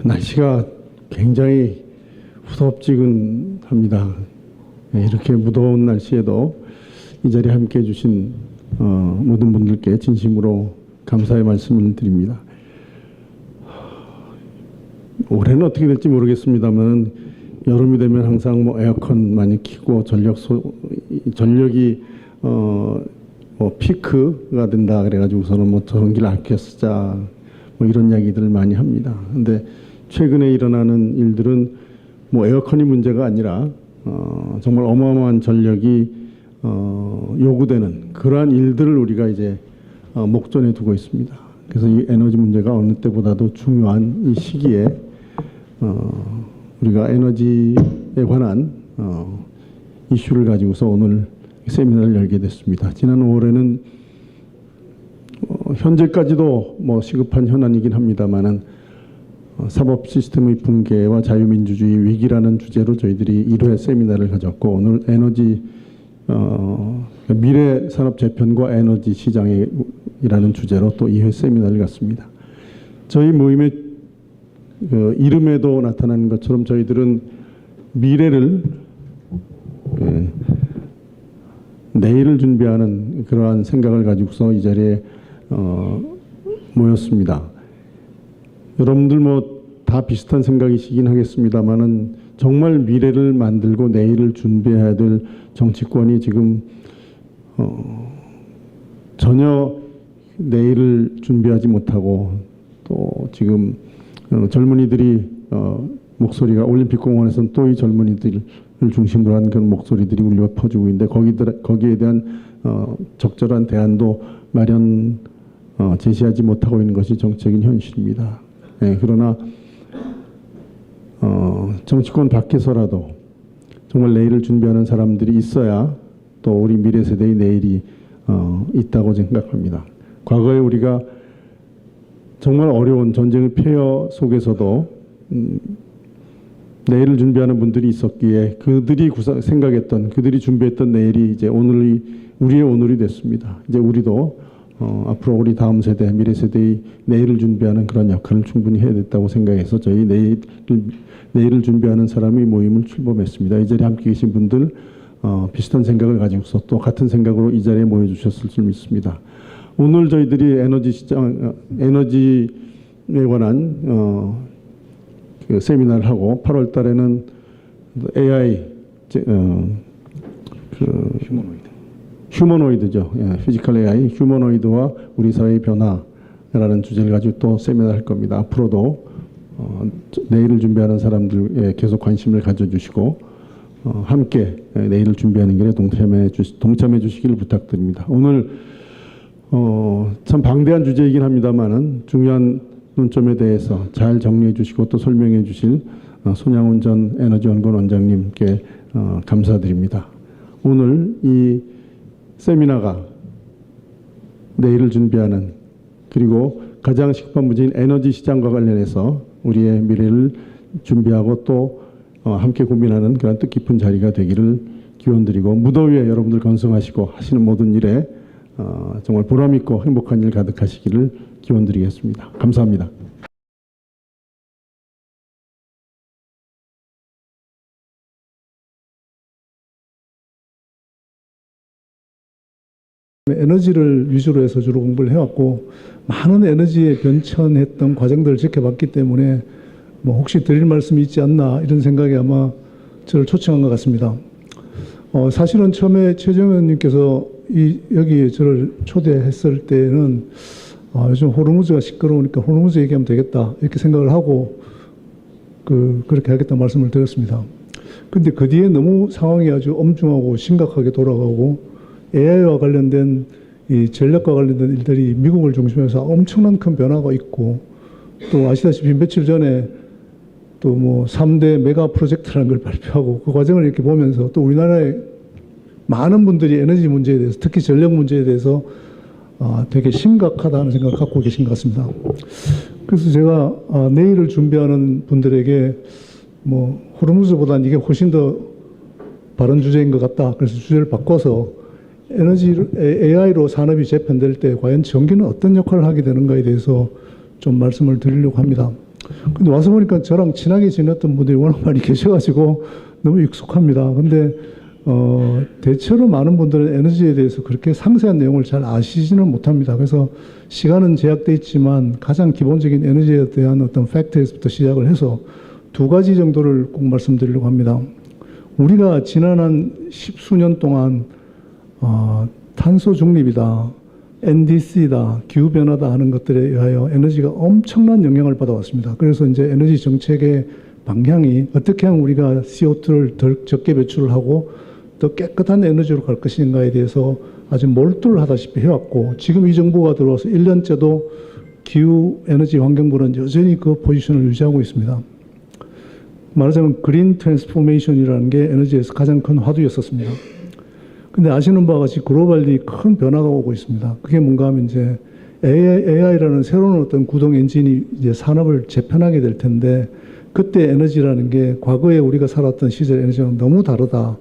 날씨가 굉장히 후덥지근합니다. 이렇게 무더운 날씨에도 이 자리에 함께 해주신 모든 분들께 진심으로 감사의 말씀을 드립니다. 올해는 어떻게 될지 모르겠습니다만 여름이 되면 항상 뭐 에어컨 많이 켜고 전력이 피크가 된다 그래가지고서는 뭐 전기를 아껴 쓰자 뭐 이런 이야기들을 많이 합니다. 근데 최근에 일어나는 일들은 뭐 에어컨이 문제가 아니라 정말 어마어마한 전력이 요구되는 그러한 일들을 우리가 이제 목전에 두고 있습니다. 그래서 이 에너지 문제가 어느 때보다도 중요한 이 시기에 우리가 에너지에 관한 이슈를 가지고서 오늘 세미나를 열게 됐습니다. 지난 5월에는 현재까지도 뭐 시급한 현안이긴 합니다만은 사법 시스템의 붕괴와 자유민주주의 위기라는 주제로 저희들이 1회 세미나를 가졌고 오늘 에너지 미래 산업 재편과 에너지 시장이라는 주제로 또 2회 세미나를 갖습니다. 저희 모임의 이름에도 나타나는 것처럼 저희들은 미래를 내일을 준비하는 그러한 생각을 가지고서 이 자리에 모였습니다. 여러분들 뭐 다 비슷한 생각이시긴 하겠습니다만은 정말 미래를 만들고 내일을 준비해야 될 정치권이 지금 전혀 내일을 준비하지 못하고 또 지금 젊은이들이 목소리가 올림픽공원에서는 또 이 젊은이들을 중심으로 한 그런 목소리들이 울려 퍼지고 있는데 거기에 대한 적절한 대안도 마련 제시하지 못하고 있는 것이 정치적인 현실입니다. 네, 그러나 정치권 밖에서라도 정말 내일을 준비하는 사람들이 있어야 또 우리 미래 세대의 내일이 있다고 생각합니다. 과거에 우리가 정말 어려운 전쟁의 폐허 속에서도 내일을 준비하는 분들이 있었기에 그들이 생각했던 그들이 준비했던 내일이 이제 우리의 오늘이 됐습니다. 이제 우리도 앞으로 우리 다음 세대 미래 세대의 내일을 준비하는 그런 역할을 충분히 해야 됐다고 생각해서 저희 내일을 준비하는 사람의 모임을 출범했습니다. 이 자리에 함께 계신 분들 비슷한 생각을 가지고서 또 같은 생각으로 이 자리에 모여주셨을 줄 믿습니다. 오늘 저희들이 에너지 시장, 에너지에 관한 그 세미나를 하고 8월 달에는 AI, 휴머노이드죠. 피지컬 AI, 휴머노이드와 우리 사회의 변화라는 주제를 가지고 또 세미나를 할 겁니다. 앞으로도 내일을 준비하는 사람들에 계속 관심을 가져주시고 함께 내일을 준비하는 길에 동참해 주시기를 부탁드립니다. 오늘 참 방대한 주제이긴 합니다만은 중요한 논점에 대해서 잘 정리해 주시고 또 설명해 주실 손양훈 전 에너지원권 원장님께 감사드립니다. 오늘 이 세미나가 내일을 준비하는 그리고 가장 시급한 문제인 에너지 시장과 관련해서 우리의 미래를 준비하고 또 함께 고민하는 그런 뜻깊은 자리가 되기를 기원드리고 무더위에 여러분들 건승하시고 하시는 모든 일에 정말 보람있고 행복한 일 가득하시기를 기원드리겠습니다. 감사합니다. 에너지를 위주로 해서 주로 공부를 해왔고 많은 에너지에 변천했던 과정들을 지켜봤기 때문에 뭐 혹시 드릴 말씀이 있지 않나 이런 생각이 아마 저를 초청한 것 같습니다. 사실은 처음에 최정현 의원님께서 여기에 저를 초대했을 때는 요즘 호르무즈가 시끄러우니까 호르무즈 얘기하면 되겠다 이렇게 생각을 하고 그렇게 하겠다는 말씀을 드렸습니다. 근데 그 뒤에 너무 상황이 아주 엄중하고 심각하게 돌아가고 AI와 관련된 이 전력과 관련된 일들이 미국을 중심으로 엄청난 큰 변화가 있고 또 아시다시피 며칠 전에 또 뭐 3대 메가 프로젝트라는 걸 발표하고 그 과정을 이렇게 보면서 또 우리나라의 많은 분들이 에너지 문제에 대해서 특히 전력 문제에 대해서 되게 심각하다는 생각을 갖고 계신 것 같습니다. 그래서 제가 내일을 준비하는 분들에게 뭐 호르무즈보다는 이게 훨씬 더 바른 주제인 것 같다. 그래서 주제를 바꿔서 AI로 산업이 재편될 때 과연 전기는 어떤 역할을 하게 되는가에 대해서 좀 말씀을 드리려고 합니다. 근데 와서 보니까 저랑 친하게 지냈던 분들이 워낙 많이 계셔가지고 너무 익숙합니다. 근데 대체로 많은 분들은 에너지에 대해서 그렇게 상세한 내용을 잘 아시지는 못합니다. 그래서 시간은 제약되어 있지만 가장 기본적인 에너지에 대한 어떤 팩트에서부터 시작을 해서 두 가지 정도를 꼭 말씀드리려고 합니다. 우리가 지난 한 십수년 동안 탄소 중립이다, NDC다, 기후변화다 하는 것들에 의하여 에너지가 엄청난 영향을 받아왔습니다. 그래서 이제 에너지 정책의 방향이 어떻게 하면 우리가 CO2를 덜 적게 배출을 하고 더 깨끗한 에너지로 갈 것인가에 대해서 아주 몰두를 하다시피 해왔고, 지금 이 정부가 들어와서 1년째도 기후 에너지 환경부는 여전히 그 포지션을 유지하고 있습니다. 말하자면 그린 트랜스포메이션이라는 게 에너지에서 가장 큰 화두였었습니다. 근데 아시는 바와 같이 글로벌리 큰 변화가 오고 있습니다. 그게 뭔가 하면 이제 AI라는 새로운 어떤 구동 엔진이 이제 산업을 재편하게 될 텐데, 그때 에너지라는 게 과거에 우리가 살았던 시절 에너지랑 너무 다르다.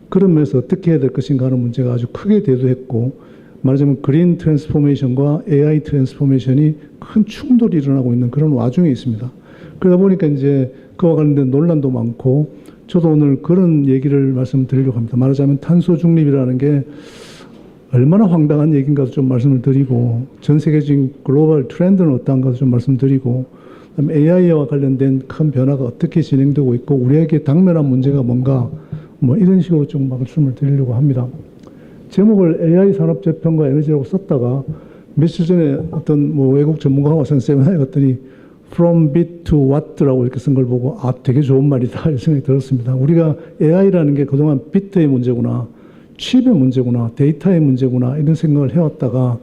그런 면에서 어떻게 해야 될 것인가 하는 문제가 아주 크게 대두했고, 말하자면 그린 트랜스포메이션과 AI 트랜스포메이션이 큰 충돌이 일어나고 있는 그런 와중에 있습니다. 그러다 보니까 이제 그와 관련된 논란도 많고, 저도 오늘 그런 얘기를 말씀드리려고 합니다. 말하자면 탄소 중립이라는 게 얼마나 황당한 얘기인가도 좀 말씀을 드리고, 전 세계적인 글로벌 트렌드는 어떠한가도 좀 말씀드리고, 그다음에 AI와 관련된 큰 변화가 어떻게 진행되고 있고, 우리에게 당면한 문제가 뭔가, 뭐 이런 식으로 좀 말씀을 드리려고 합니다. 제목을 AI 산업 재편과 에너지라고 썼다가 며칠 전에 어떤 뭐 외국 전문가가 와서 세미나에 갔더니 From bit to watt라고 이렇게 쓴 걸 보고 되게 좋은 말이다 이런 생각이 들었습니다. 우리가 AI라는 게 그동안 비트의 문제구나, 칩의 문제구나, 데이터의 문제구나 이런 생각을 해왔다가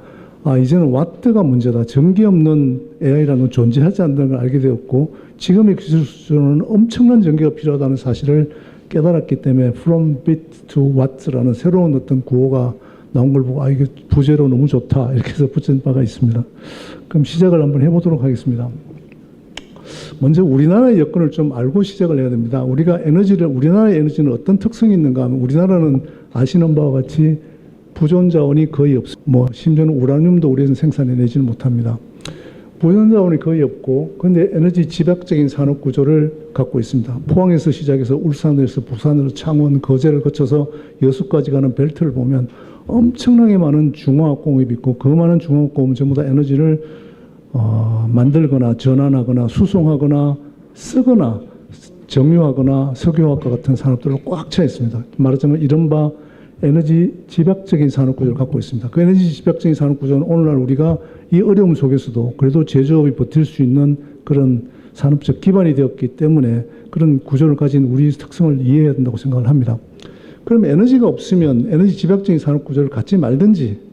이제는 와트가 문제다. 전기 없는 AI라는 건 존재하지 않는 걸 알게 되었고, 지금의 기술 수준은 엄청난 전기가 필요하다는 사실을 깨달았기 때문에 From bit to watt라는 새로운 어떤 구호가 나온 걸 보고 이게 부제로 너무 좋다 이렇게 해서 붙인 바가 있습니다. 그럼 시작을 한번 해보도록 하겠습니다. 먼저 우리나라의 여건을 좀 알고 시작을 해야 됩니다. 우리나라의 에너지는 어떤 특성이 있는가 하면, 우리나라는 아시는 바와 같이 부존 자원이 거의 없습니다. 심지어는 우라늄도 우리는 생산해내지는 못합니다. 부존 자원이 거의 없고, 근데 에너지 집약적인 산업 구조를 갖고 있습니다. 포항에서 시작해서 울산에서 부산으로 창원, 거제를 거쳐서 여수까지 가는 벨트를 보면 엄청나게 많은 중화학 공업이 있고, 그 많은 중화학 공업은 전부 다 에너지를 만들거나 전환하거나 수송하거나 쓰거나 정유하거나 석유화학과 같은 산업들로 꽉 차 있습니다. 말하자면 이른바 에너지 집약적인 산업 구조를 갖고 있습니다. 그 에너지 집약적인 산업 구조는 오늘날 우리가 이 어려움 속에서도 그래도 제조업이 버틸 수 있는 그런 산업적 기반이 되었기 때문에 그런 구조를 가진 우리 특성을 이해해야 된다고 생각을 합니다. 그럼 에너지가 없으면 에너지 집약적인 산업 구조를 갖지 말든지,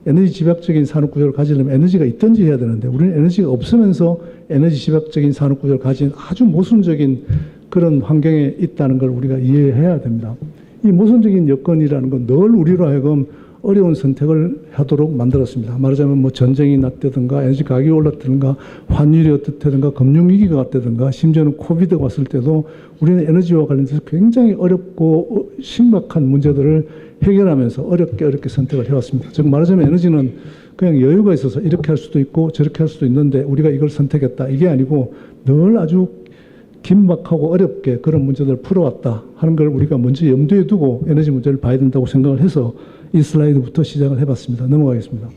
에너지 집약적인 산업 구조를 가지려면 에너지가 있든지 해야 되는데, 우리는 에너지가 없으면서 에너지 집약적인 산업 구조를 가진 아주 모순적인 그런 환경에 있다는 걸 우리가 이해해야 됩니다. 이 모순적인 여건이라는 건 늘 우리로 하여금 어려운 선택을 하도록 만들었습니다. 말하자면 전쟁이 났다든가 에너지 가격이 올랐다든가 환율이 어떻다든가 금융위기가 왔다든가 심지어는 코비드가 왔을 때도 우리는 에너지와 관련해서 굉장히 어렵고 심각한 문제들을 해결하면서 어렵게 선택을 해왔습니다. 즉 말하자면 에너지는 그냥 여유가 있어서 이렇게 할 수도 있고 저렇게 할 수도 있는데 우리가 이걸 선택했다, 이게 아니고 늘 아주 긴박하고 어렵게 그런 문제들을 풀어왔다 하는 걸 우리가 먼저 염두에 두고 에너지 문제를 봐야 된다고 생각을 해서 이 슬라이드부터 시작을 해봤습니다. 넘어가겠습니다.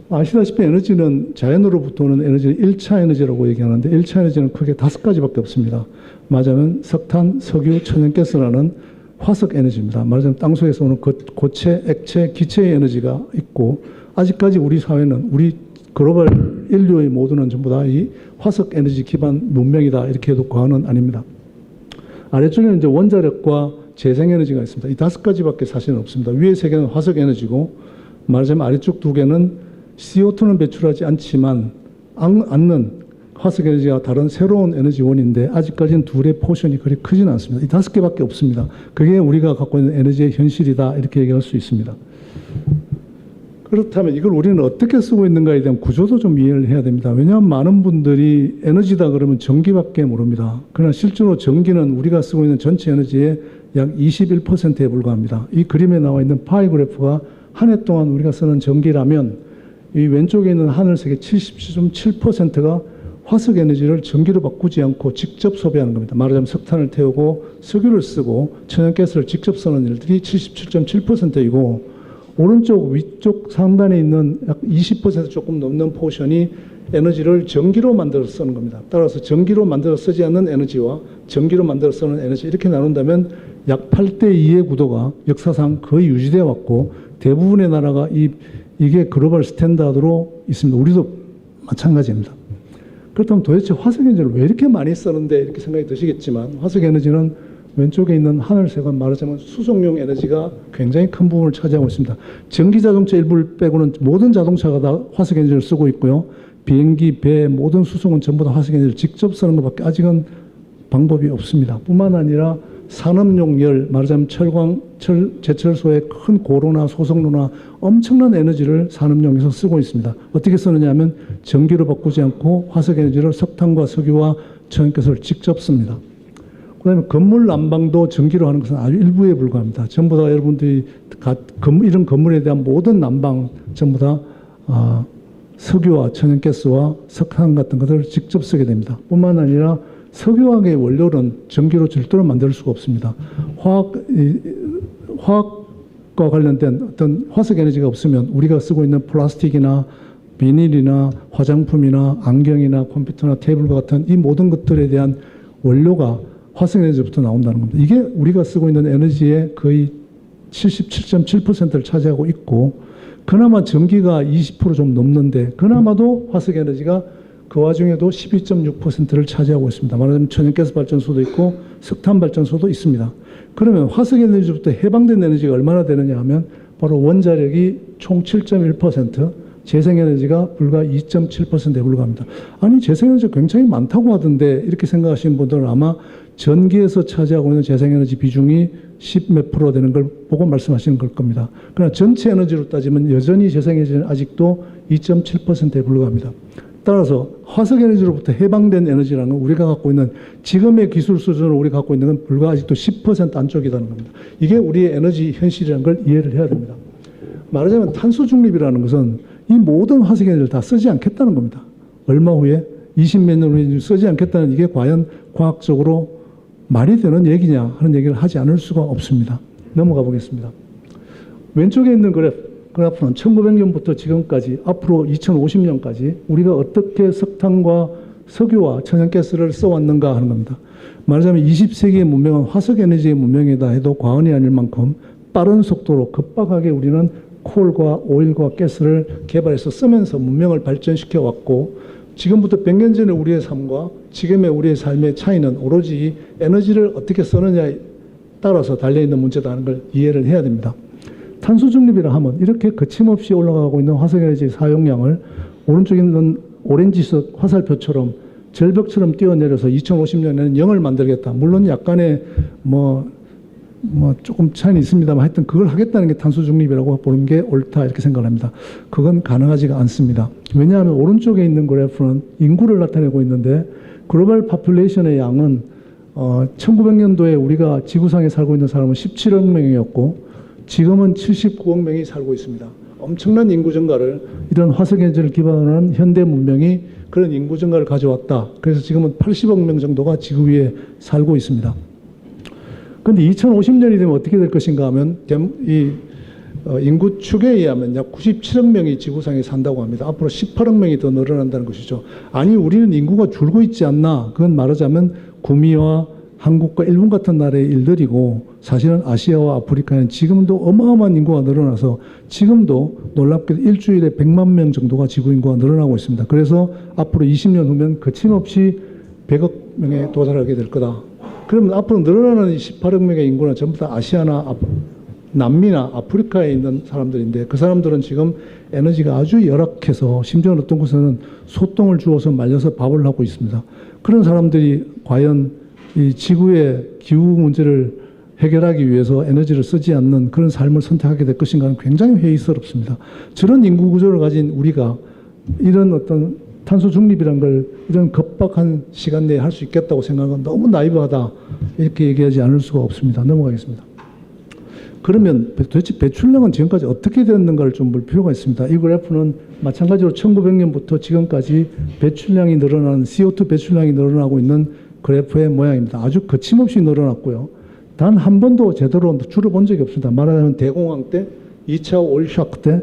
아시다시피 에너지는 자연으로부터 오는 에너지를 1차 에너지라고 얘기하는데, 1차 에너지는 크게 5가지밖에 없습니다. 말하자면 석탄, 석유, 천연가스라는 화석 에너지입니다. 말하자면 땅속에서 오는 고체, 액체, 기체의 에너지가 있고, 아직까지 우리 사회는, 우리 글로벌 인류의 모두는 전부 다 이 화석 에너지 기반 문명이다 이렇게 해도 과언은 아닙니다. 아래쪽에는 이제 원자력과 재생에너지가 있습니다. 이 5가지밖에 사실은 없습니다. 위에 3개는 화석 에너지고, 말하자면 아래쪽 2개는 CO2는 배출하지 않지만 않는 화석 에너지와 다른 새로운 에너지원인데, 아직까지는 둘의 포션이 그리 크지는 않습니다. 이 5개밖에 없습니다. 그게 우리가 갖고 있는 에너지의 현실이다 이렇게 얘기할 수 있습니다. 그렇다면 이걸 우리는 어떻게 쓰고 있는가에 대한 구조도 좀 이해를 해야 됩니다. 왜냐하면 많은 분들이 에너지다 그러면 전기밖에 모릅니다. 그러나 실제로 전기는 우리가 쓰고 있는 전체 에너지의 약 21%에 불과합니다. 이 그림에 나와 있는 파이 그래프가 한 해 동안 우리가 쓰는 전기라면, 이 왼쪽에 있는 하늘색의 77.7%가 화석 에너지를 전기로 바꾸지 않고 직접 소비하는 겁니다. 말하자면 석탄을 태우고 석유를 쓰고 천연가스를 직접 쓰는 일들이 77.7%이고 오른쪽 위쪽 상단에 있는 약 20% 조금 넘는 포션이 에너지를 전기로 만들어 쓰는 겁니다. 따라서 전기로 만들어 쓰지 않는 에너지와 전기로 만들어 쓰는 에너지 이렇게 나눈다면 약 8대 2의 구도가 역사상 거의 유지되어 왔고 대부분의 나라가 이게 글로벌 스탠다드로 있습니다. 우리도 마찬가지입니다. 그렇다면 도대체 화석에너지를 왜 이렇게 많이 쓰는데 이렇게 생각이 드시겠지만 화석에너지는 왼쪽에 있는 하늘색은 말하자면 수송용 에너지가 굉장히 큰 부분을 차지하고 있습니다. 전기자동차 일부를 빼고는 모든 자동차가 다 화석에너지를 쓰고 있고요. 비행기, 배, 모든 수송은 전부 다 화석에너지를 직접 쓰는 것밖에 아직은 방법이 없습니다. 뿐만 아니라 산업용 열, 말하자면 제철소의 큰 고로나 소성로나 엄청난 에너지를 산업용에서 쓰고 있습니다. 어떻게 쓰느냐 하면 전기로 바꾸지 않고 화석에너지를 석탄과 석유와 천연가스를 직접 씁니다. 그 다음에 건물 난방도 전기로 하는 것은 아주 일부에 불과합니다. 전부 다 여러분들이 이런 건물에 대한 모든 난방 전부 다 석유와 천연가스와 석탄 같은 것을 직접 쓰게 됩니다. 뿐만 아니라 석유화학의 원료는 전기로 절대로 만들 수가 없습니다. 화학과 관련된 어떤 화석 에너지가 없으면 우리가 쓰고 있는 플라스틱이나 비닐이나 화장품이나 안경이나 컴퓨터나 테이블과 같은 이 모든 것들에 대한 원료가 화석 에너지부터 나온다는 겁니다. 이게 우리가 쓰고 있는 에너지의 거의 77.7%를 차지하고 있고 그나마 전기가 20% 좀 넘는데 그나마도 화석 에너지가 그 와중에도 12.6%를 차지하고 있습니다. 말하자면 천연가스 발전소도 있고 석탄 발전소도 있습니다. 그러면 화석 에너지부터 해방된 에너지가 얼마나 되느냐 하면 바로 원자력이 총 7.1%, 재생에너지가 불과 2.7%에 불과합니다. 아니 재생에너지가 굉장히 많다고 하던데 이렇게 생각하시는 분들은 아마 전기에서 차지하고 있는 재생에너지 비중이 10 몇 프로 되는 걸 보고 말씀하시는 걸 겁니다. 그러나 전체 에너지로 따지면 여전히 재생에너지는 아직도 2.7%에 불과합니다. 따라서 화석에너지로부터 해방된 에너지라는 건 우리가 갖고 있는 지금의 기술 수준으로 우리가 갖고 있는 건 불과 아직도 10% 안쪽이라는 겁니다. 이게 우리의 에너지 현실이라는 걸 이해를 해야 됩니다. 말하자면 탄소 중립이라는 것은 이 모든 화석에너지를 다 쓰지 않겠다는 겁니다. 얼마 후에 20몇 년 후에 쓰지 않겠다는 이게 과연 과학적으로 말이 되는 얘기냐 하는 얘기를 하지 않을 수가 없습니다. 넘어가 보겠습니다. 왼쪽에 있는 그래프는 1900년부터 지금까지 앞으로 2050년까지 우리가 어떻게 석탄과 석유와 천연가스를 써왔는가 하는 겁니다. 말하자면 20세기의 문명은 화석에너지의 문명이다 해도 과언이 아닐 만큼 빠른 속도로 급박하게 우리는 콜과 오일과 가스를 개발해서 쓰면서 문명을 발전시켜 왔고 지금부터 100년 전의 우리의 삶과 지금의 우리의 삶의 차이는 오로지 에너지를 어떻게 쓰느냐에 따라서 달려있는 문제다 하는 걸 이해를 해야 됩니다. 탄소 중립이라 하면 이렇게 거침없이 올라가고 있는 화석에너지 사용량을 오른쪽에 있는 오렌지색 화살표처럼 절벽처럼 뛰어내려서 2050년에는 0을 만들겠다. 물론 약간의 조금 차이는 있습니다만 하여튼 그걸 하겠다는 게 탄소 중립이라고 보는 게 옳다 이렇게 생각을 합니다. 그건 가능하지가 않습니다. 왜냐하면 오른쪽에 있는 그래프는 인구를 나타내고 있는데 글로벌 파퓰레이션의 양은 1900년도에 우리가 지구상에 살고 있는 사람은 17억 명이었고 지금은 79억 명이 살고 있습니다. 엄청난 인구 증가를 이런 화석에너지를 기반으로 한 현대 문명이 그런 인구 증가를 가져왔다. 그래서 지금은 80억 명 정도가 지구 위에 살고 있습니다. 그런데 2050년이 되면 어떻게 될 것인가 하면 인구 추계에 의하면 약 97억 명이 지구상에 산다고 합니다. 앞으로 18억 명이 더 늘어난다는 것이죠. 아니 우리는 인구가 줄고 있지 않나. 그건 말하자면 구미와 한국과 일본 같은 나라의 일들이고 사실은 아시아와 아프리카는 지금도 어마어마한 인구가 늘어나서 지금도 놀랍게도 일주일에 100만 명 정도가 지구 인구가 늘어나고 있습니다. 그래서 앞으로 20년 후면 거침없이 100억 명에 도달하게 될 거다. 그러면 앞으로 늘어나는 18억 명의 인구는 전부 다 아시아나 남미나 아프리카에 있는 사람들인데 그 사람들은 지금 에너지가 아주 열악해서 심지어 어떤 곳에는 소똥을 주워서 말려서 밥을 하고 있습니다. 그런 사람들이 과연 이 지구의 기후 문제를 해결하기 위해서 에너지를 쓰지 않는 그런 삶을 선택하게 될 것인가는 굉장히 회의스럽습니다. 저런 인구 구조를 가진 우리가 이런 어떤 탄소 중립이라는 걸 이런 급박한 시간 내에 할 수 있겠다고 생각하면 너무 나이브하다 이렇게 얘기하지 않을 수가 없습니다. 넘어가겠습니다. 그러면 도대체 배출량은 지금까지 어떻게 되었는가를 좀 볼 필요가 있습니다. 이 그래프는 마찬가지로 1900년부터 지금까지 배출량이 늘어나는 CO2 배출량이 늘어나고 있는 그래프의 모양입니다. 아주 거침없이 늘어났고요. 단 한 번도 제대로 줄어본 적이 없습니다. 말하자면 대공황 때, 2차 오일쇼크 때,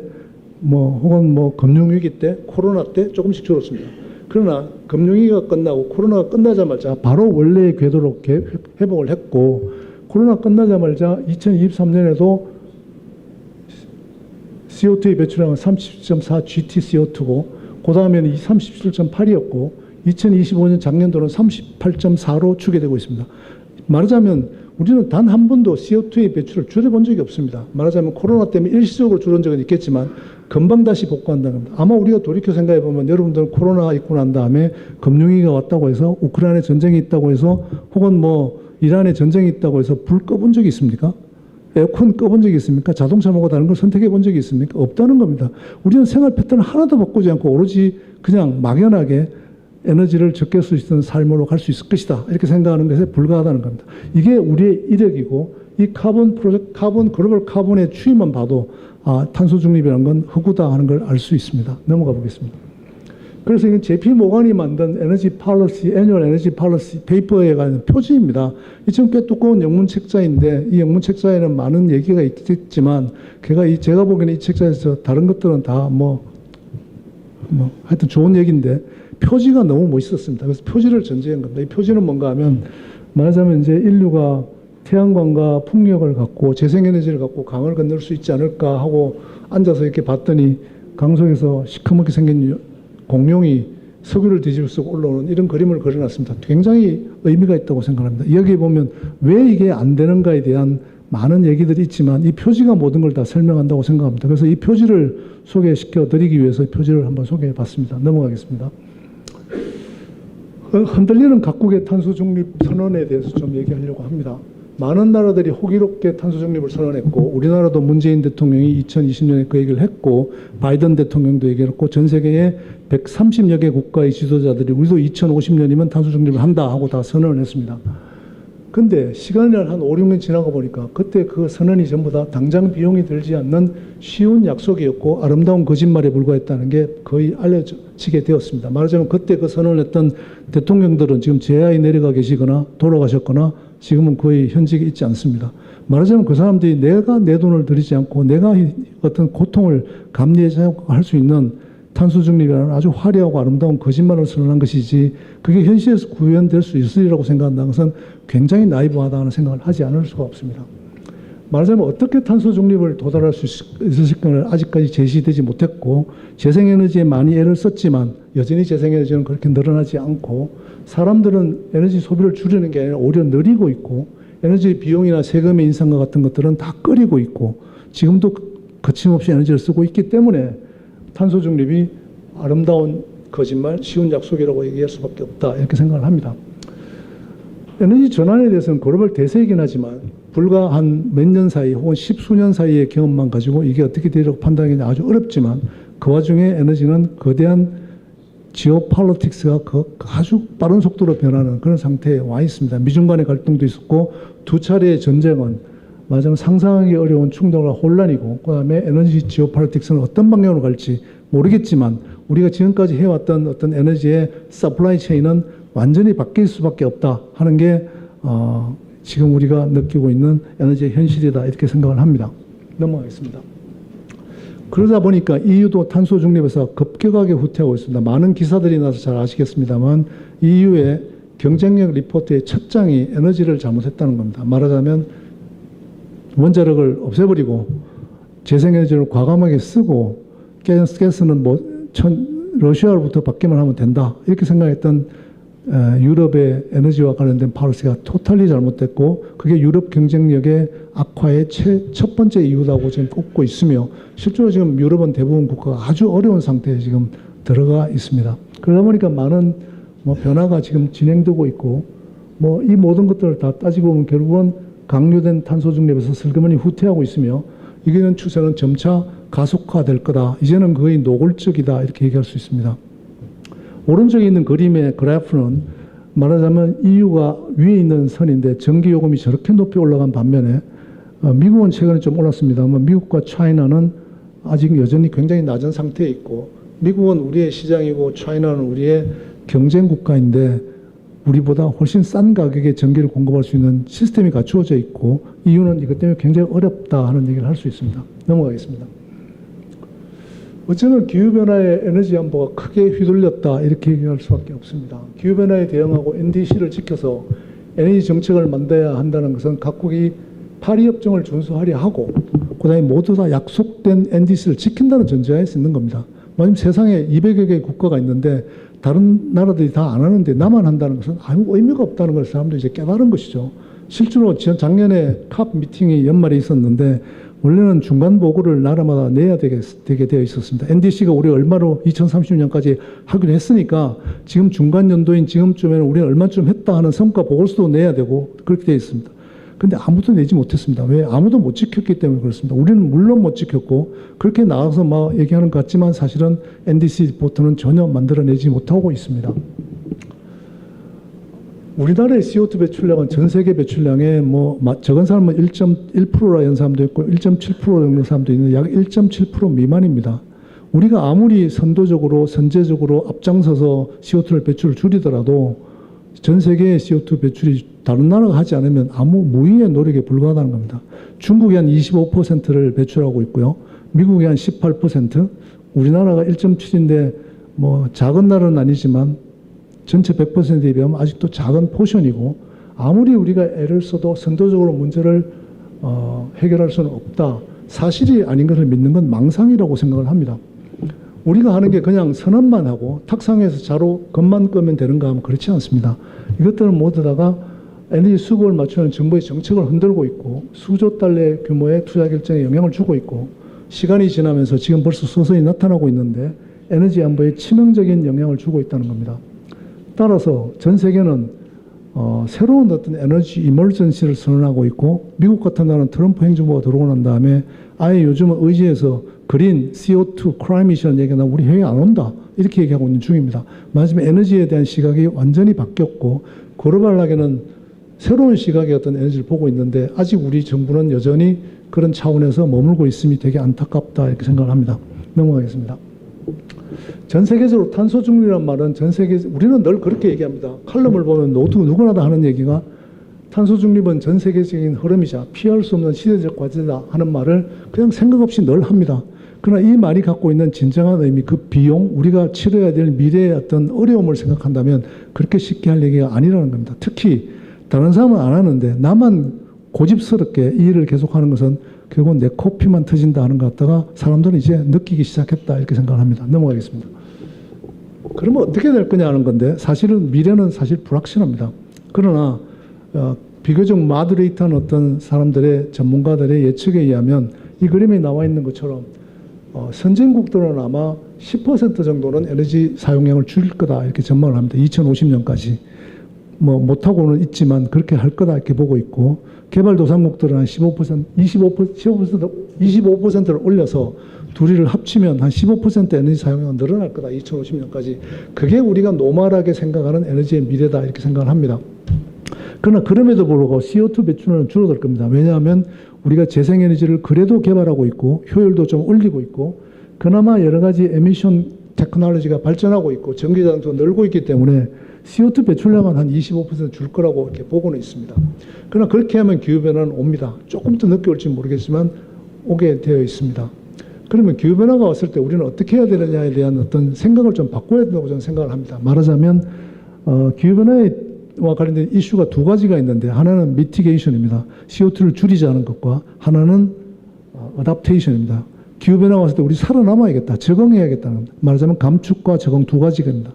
혹은 금융위기 때, 코로나 때 조금씩 줄었습니다. 그러나 금융위기가 끝나고 코로나가 끝나자마자 바로 원래의 궤도로 회복을 했고, 코로나 끝나자마자 2023년에도 CO2의 배출량은 30.4 GTCO2고, 그 다음에는 37.8이었고, 2025년 작년도는 38.4로 추계되고 있습니다. 말하자면 우리는 단 한 번도 CO2의 배출을 줄여본 적이 없습니다. 말하자면 코로나 때문에 일시적으로 줄은 적은 있겠지만 금방 다시 복구한다는 겁니다. 아마 우리가 돌이켜 생각해 보면 여러분들은 코로나 있고 난 다음에 금융위기가 왔다고 해서 우크라이나에 전쟁이 있다고 해서 혹은 이란에 전쟁이 있다고 해서 불 꺼본 적이 있습니까? 에어컨 꺼본 적이 있습니까? 자동차 말고 다른 걸 선택해 본 적이 있습니까? 없다는 겁니다. 우리는 생활 패턴을 하나도 바꾸지 않고 오로지 그냥 막연하게 에너지를 적게 쓸 수 있는 삶으로 갈 수 있을 것이다. 이렇게 생각하는 것에 불과하다는 겁니다. 이게 우리의 이력이고 이 글로벌 카본의 추이만 봐도 탄소 중립이라는 건 허구다 하는 걸 알 수 있습니다. 넘어가 보겠습니다. 그래서 이 JP 모건이 만든 에너지 팔러시, 애뉴얼 에너지 팔러시 페이퍼에 관한 표지입니다. 이 좀 꽤 두꺼운 영문 책자인데 이 영문 책자에는 많은 얘기가 있겠지만 제가 보기에는 이 책자에서 다른 것들은 다 하여튼 좋은 얘기인데 표지가 너무 멋있었습니다. 그래서 표지를 전제한 겁니다. 이 표지는 뭔가 하면 말하자면 이제 인류가 태양광과 풍력을 갖고 재생에너지를 갖고 강을 건널 수 있지 않을까 하고 앉아서 이렇게 봤더니 강 속에서 시커멓게 생긴 공룡이 석유를 뒤집어쓰고 올라오는 이런 그림을 그려놨습니다. 굉장히 의미가 있다고 생각합니다. 여기에 보면 왜 이게 안 되는가에 대한 많은 얘기들이 있지만 이 표지가 모든 걸 다 설명한다고 생각합니다. 그래서 이 표지를 소개시켜 드리기 위해서 이 표지를 한번 소개해 봤습니다. 넘어가겠습니다. 흔들리는 각국의 탄소 중립 선언에 대해서 좀 얘기하려고 합니다. 많은 나라들이 호기롭게 탄소 중립을 선언했고 우리나라도 문재인 대통령이 2020년에 그 얘기를 했고 바이든 대통령도 얘기를 했고 전 세계의 130여 개 국가의 지도자들이 우리도 2050년이면 탄소 중립을 한다 하고 다 선언을 했습니다. 근데 시간이 한 5, 6년 지나가 보니까 그때 그 선언이 전부 다 당장 비용이 들지 않는 쉬운 약속이었고 아름다운 거짓말에 불과했다는 게 거의 알려지게 되었습니다. 말하자면 그때 그 선언을 했던 대통령들은 지금 제야에 내려가 계시거나 돌아가셨거나 지금은 거의 현직에 있지 않습니다. 말하자면 그 사람들이 내가 내 돈을 들이지 않고 내가 어떤 고통을 감내할 수 있는 탄소 중립이라는 아주 화려하고 아름다운 거짓말을 선언한 것이지 그게 현실에서 구현될 수 있으리라고 생각한다는 것은 굉장히 나이브하다는 생각을 하지 않을 수가 없습니다. 말하자면 어떻게 탄소 중립을 도달할 수 있을까를 아직까지 제시되지 못했고 재생에너지에 많이 애를 썼지만 여전히 재생에너지는 그렇게 늘어나지 않고 사람들은 에너지 소비를 줄이는 게 아니라 오히려 늘리고 있고 에너지 비용이나 세금의 인상과 같은 것들은 다 꺼리고 있고 지금도 거침없이 에너지를 쓰고 있기 때문에 탄소 중립이 아름다운 거짓말, 쉬운 약속이라고 얘기할 수밖에 없다 이렇게 생각을 합니다. 에너지 전환에 대해서는 글로벌 대세이긴 하지만 불과 한 몇 년 사이 혹은 십수년 사이의 경험만 가지고 이게 어떻게 되리라고 판단하기는 아주 어렵지만 그 와중에 에너지는 거대한 지오폴리틱스가 아주 빠른 속도로 변하는 그런 상태에 와 있습니다. 미중 간의 갈등도 있었고 두 차례의 전쟁은 맞아요. 상상하기 어려운 충돌과 혼란이고 그다음에 에너지 지오폴리틱스는 어떤 방향으로 갈지 모르겠지만 우리가 지금까지 해왔던 어떤 에너지의 서플라이 체인은 완전히 바뀔 수밖에 없다 하는 게 지금 우리가 느끼고 있는 에너지의 현실이다 이렇게 생각을 합니다. 넘어가겠습니다. 그러다 보니까 EU도 탄소 중립에서 급격하게 후퇴하고 있습니다. 많은 기사들이 나서 잘 아시겠습니다만 EU의 경쟁력 리포트의 첫 장이 에너지를 잘못했다는 겁니다. 말하자면 원자력을 없애버리고 재생에너지를 과감하게 쓰고 가스는 러시아로부터 받기만 하면 된다 이렇게 생각했던 유럽의 에너지와 관련된 파리시가 토탈리 잘못됐고 그게 유럽 경쟁력의 악화의 첫 번째 이유라고 지금 꼽고 있으며 실제로 지금 유럽은 대부분 국가가 아주 어려운 상태에 지금 들어가 있습니다. 그러다 보니까 많은 변화가 지금 진행되고 있고 이 모든 것들을 다 따지고 보면 결국은 강요된 탄소 중립에서 슬그머니 후퇴하고 있으며 이기는 추세는 점차 가속화될 거다. 이제는 거의 노골적이다 이렇게 얘기할 수 있습니다. 오른쪽에 있는 그림의 그래프는 말하자면 EU가 위에 있는 선인데 전기요금이 저렇게 높이 올라간 반면에 미국은 최근에 좀 올랐습니다만 미국과 차이나는 아직 여전히 굉장히 낮은 상태에 있고, 미국은 우리의 시장이고 차이나는 우리의 경쟁 국가인데 우리보다 훨씬 싼 가격에 전기를 공급할 수 있는 시스템이 갖추어져 있고, 이유는 이것 때문에 굉장히 어렵다 하는 얘기를 할 수 있습니다. 넘어가겠습니다. 어쩌면 기후변화에 에너지 안보가 크게 휘둘렸다 이렇게 얘기할 수밖에 없습니다. 기후변화에 대응하고 NDC를 지켜서 에너지 정책을 만들어야 한다는 것은 각국이 파리 협정을 준수하려 하고, 그다음에 모두 다 약속된 NDC를 지킨다는 전제하에 있는 겁니다. 마침 세상에 200여 개의 국가가 있는데 다른 나라들이 다 안 하는데 나만 한다는 것은 아무 의미가 없다는 걸 사람들이 이제 깨달은 것이죠. 실제로 작년에 캅 미팅이 연말에 있었는데 원래는 중간 보고를 나라마다 내야 되게 되어 있었습니다. NDC가 우리 얼마로 2030년까지 하기로 했으니까 지금 중간 연도인 지금쯤에는 우리는 얼마쯤 했다 하는 성과 보고서도 내야 되고 그렇게 되어 있습니다. 근데 아무도 내지 못했습니다. 왜? 아무도 못 지켰기 때문에 그렇습니다. 우리는 물론 못 지켰고 그렇게 나와서 막 얘기하는 것 같지만 사실은 NDC 리포트는 전혀 만들어내지 못하고 있습니다. 우리나라의 CO2 배출량은 전 세계 배출량의 적은 사람은 1.1%라 는 사람도 있고 1.7% 정도 사람도 있는데 약 1.7% 미만입니다. 우리가 아무리 선도적으로 선제적으로 앞장서서 CO2를 배출을 줄이더라도 전 세계의 CO2 배출이 다른 나라가 하지 않으면 아무 무의의 노력에 불과하다는 겁니다. 중국이 한 25%를 배출하고 있고요. 미국이 한 18%, 우리나라가 1.7인데 작은 나라는 아니지만 전체 100%에 비하면 아직도 작은 포션이고, 아무리 우리가 애를 써도 선도적으로 문제를 해결할 수는 없다. 사실이 아닌 것을 믿는 건 망상이라고 생각을 합니다. 우리가 하는 게 그냥 선언만 하고 탁상에서 자로 겉만 끄면 되는가 하면 그렇지 않습니다. 이것들은 모두 다가 에너지 수급을 맞추는 정부의 정책을 흔들고 있고 수조 달러 규모의 투자 결정에 영향을 주고 있고, 시간이 지나면서 지금 벌써 서서히 나타나고 있는데 에너지 안보에 치명적인 영향을 주고 있다는 겁니다. 따라서 전 세계는 새로운 어떤 에너지 이머전시를 선언하고 있고, 미국 같은 나라는 트럼프 행정부가 들어오고 난 다음에 아예 요즘은 의지에서 그린, CO2, 크라이미션 얘기가 우리 해외 안 온다 이렇게 얘기하고 있는 중입니다. 마지막에 에너지에 대한 시각이 완전히 바뀌었고 글로벌하게는 새로운 시각의 어떤 에너지를 보고 있는데 아직 우리 정부는 여전히 그런 차원에서 머물고 있음이 되게 안타깝다 이렇게 생각을 합니다. 넘어가겠습니다. 전 세계적으로 탄소 중립이라는 말은 우리는 늘 그렇게 얘기합니다. 칼럼을 보면 누구나 다 하는 얘기가 탄소 중립은 전 세계적인 흐름이자 피할 수 없는 시대적 과제다 하는 말을 그냥 생각 없이 늘 합니다. 그러나 이 말이 갖고 있는 진정한 의미, 그 비용, 우리가 치러야 될 미래의 어떤 어려움을 생각한다면 그렇게 쉽게 할 얘기가 아니라는 겁니다. 특히 다른 사람은 안 하는데 나만 고집스럽게 이 일을 계속하는 것은 결국 내 코피만 터진다 하는 것 같다가 사람들은 이제 느끼기 시작했다 이렇게 생각을 합니다. 넘어가겠습니다. 그러면 어떻게 될 거냐 하는 건데 사실은 미래는 사실 불확실합니다. 그러나 비교적 마드레이트한 어떤 사람들의 전문가들의 예측에 의하면 이 그림에 나와 있는 것처럼 선진국들은 아마 10% 정도는 에너지 사용량을 줄일 거다 이렇게 전망을 합니다. 2050년까지. 못하고는 있지만 그렇게 할 거다 이렇게 보고 있고, 개발도상국들은 한 25%를 올려서 둘이를 합치면 한 15% 에너지 사용량은 늘어날 거다 2050년까지. 그게 우리가 노멀하게 생각하는 에너지의 미래다 이렇게 생각을 합니다. 그러나 그럼에도 불구하고 CO2 배출은 줄어들 겁니다. 왜냐하면 우리가 재생에너지를 그래도 개발하고 있고 효율도 좀 올리고 있고 그나마 여러 가지 에미션 테크놀로지가 발전하고 있고 전기자동차가 늘고 있기 때문에 CO2 배출량은 한 25% 줄 거라고 이렇게 보고는 있습니다. 그러나 그렇게 하면 기후변화는 옵니다. 조금 더 늦게 올지 모르겠지만 오게 되어 있습니다. 그러면 기후변화가 왔을 때 우리는 어떻게 해야 되느냐에 대한 어떤 생각을 좀 바꿔야 된다고 저는 생각을 합니다. 말하자면 기후변화와 관련된 이슈가 두 가지가 있는데 하나는 미티게이션입니다. CO2를 줄이자는 것과 하나는 어답테이션입니다. 기후변화가 왔을 때 우리 살아남아야겠다. 적응해야겠다는 겁니다. 말하자면 감축과 적응 두 가지입니다.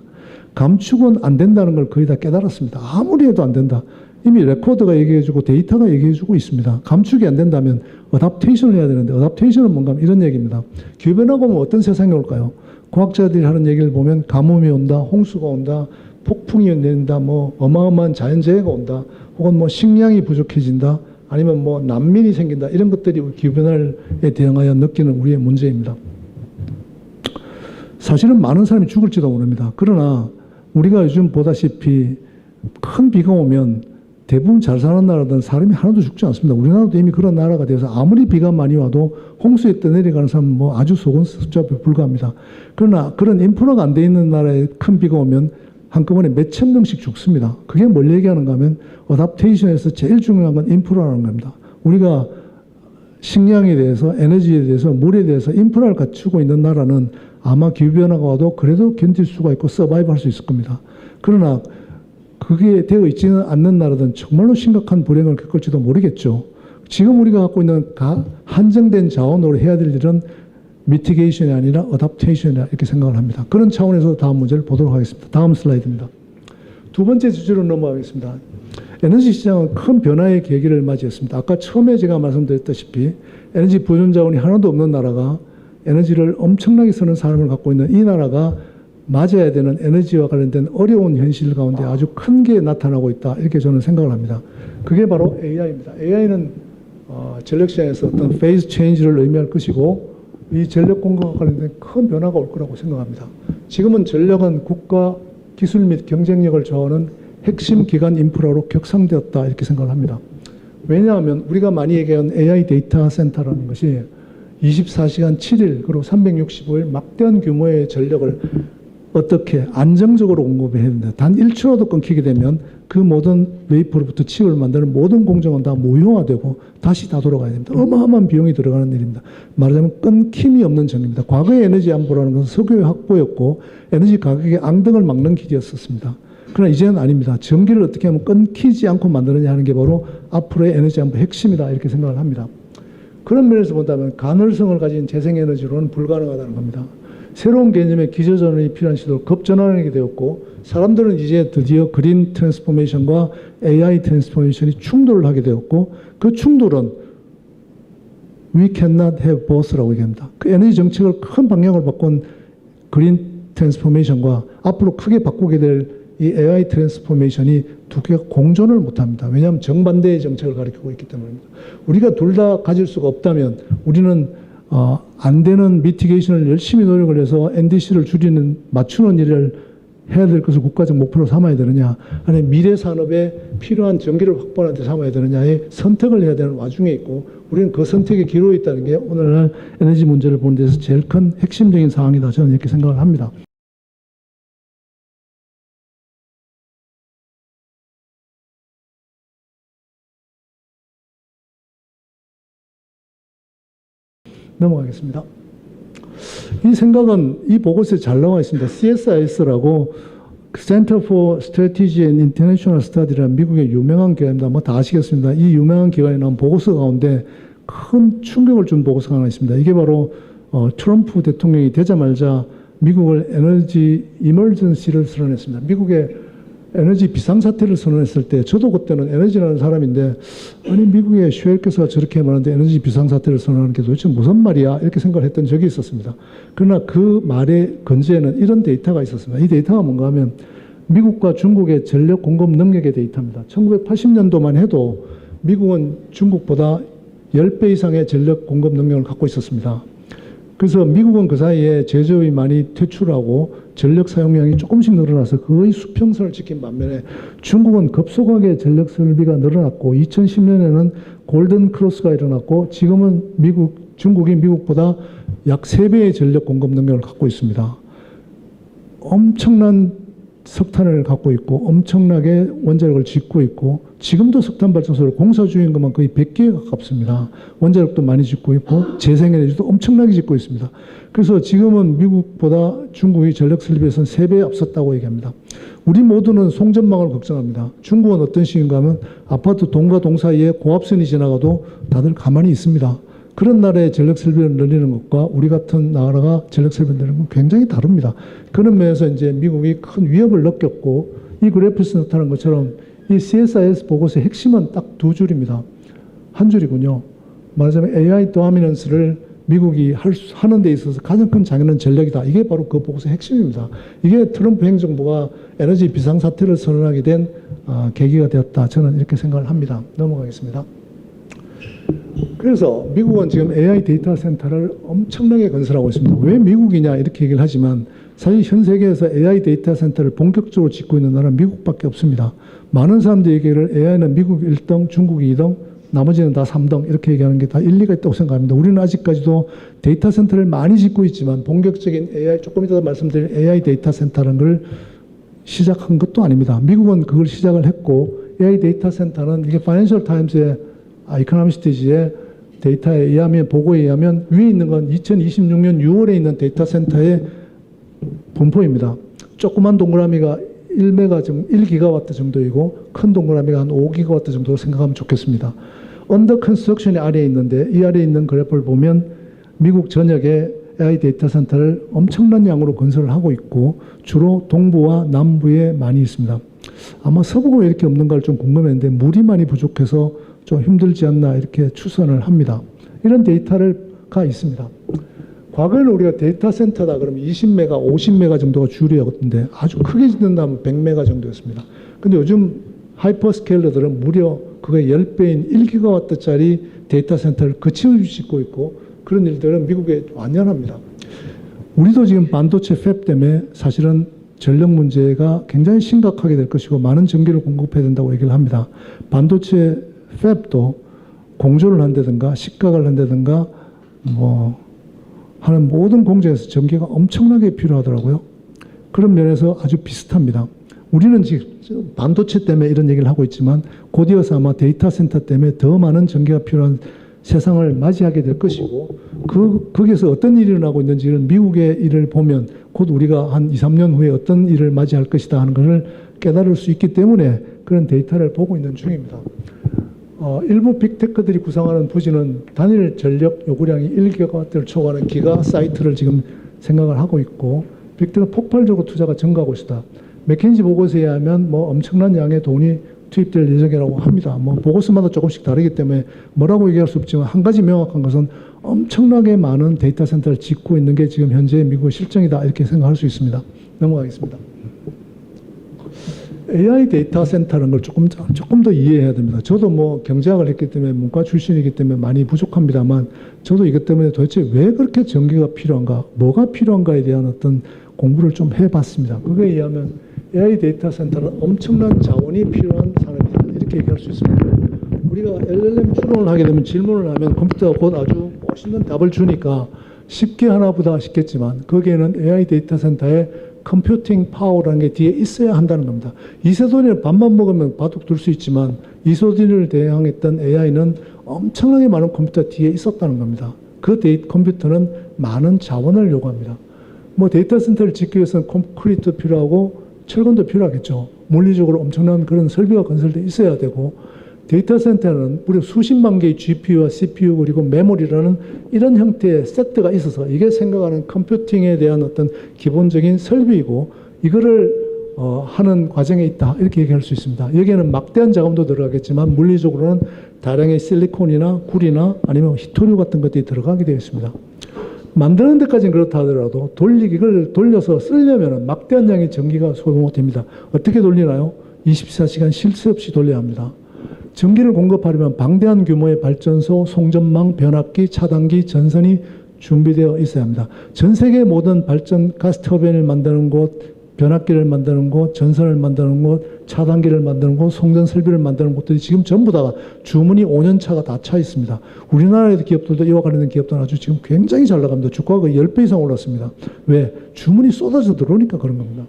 감축은 안 된다는 걸 거의 다 깨달았습니다. 아무리 해도 안 된다. 이미 레코드가 얘기해주고 데이터가 얘기해주고 있습니다. 감축이 안 된다면 어답테이션을 해야 되는데 어답테이션은 뭔가 이런 얘기입니다. 기후변화가 오면 어떤 세상이 올까요? 과학자들이 하는 얘기를 보면 가뭄이 온다, 홍수가 온다, 폭풍이 내린다, 어마어마한 자연재해가 온다, 혹은 식량이 부족해진다, 아니면 난민이 생긴다. 이런 것들이 기후변화에 대응하여 느끼는 우리의 문제입니다. 사실은 많은 사람이 죽을지도 모릅니다. 그러나 우리가 요즘 보다시피 큰 비가 오면 대부분 잘 사는 나라들은 사람이 하나도 죽지 않습니다. 우리나라도 이미 그런 나라가 되어서 아무리 비가 많이 와도 홍수에 떠내려가는 사람은 뭐 아주 적은 숫자에 불과합니다. 그러나 그런 인프라가 안 돼 있는 나라에 큰 비가 오면 한꺼번에 몇천 명씩 죽습니다. 그게 뭘 얘기하는가 하면 어답테이션에서 제일 중요한 건 인프라라는 겁니다. 우리가 식량에 대해서, 에너지에 대해서, 물에 대해서 인프라를 갖추고 있는 나라는 아마 기후변화가 와도 그래도 견딜 수가 있고 서바이브 할 수 있을 겁니다. 그러나 그게 되어 있지는 않는 나라들은 정말로 심각한 불행을 겪을지도 모르겠죠. 지금 우리가 갖고 있는 한정된 자원으로 해야 될 일은 미티게이션이 아니라 어답테이션이라 이렇게 생각을 합니다. 그런 차원에서 다음 문제를 보도록 하겠습니다. 다음 슬라이드입니다. 두 번째 주제로 넘어가겠습니다. 에너지 시장은 큰 변화의 계기를 맞이했습니다. 아까 처음에 제가 말씀드렸다시피 에너지 보존 자원이 하나도 없는 나라가 에너지를 엄청나게 쓰는 사람을 갖고 있는 이 나라가 맞아야 되는 에너지와 관련된 어려운 현실 가운데 아주 큰 게 나타나고 있다. 이렇게 저는 생각을 합니다. 그게 바로 AI입니다. AI는 전력 시장에서 어떤 페이즈 체인지를 의미할 것이고 이 전력 공급과 관련된 큰 변화가 올 거라고 생각합니다. 지금은 전력은 국가 기술 및 경쟁력을 저하는 핵심 기관 인프라로 격상되었다. 이렇게 생각을 합니다. 왜냐하면 우리가 많이 얘기하는 AI 데이터 센터라는 것이 24시간 7일 그리고 365일 막대한 규모의 전력을 어떻게 안정적으로 공급해야 됩니다. 단 1초라도 끊기게 되면 그 모든 웨이퍼로부터 칩을 만드는 모든 공정은 다 무효화되고 다시 다 돌아가야 됩니다. 어마어마한 비용이 들어가는 일입니다. 말하자면 끊김이 없는 전기입니다. 과거의 에너지 안보라는 것은 석유의 확보였고 에너지 가격의 앙등을 막는 길이었었습니다. 그러나 이제는 아닙니다. 전기를 어떻게 하면 끊기지 않고 만드느냐 하는 게 바로 앞으로의 에너지 안보 핵심이다. 이렇게 생각을 합니다. 그런 면에서 본다면 가능성을 가진 재생에너지로는 불가능하다는 겁니다. 새로운 개념의 기저전환이 필요한 시도를 급전환하게 되었고 사람들은 이제 드디어 그린 트랜스포메이션과 AI 트랜스포메이션이 충돌을 하게 되었고 그 충돌은 We cannot have both라고 얘기합니다. 그 에너지 정책을 큰 방향을 바꾼 그린 트랜스포메이션과 앞으로 크게 바꾸게 될 이 AI 트랜스포메이션이 두 개가 공존을 못합니다. 왜냐하면 정반대의 정책을 가리키고 있기 때문입니다. 우리가 둘 다 가질 수가 없다면 우리는 안 되는 미티게이션을 열심히 노력을 해서 NDC를 맞추는 일을 해야 될 것을 국가적 목표로 삼아야 되느냐, 아니면 미래 산업에 필요한 전기를 확보하는 데 삼아야 되느냐의 선택을 해야 되는 와중에 있고, 우리는 그 선택의 기로에 있다는 게 오늘날 에너지 문제를 보는 데서 제일 큰 핵심적인 사항이다. 저는 이렇게 생각을 합니다. 넘어가겠습니다. 이 생각은 이 보고서에 잘 나와 있습니다. CSIS라고 Center for Strategy and International Study라는 미국의 유명한 기관입니다. 뭐 다 아시겠습니다. 이 유명한 기관에 나온 보고서 가운데 큰 충격을 준 보고서가 하나 있습니다. 이게 바로 트럼프 대통령이 되자마자 미국을 에너지 이머전시를 선언했습니다. 미국의 에너지 비상사태를 선언했을 때 저도 그때는 에너지라는 사람인데 아니 미국의 셰일가스가 저렇게 많은데 에너지 비상사태를 선언하는 게 도대체 무슨 말이야 이렇게 생각을 했던 적이 있었습니다. 그러나 그 말의 근저에는 이런 데이터가 있었습니다. 이 데이터가 뭔가 하면 미국과 중국의 전력 공급 능력의 데이터입니다. 1980년도만 해도 미국은 중국보다 10배 이상의 전력 공급 능력을 갖고 있었습니다. 그래서 미국은 그 사이에 제조업이 많이 퇴출하고 전력 사용량이 조금씩 늘어나서 거의 수평선을 지킨 반면에 중국은 급속하게 전력 설비가 늘어났고 2010년에는 골든 크로스가 일어났고 지금은 중국이 미국보다 약 3배의 전력 공급 능력을 갖고 있습니다. 엄청난 석탄을 갖고 있고 엄청나게 원자력을 짓고 있고 지금도 석탄 발전소를 공사 중인 것만 거의 100개에 가깝습니다. 원자력도 많이 짓고 있고 재생에너지도 엄청나게 짓고 있습니다. 그래서 지금은 미국보다 중국이 전력 설비에서는 3배 앞섰다고 얘기합니다. 우리 모두는 송전망을 걱정합니다. 중국은 어떤 식인가 하면 아파트 동과 동 사이에 고압선이 지나가도 다들 가만히 있습니다. 그런 나라의 전력 설비를 늘리는 것과 우리 같은 나라가 전력 설비를 늘리는 건 굉장히 다릅니다. 그런 면에서 이제 미국이 큰 위협을 느꼈고 이 그래프에서 나타난 것처럼 이 CSIS 보고서의 핵심은 딱 2줄입니다. 한 줄이군요. 말하자면 AI 도미넌스를 미국이 하는 데 있어서 가장 큰 장애는 전력이다. 이게 바로 그 보고서의 핵심입니다. 이게 트럼프 행정부가 에너지 비상사태를 선언하게 된 계기가 되었다. 저는 이렇게 생각을 합니다. 넘어가겠습니다. 그래서 미국은 지금 AI 데이터 센터를 엄청나게 건설하고 있습니다. 왜 미국이냐 이렇게 얘기를 하지만 사실 현 세계에서 AI 데이터 센터를 본격적으로 짓고 있는 나라는 미국밖에 없습니다. 많은 사람들이 얘기를 AI는 미국 1등, 중국 2등, 나머지는 다 3등 이렇게 얘기하는 게 다 일리가 있다고 생각합니다. 우리는 아직까지도 데이터 센터를 많이 짓고 있지만 본격적인 AI, 조금 이따 말씀드릴 AI 데이터 센터라는 걸 시작한 것도 아닙니다. 미국은 그걸 시작을 했고 AI 데이터 센터는 이게 파이낸셜 타임스의 이코노미스트지의 데이터에 의하면 보고에 의하면 위에 있는 건 2026년 6월에 있는 데이터 센터의 분포입니다. 조그만 동그라미가 1기가와트 정도이고 큰 동그라미가 한 5기가와트 정도로 생각하면 좋겠습니다. 언더 컨스트럭션이 아래에 있는데 이 아래에 있는 그래프를 보면 미국 전역에 AI 데이터 센터를 엄청난 양으로 건설을 하고 있고 주로 동부와 남부에 많이 있습니다. 아마 서부가 왜 이렇게 없는가를 좀 궁금했는데 물이 많이 부족해서 좀 힘들지 않나 이렇게 추선을 합니다. 이런 데이터가 있습니다. 과거에는 우리가 데이터 센터다 그러면 20메가, 50메가 정도가 주류였는데 아주 크게 짓는다면 100메가 정도였습니다. 근데 요즘 하이퍼스케일러들은 무려 그거의 10배인 1기가와트짜리 데이터 센터를 거침없이 짓고 있고 그런 일들은 미국에 완연합니다. 우리도 지금 반도체 팹 때문에 사실은 전력 문제가 굉장히 심각하게 될 것이고 많은 전기를 공급해야 된다고 얘기를 합니다. 반도체 팹도 공조를 한다든가 식각을 한다든가 하는 모든 공정에서 전기가 엄청나게 필요하더라고요. 그런 면에서 아주 비슷합니다. 우리는 지금 반도체 때문에 이런 얘기를 하고 있지만 곧이어서 아마 데이터 센터 때문에 더 많은 전기가 필요한 세상을 맞이하게 될 것이고 거기에서 어떤 일이 일어나고 있는지를 미국의 일을 보면 곧 우리가 한 2, 3년 후에 어떤 일을 맞이할 것이다 하는 것을 깨달을 수 있기 때문에 그런 데이터를 보고 있는 중입니다. 일부 빅테크들이 구상하는 부지는 단일 전력 요구량이 1기가와트를 초과하는 기가 사이트를 지금 생각을 하고 있고 빅테크 폭발적으로 투자가 증가하고 있다. 맥킨지 보고서에 의하면 엄청난 양의 돈이 투입될 예정이라고 합니다. 보고서마다 조금씩 다르기 때문에 뭐라고 얘기할 수 없지만 한 가지 명확한 것은 엄청나게 많은 데이터 센터를 짓고 있는 게 지금 현재 미국의 실정이다 이렇게 생각할 수 있습니다. 넘어가겠습니다. AI 데이터 센터라는 걸 조금 더 이해해야 됩니다. 저도 경제학을 했기 때문에 문과 출신이기 때문에 많이 부족합니다만 저도 이것 때문에 도대체 왜 그렇게 전기가 필요한가, 뭐가 필요한가에 대한 어떤 공부를 좀 해봤습니다. 그거에 의하면 AI 데이터 센터는 엄청난 자원이 필요한 산업이다 이렇게 얘기할 수 있습니다. 우리가 LLM 추론을 하게 되면 질문을 하면 컴퓨터가 곧 아주 멋있는 답을 주니까 쉽게 하나보다 싶겠지만 거기에는 AI 데이터 센터에 컴퓨팅 파워라는 게 뒤에 있어야 한다는 겁니다. 이세돌이를 밥만 먹으면 바둑 둘 수 있지만 이세돌이를 대항했던 AI는 엄청나게 많은 컴퓨터 뒤에 있었다는 겁니다. 그 컴퓨터는 많은 자원을 요구합니다. 데이터 센터를 짓기 위해서는 콘크리트도 필요하고 철근도 필요하겠죠. 물리적으로 엄청난 그런 설비가 건설되어 있어야 되고 데이터 센터는 무려 수십만 개의 GPU와 CPU 그리고 메모리라는 이런 형태의 세트가 있어서 이게 생각하는 컴퓨팅에 대한 어떤 기본적인 설비이고 이거를 하는 과정에 있다 이렇게 얘기할 수 있습니다. 여기에는 막대한 자금도 들어가겠지만 물리적으로는 다량의 실리콘이나 구리나 아니면 히토류 같은 것들이 들어가게 되어 있습니다. 만드는 데까지는 그렇다 하더라도 이걸 돌려서 쓰려면 막대한 양의 전기가 소모됩니다. 어떻게 돌리나요? 24시간 쉴 새 없이 돌려야 합니다. 전기를 공급하려면 방대한 규모의 발전소, 송전망, 변압기, 차단기, 전선이 준비되어 있어야 합니다. 전 세계 모든 발전 가스 터빈을 만드는 곳, 변압기를 만드는 곳, 전선을 만드는 곳, 차단기를 만드는 곳, 송전 설비를 만드는 곳들이 지금 전부 다 주문이 5년차가 다 차 있습니다. 우리나라의 기업들도 이와 관련된 기업들은 아주 지금 굉장히 잘 나갑니다. 주가가 거의 10배 이상 올랐습니다. 왜? 주문이 쏟아져 들어오니까 그런 겁니다.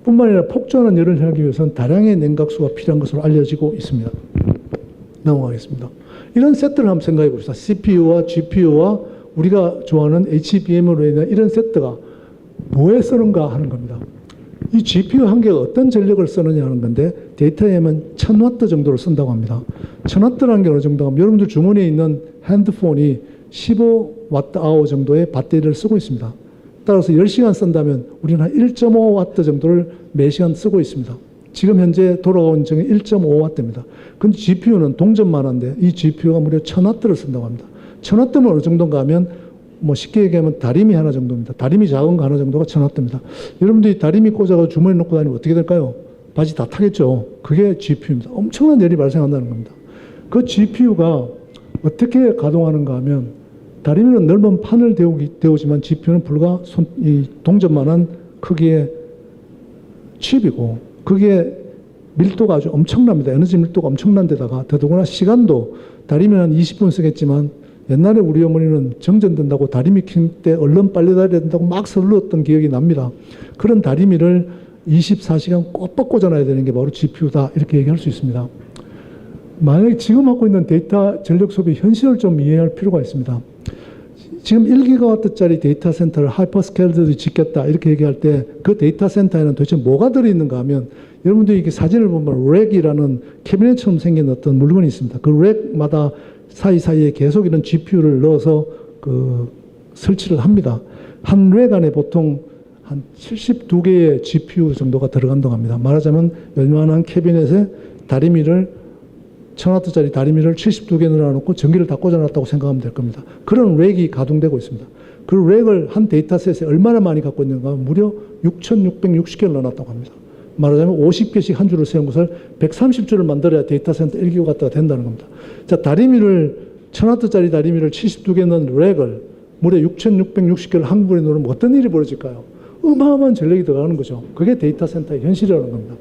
뿐만 아니라 폭주하는 열을 하기 위해서는 다량의 냉각수가 필요한 것으로 알려지고 있습니다. 넘어가겠습니다. 이런 세트를 한번 생각해 봅시다. CPU와 GPU와 우리가 좋아하는 HBM으로 인한 이런 세트가 뭐에 쓰는가 하는 겁니다. 이 GPU 한 개가 어떤 전력을 쓰느냐 하는 건데 데이터에 하면 1000W 정도를 쓴다고 합니다. 1000W라는 게 어느 정도 하면 여러분들 주머니에 있는 핸드폰이 15Wh 정도의 배터리를 쓰고 있습니다. 따라서 10시간 쓴다면 우리는 한 1.5W 정도를 매시간 쓰고 있습니다. 지금 현재 돌아온 정이 1.5W입니다. 근데 GPU는 동전만 한데 이 GPU가 무려 1000W를 쓴다고 합니다. 1000W면 어느 정도인가 하면 쉽게 얘기하면 다리미 하나 정도입니다. 다리미 작은 거 하나 정도가 1000W입니다. 여러분들이 다리미 꽂아서 주머니에 넣고 다니면 어떻게 될까요? 바지 다 타겠죠. 그게 GPU입니다. 엄청난 열이 발생한다는 겁니다. 그 GPU가 어떻게 가동하는가 하면 다리미는 넓은 판을 데우지만 GPU는 불과 이 동전만한 크기의 칩이고 그게 밀도가 아주 엄청납니다. 에너지 밀도가 엄청난 데다가 더더구나 시간도 다리미는 한 20분 쓰겠지만 옛날에 우리 어머니는 정전된다고 다리미 킬 때 얼른 빨리 달려야 된다고 막 설렀던 기억이 납니다. 그런 다리미를 24시간 꼬박 꽂아놔야 되는 게 바로 GPU다 이렇게 얘기할 수 있습니다. 만약에 지금 하고 있는 데이터 전력 소비 현실을 좀 이해할 필요가 있습니다. 지금 1기가와트짜리 데이터 센터를 하이퍼스케일들이 짓겠다 이렇게 얘기할 때 그 데이터 센터에는 도대체 뭐가 들어있는가 하면 여러분들이 이렇게 사진을 보면 렉이라는 캐비넷처럼 생긴 어떤 물건이 있습니다. 그 렉마다 사이사이에 계속 이런 GPU를 넣어서 설치를 합니다. 한 렉 안에 보통 한 72개의 GPU 정도가 들어간다고 합니다. 말하자면 요만한 캐비넷에 다리미를 1000W짜리 다리미를 72개 넣어놓고 전기를 다 꽂아놨다고 생각하면 될 겁니다. 그런 렉이 가동되고 있습니다. 그 렉을 한 데이터셋에 얼마나 많이 갖고 있는가 하면 무려 6660개를 넣어놨다고 합니다. 말하자면 50개씩 한 줄을 세운 것을 130줄을 만들어야 데이터 센터 1기가와트가 된다는 겁니다. 자, 다리미를 1000W짜리 다리미를 72개 넣은 렉을 무려 6660개를 한꺼번에 넣으면 어떤 일이 벌어질까요? 어마어마한 전력이 들어가는 거죠. 그게 데이터 센터의 현실이라는 겁니다.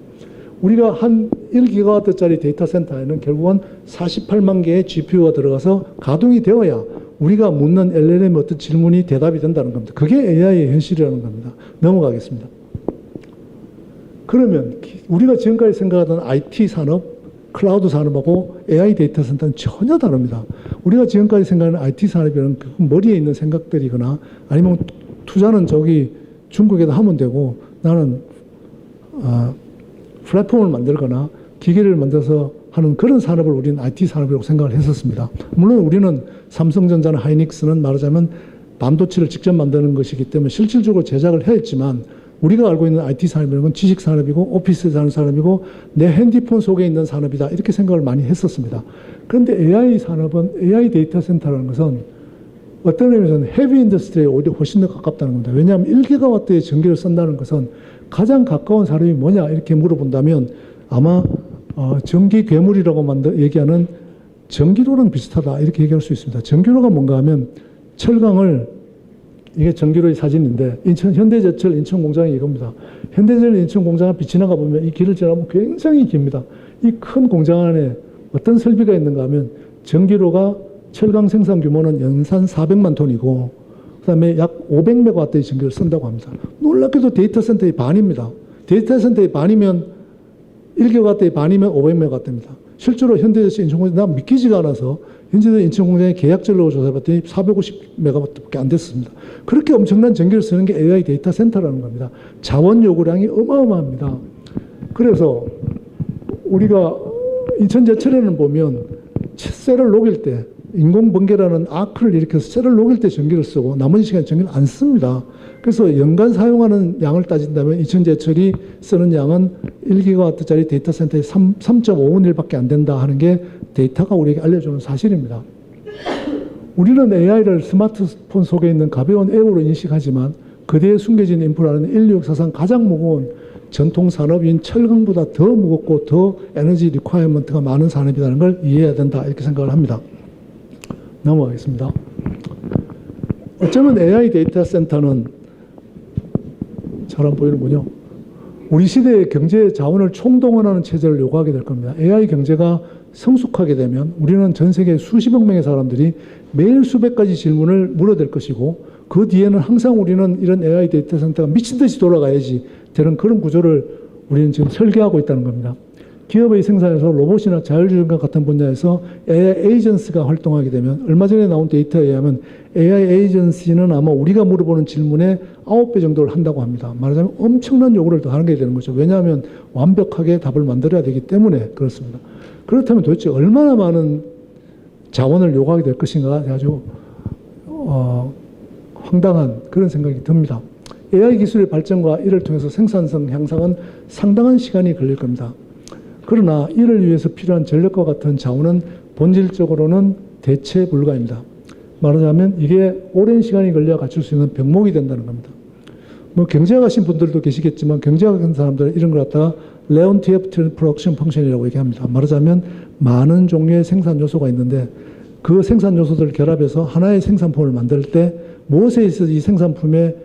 우리가 한 1기가와트짜리 데이터 센터에는 결국은 48만 개의 GPU가 들어가서 가동이 되어야 우리가 묻는 LLM의 어떤 질문이 대답이 된다는 겁니다. 그게 AI의 현실이라는 겁니다. 넘어가겠습니다. 그러면 우리가 지금까지 생각하던 IT 산업, 클라우드 산업하고 AI 데이터 센터는 전혀 다릅니다. 우리가 지금까지 생각하는 IT 산업이라는 그 머리에 있는 생각들이거나 아니면 투자는 저기 중국에다 하면 되고 나는 플랫폼을 만들거나 기계를 만들어서 하는 그런 산업을 우리는 IT 산업이라고 생각을 했었습니다. 물론 우리는 삼성전자나 하이닉스는 말하자면 반도체를 직접 만드는 것이기 때문에 실질적으로 제작을 했지만 우리가 알고 있는 IT 산업이라는 건 지식 산업이고 오피스에 하는 산업이고 내 핸드폰 속에 있는 산업이다 이렇게 생각을 많이 했었습니다. 그런데 AI 산업은 AI 데이터 센터라는 것은 어떤 의미에서는 헤비 인더스트리에 오히려 훨씬 더 가깝다는 겁니다. 왜냐하면 1기가와트의 전기를 쓴다는 것은 가장 가까운 산업이 뭐냐 이렇게 물어본다면 아마 전기 괴물이라고 얘기하는 전기로랑 비슷하다 이렇게 얘기할 수 있습니다. 전기로가 뭔가 하면 철강을 이게 전기로의 사진인데 현대제철 인천공장이 이겁니다. 현대제철 인천공장을 빛이 나가 보면 이 길을 지나면 굉장히 깁니다. 이 큰 공장 안에 어떤 설비가 있는가 하면 전기로가 철강 생산 규모는 연산 400만 톤이고 그다음에 약 500메가와트의 전기를 쓴다고 합니다. 놀랍게도 데이터 센터의 반입니다. 데이터 센터의 반이면 1기가와트의 반이면 500메가와트입니다. 실제로 현대제철 인천공장 난 믿기지가 않아서 현재도 인천공장의 계약전력을 조사해봤더니 450메가와트밖에 안 됐습니다. 그렇게 엄청난 전기를 쓰는 게 AI 데이터 센터라는 겁니다. 자원 요구량이 어마어마합니다. 그래서 우리가 인천제철에는 보면 셀을 녹일 때 인공번개라는 아크를 일으켜서 셀을 녹일 때 전기를 쓰고 나머지 시간에 전기를 안 씁니다. 그래서 연간 사용하는 양을 따진다면 인천제철이 쓰는 양은 1기가와트짜리 데이터 센터의 3.5분의 1밖에 안 된다 하는 게 데이터가 우리에게 알려주는 사실입니다. 우리는 AI를 스마트폰 속에 있는 가벼운 앱으로 인식하지만 그대에 숨겨진 인프라는 인류 역사상 가장 무거운 전통 산업인 철강보다 더 무겁고 더 에너지 리ኳ이어먼트가 많은 산업이라는 걸 이해해야 된다 이렇게 생각을 합니다. 넘어가겠습니다. 어쩌면 AI 데이터 센터는 잘 안 보이는군요. 우리 시대의 경제 자원을 총동원하는 체제를 요구하게 될 겁니다. AI 경제가 성숙하게 되면 우리는 전 세계 수십억 명의 사람들이 매일 수백 가지 질문을 물어댈 것이고 그 뒤에는 항상 우리는 이런 AI 데이터 센터가 미친 듯이 돌아가야지 되는 그런 구조를 우리는 지금 설계하고 있다는 겁니다. 기업의 생산에서 로봇이나 자율주행과 같은 분야에서 AI 에이전시가 활동하게 되면 얼마 전에 나온 데이터에 의하면 AI 에이전시는 아마 우리가 물어보는 질문의 9배 정도를 한다고 합니다. 말하자면 엄청난 요구를 더 하게 되는 거죠. 왜냐하면 완벽하게 답을 만들어야 되기 때문에 그렇습니다. 그렇다면 도대체 얼마나 많은 자원을 요구하게 될 것인가 아주 황당한 그런 생각이 듭니다. AI 기술의 발전과 이를 통해서 생산성 향상은 상당한 시간이 걸릴 겁니다. 그러나 이를 위해서 필요한 전력과 같은 자원은 본질적으로는 대체 불가입니다. 말하자면 이게 오랜 시간이 걸려 갖출 수 있는 병목이 된다는 겁니다. 뭐 경제학하신 분들도 계시겠지만 경제학하는 사람들은 이런 걸 갖다가 레온티에프 프로덕션 펑션이라고 얘기합니다. 말하자면 많은 종류의 생산 요소가 있는데 그 생산 요소들을 결합해서 하나의 생산품을 만들 때 무엇에 있어서 이 생산품의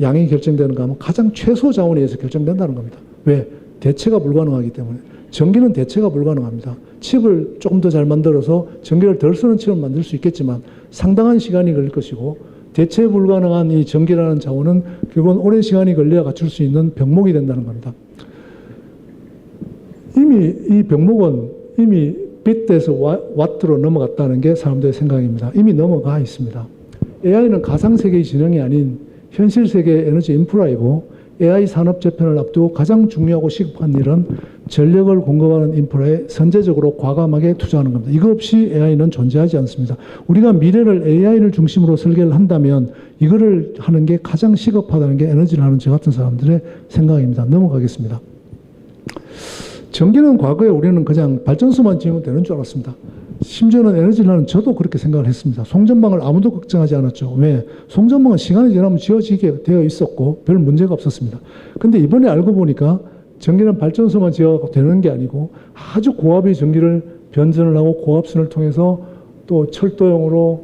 양이 결정되는가 하면 가장 최소 자원에 의해서 결정된다는 겁니다. 왜? 대체가 불가능하기 때문에. 전기는 대체가 불가능합니다. 칩을 조금 더 잘 만들어서 전기를 덜 쓰는 칩을 만들 수 있겠지만 상당한 시간이 걸릴 것이고 대체 불가능한 이 전기라는 자원은 결국은 오랜 시간이 걸려야 갖출 수 있는 병목이 된다는 겁니다. 이미 이 병목은 이미 빗에서 와트로 넘어갔다는 게 사람들의 생각입니다. 이미 넘어가 있습니다. AI는 가상세계의 진영이 아닌 현실 세계의 에너지 인프라이고 AI 산업 재편을 앞두고 가장 중요하고 시급한 일은 전력을 공급하는 인프라에 선제적으로 과감하게 투자하는 겁니다. 이거 없이 AI는 존재하지 않습니다. 우리가 미래를 AI를 중심으로 설계를 한다면 이거를 하는 게 가장 시급하다는 게 에너지를 하는 저 같은 사람들의 생각입니다. 넘어가겠습니다. 전기는 과거에 우리는 그냥 발전소만 지으면 되는 줄 알았습니다. 심지어는 에너지를 하는 저도 그렇게 생각을 했습니다. 송전망을 아무도 걱정하지 않았죠. 왜? 송전망은 시간이 지나면 지어지게 되어 있었고 별 문제가 없었습니다. 근데 이번에 알고 보니까 전기는 발전소만 지어도 되는 게 아니고 아주 고압의 전기를 변전을 하고 고압선을 통해서 또 철도용으로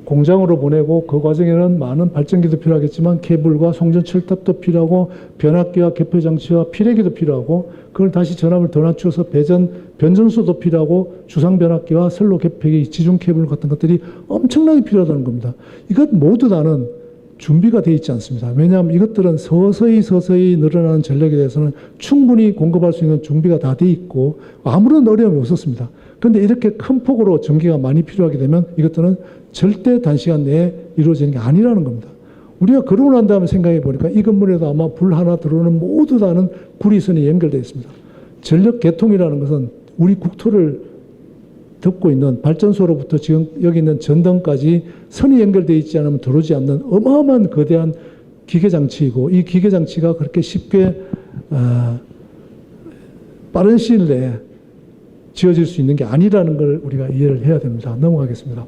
공장으로 보내고 그 과정에는 많은 발전기도 필요하겠지만 케이블과 송전 철탑도 필요하고 변압기와 개폐 장치와 피레기도 필요하고 그걸 다시 전압을 더 낮춰서 변전소도 필요하고 주상 변압기와 선로 개폐기, 지중 케이블 같은 것들이 엄청나게 필요하다는 겁니다. 이것 모두 다는 준비가 되어 있지 않습니다. 왜냐하면 이것들은 서서히 늘어나는 전력에 대해서는 충분히 공급할 수 있는 준비가 다 되어 있고 아무런 어려움이 없었습니다. 그런데 이렇게 큰 폭으로 전기가 많이 필요하게 되면 이것들은 절대 단시간 내에 이루어지는 게 아니라는 겁니다. 우리가 그러고 난 다음에 생각해 보니까 이 건물에도 아마 불 하나 들어오는 모두 다는 구리선이 연결되어 있습니다. 전력 개통이라는 것은 우리 국토를 덮고 있는 발전소로부터 지금 여기 있는 전등까지 선이 연결되어 있지 않으면 들어오지 않는 어마어마한 거대한 기계장치이고 이 기계장치가 그렇게 쉽게 빠른 시일 내에 지어질 수 있는 게 아니라는 걸 우리가 이해를 해야 됩니다. 넘어가겠습니다.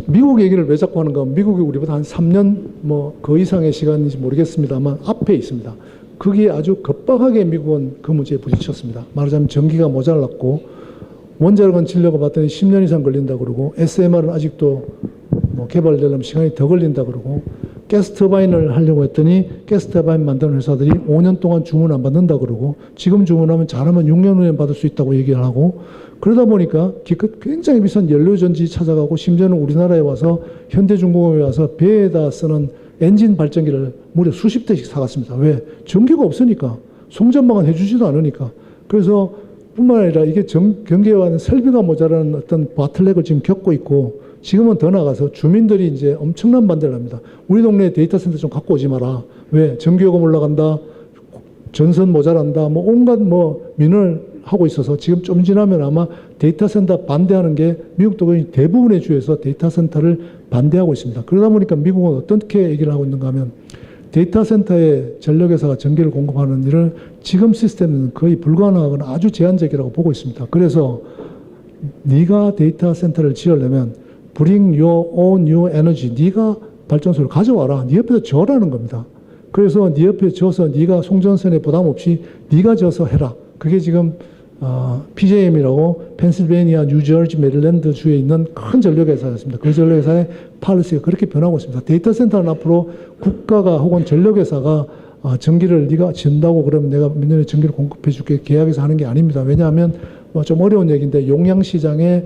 미국 얘기를 왜 자꾸 하는가 하면 미국이 우리보다 한 3년 그 이상의 시간인지 모르겠습니다만 앞에 있습니다. 거기에 아주 급박하게 미국은 그 문제에 부딪혔습니다. 말하자면 전기가 모자랐고 원자력은 진료가 봤더니 10년 이상 걸린다 그러고 SMR은 아직도 개발되려면 시간이 더 걸린다 그러고 가스 터바인을 하려고 했더니 가스 터바인 만드는 회사들이 5년 동안 주문 안 받는다 그러고 지금 주문하면 잘하면 6년 후에 받을 수 있다고 얘기를 하고 그러다 보니까 굉장히 비싼 연료전지 찾아가고 심지어는 우리나라에 와서 현대중공업에 와서 배에다 쓰는 엔진 발전기를 무려 수십 대씩 사갔습니다. 왜? 전기가 없으니까. 송전망은 해주지도 않으니까. 그래서 뿐만 아니라 이게 경기에 와는 설비가 모자라는 어떤 바틀렉을 지금 겪고 있고 지금은 더 나가서 주민들이 이제 엄청난 반대를 합니다. 우리 동네에 데이터 센터 좀 갖고 오지 마라. 왜? 전기요금 올라간다. 전선 모자란다. 온갖 민원을 하고 있어서 지금 좀 지나면 아마 데이터 센터 반대하는 게 미국도 거의 대부분의 주에서 데이터 센터를 반대하고 있습니다. 그러다 보니까 미국은 어떻게 얘기를 하고 있는가 하면 데이터 센터에 전력회사가 전기를 공급하는 일을 지금 시스템은 거의 불가능하거나 아주 제한적이라고 보고 있습니다. 그래서 네가 데이터 센터를 지으려면 bring your own new energy. 네가 발전소를 가져와라. 네 옆에서 저라는 겁니다. 그래서 네 옆에 져서 네가 송전선에 부담 없이 네가 져서 해라. 그게 지금 PJM이라고 펜실베이니아, 뉴저지, 메릴랜드 주에 있는 큰 전력회사였습니다. 그 전력회사의 팔리시가 그렇게 변하고 있습니다. 데이터 센터는 앞으로 국가가 혹은 전력회사가 전기를 네가 진다고 그러면 내가 몇 년에 전기를 공급해 줄게 계약해서 하는 게 아닙니다. 왜냐하면 좀 어려운 얘기인데 용량시장의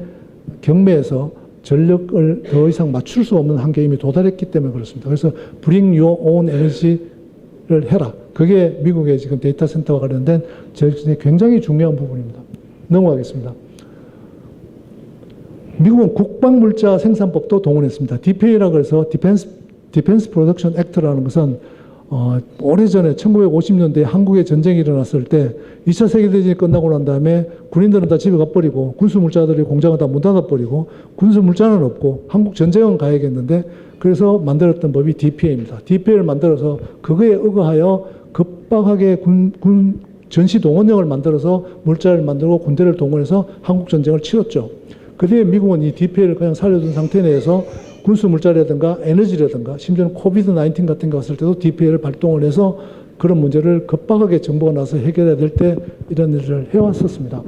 경매에서 전력을 더 이상 맞출 수 없는 한계에 이미 도달했기 때문에 그렇습니다. 그래서 bring your own energy를 해라. 그게 미국의 지금 데이터 센터와 관련된 굉장히 중요한 부분입니다. 넘어가겠습니다. 미국은 국방물자 생산법도 동원했습니다. DPA라고 해서 디펜스 프로덕션 액트라는 것은 오래전에 1950년대에 한국에 전쟁이 일어났을 때 2차 세계대전이 끝나고 난 다음에 군인들은 다 집에 가버리고 군수물자들이 공장을 다 문 닫아버리고 군수물자는 없고 한국 전쟁은 가야겠는데 그래서 만들었던 법이 DPA입니다. DPA를 만들어서 그거에 의거하여 급박하게 군 전시 동원령을 만들어서 물자를 만들고 군대를 동원해서 한국 전쟁을 치렀죠. 그 뒤에 미국은 이 DPA를 그냥 살려둔 상태 내에서 군수 물자라든가 에너지라든가 심지어는 코비드-19 같은 거 왔을 때도 DPA를 발동을 해서 그런 문제를 급박하게 정부가 나서 해결해야 될 때 이런 일을 해왔었습니다.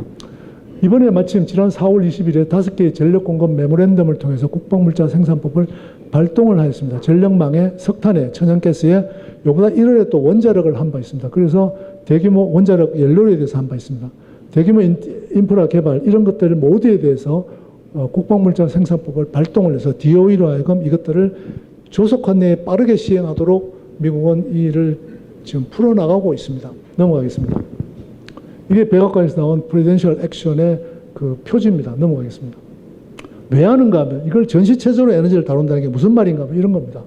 이번에 마침 지난 4월 20일에 5개의 전력공급 메모랜덤을 통해서 국방물자 생산법을 발동을 하였습니다. 전력망에 석탄에 천연가스에 요보다 1월에 또 원자력을 한 바 있습니다. 그래서 대규모 원자력 연료에 대해서 한 바 있습니다. 대규모 인프라 개발 이런 것들 모두에 대해서 국방물자 생산법을 발동을 해서 DOE로 하여금 이것들을 조속한 내에 빠르게 시행하도록 미국은 이를 지금 풀어나가고 있습니다. 넘어가겠습니다. 이게 백악관에서 나온 프레젠셜 액션의 그 표지입니다. 넘어가겠습니다. 왜 하는가 하면 이걸 전시체제로 에너지를 다룬다는 게 무슨 말인가 하면 이런 겁니다.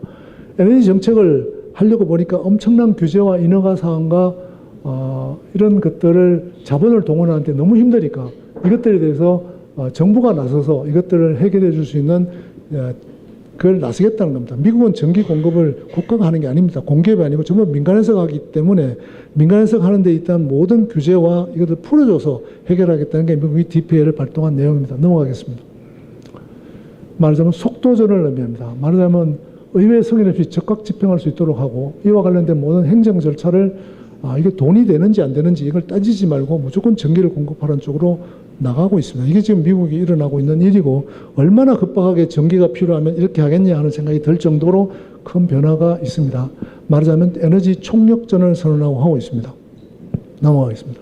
에너지 정책을 하려고 보니까 엄청난 규제와 인허가 사항과 이런 것들을 자본을 동원하는데 너무 힘드니까 이것들에 대해서 정부가 나서서 이것들을 해결해 줄 수 있는 그걸 나서겠다는 겁니다. 미국은 전기 공급을 국가가 하는 게 아닙니다. 공기업이 아니고 전부 민간에서 하기 때문에 민간에서 하는 데 있던 모든 규제와 이것을 풀어줘서 해결하겠다는 게 미국이 DPA를 발동한 내용입니다. 넘어가겠습니다. 말하자면 속도전을 의미합니다. 말하자면 의회 승인 없이 적극 집행할 수 있도록 하고 이와 관련된 모든 행정 절차를 이게 돈이 되는지 안 되는지 이걸 따지지 말고 무조건 전기를 공급하는 쪽으로 나가고 있습니다. 이게 지금 미국이 일어나고 있는 일이고 얼마나 급박하게 전기가 필요하면 이렇게 하겠냐 하는 생각이 들 정도로 큰 변화가 있습니다. 말하자면 에너지 총력전을 선언하고 하고 있습니다. 넘어가겠습니다.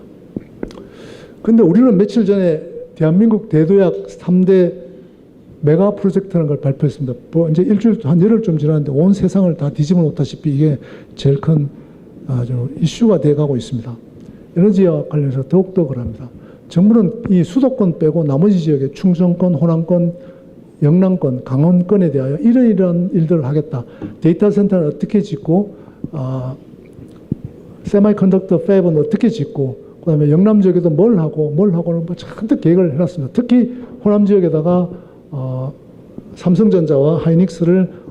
근데 우리는 며칠 전에 대한민국 대도약 3대 메가 프로젝트라는 걸 발표했습니다. 뭐 이제 일주일, 한 열흘 좀 지났는데 온 세상을 다 뒤집어 놓다시피 이게 제일 큰 아주 이슈가 돼가고 있습니다. 에너지와 관련해서 더욱더 그럽니다. 정부는 이 수도권 빼고 나머지 지역에 충청권, 호남권, 영남권, 강원권에 대하여 이러이러한 일들을 하겠다. 데이터 센터는 어떻게 짓고, 세마이컨덕터 팹은 어떻게 짓고, 그 다음에 영남 지역에도 뭘 하고는 뭐 잔뜩 계획을 해놨습니다. 특히 호남 지역에다가 삼성전자와 하이닉스를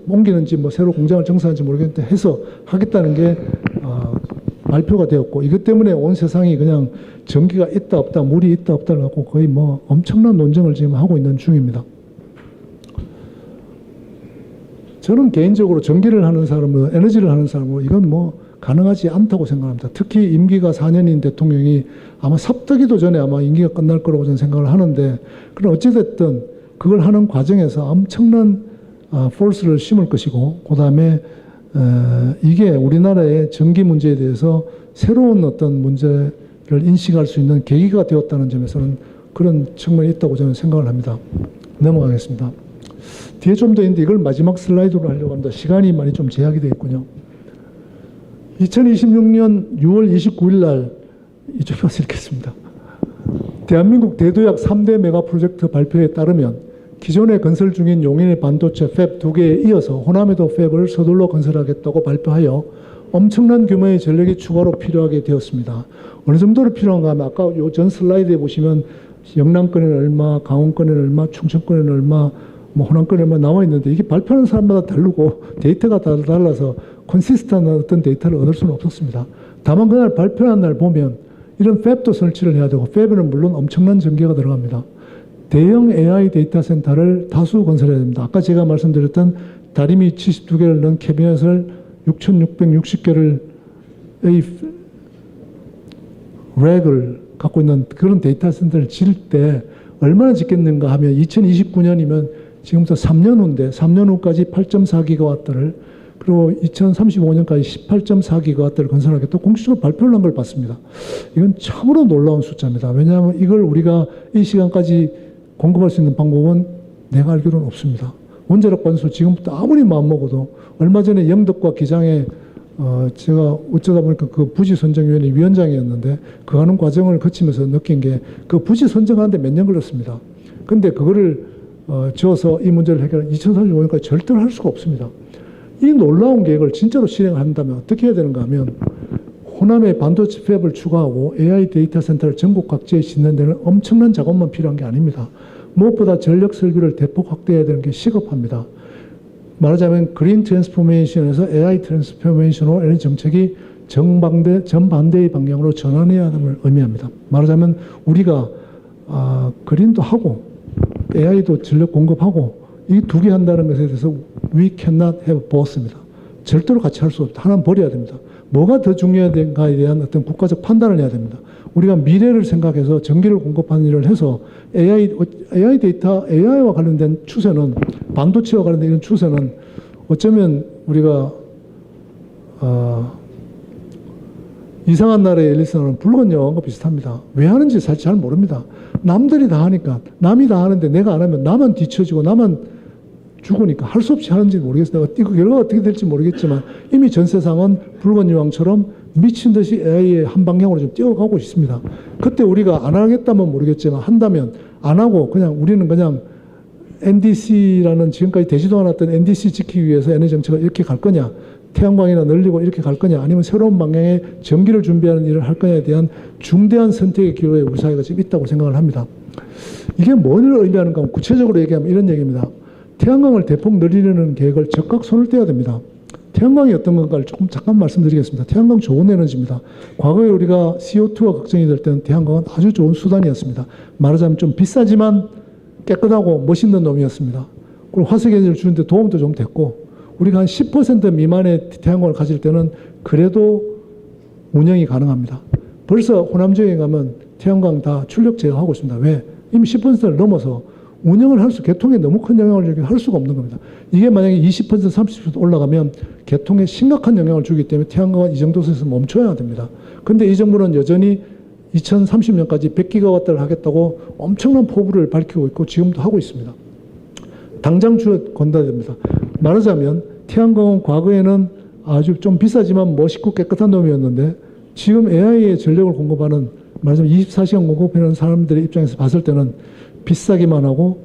옮기는지 뭐 새로 공장을 정사하는지 모르겠는데 해서 하겠다는 게 발표가 되었고 이것 때문에 온 세상이 그냥 전기가 있다 없다 물이 있다 없다를 갖고 거의 뭐 엄청난 논쟁을 지금 하고 있는 중입니다. 저는 개인적으로 전기를 하는 사람은 에너지를 하는 사람은 이건 뭐 가능하지 않다고 생각합니다. 특히 임기가 4년인 대통령이 아마 삽뜨기도 전에 아마 임기가 끝날 거라고 저는 생각을 하는데 그럼 어찌됐든 그걸 하는 과정에서 엄청난 포스를 심을 것이고 그 다음에 이게 우리나라의 전기 문제에 대해서 새로운 어떤 문제를 인식할 수 있는 계기가 되었다는 점에서는 그런 측면이 있다고 저는 생각을 합니다. 넘어가겠습니다. 뒤에 좀 더 있는데 이걸 마지막 슬라이드로 하려고 합니다. 시간이 많이 좀 제약이 되어 있군요. 2026년 6월 29일 날 이쪽에 와서 읽겠습니다. 대한민국 대도약 3대 메가 프로젝트 발표에 따르면 기존에 건설 중인 용인의 반도체 팹 2개에 이어서 호남에도 팹을 서둘러 건설하겠다고 발표하여 엄청난 규모의 전력이 추가로 필요하게 되었습니다. 어느 정도로 필요한가 하면 아까 요 전 슬라이드에 보시면 영남권에는 얼마, 강원권에는 얼마, 충청권에는 얼마, 뭐 호남권에 얼마 나와 있는데 이게 발표하는 사람마다 다르고 데이터가 다 달라서 컨시스턴한 어떤 데이터를 얻을 수는 없었습니다. 다만 그날 발표한 날 보면 이런 팹도 설치를 해야 되고 팹에는 물론 엄청난 전기가 들어갑니다. 대형 AI 데이터 센터를 다수 건설해야 됩니다. 아까 제가 말씀드렸던 다리미 72개를 넣은 캐비넷을 6,660개를 렉을 갖고 있는 그런 데이터 센터를 지을 때 얼마나 짓겠는가 하면 2029년이면 지금부터 3년 후인데 3년 후까지 8.4기가와트를 그리고 2035년까지 18.4기가와트를 건설하겠다고 공식적으로 발표를 한 걸 봤습니다. 이건 참으로 놀라운 숫자입니다. 왜냐하면 이걸 우리가 이 시간까지 공급할 수 있는 방법은 내가 알기로는 없습니다. 원자력 관수 지금부터 아무리 마음먹어도 얼마 전에 영덕과 기장에 제가 어쩌다 보니까 그 부지 선정위원회 위원장이었는데 그 하는 과정을 거치면서 느낀 게 그 부지 선정하는데 몇 년 걸렸습니다. 근데 그거를 지어서 이 문제를 해결하는 2035년까지 절대로 할 수가 없습니다. 이 놀라운 계획을 진짜로 실행한다면 어떻게 해야 되는가 하면 호남에 반도체 팹을 추가하고 AI 데이터 센터를 전국 각지에 짓는 데는 엄청난 작업만 필요한 게 아닙니다. 무엇보다 전력 설비를 대폭 확대해야 되는 게 시급합니다. 말하자면 그린 트랜스포메이션에서 AI 트랜스포메이션으로 에너지 정책이 전반대의 방향으로 전환해야 함을 의미합니다. 말하자면 우리가 그린도 하고 AI도 전력 공급하고 이 두 개 한다는 것에 대해서 we cannot have both입니다. 절대로 같이 할 수 없다. 하나는 버려야 됩니다. 뭐가 더 중요한가에 대한 어떤 국가적 판단을 해야 됩니다. 우리가 미래를 생각해서 전기를 공급하는 일을 해서 AI 데이터, AI와 관련된 추세는, 반도체와 관련된 이런 추세는 어쩌면 우리가 이상한 나라의 앨리스는 붉은 여왕과 비슷합니다. 왜 하는지 사실 잘 모릅니다. 남들이 다 하니까, 남이 다 하는데 내가 안 하면 나만 뒤처지고 나만 죽으니까 할 수 없이 하는지 모르겠어요. 그 결과가 어떻게 될지 모르겠지만 이미 전 세상은 붉은 여왕처럼 미친 듯이 AI의 한 방향으로 좀 뛰어가고 있습니다. 그때 우리가 안 하겠다면 모르겠지만 한다면 안 하고 그냥 우리는 그냥 NDC라는 지금까지 되지도 않았던 NDC 지키기 위해서 에너지 정책을 이렇게 갈 거냐, 태양광이나 늘리고 이렇게 갈 거냐, 아니면 새로운 방향의 전기를 준비하는 일을 할 거냐에 대한 중대한 선택의 기로에 우리 사회가 지금 있다고 생각을 합니다. 이게 뭘 의미하는가 하면 구체적으로 얘기하면 이런 얘기입니다. 태양광을 대폭 늘리려는 계획을 적극 손을 떼야 됩니다. 태양광이 어떤 건가를 조금 잠깐 말씀드리겠습니다. 태양광 좋은 에너지입니다. 과거에 우리가 CO2가 걱정이 될 때는 태양광은 아주 좋은 수단이었습니다. 말하자면 좀 비싸지만 깨끗하고 멋있는 놈이었습니다. 그리고 화석에너지를 주는데 도움도 좀 됐고, 우리가 한 10% 미만의 태양광을 가질 때는 그래도 운영이 가능합니다. 벌써 호남 지역에 가면 태양광 다 출력 제어하고 있습니다. 왜? 이미 10%를 넘어서 운영을 할 수, 개통에 너무 큰 영향을 주게 할 수가 없는 겁니다. 이게 만약에 20%, 30% 올라가면 개통에 심각한 영향을 주기 때문에 태양광은 이 정도 선에서 멈춰야 됩니다. 근데 이 정부는 여전히 2030년까지 100기가와트를 하겠다고 엄청난 포부를 밝히고 있고 지금도 하고 있습니다. 당장 건다야 됩니다. 말하자면 태양광은 과거에는 아주 좀 비싸지만 멋있고 깨끗한 놈이었는데 지금 AI의 전력을 공급하는, 말하자면 24시간 공급하는 사람들의 입장에서 봤을 때는 비싸기만 하고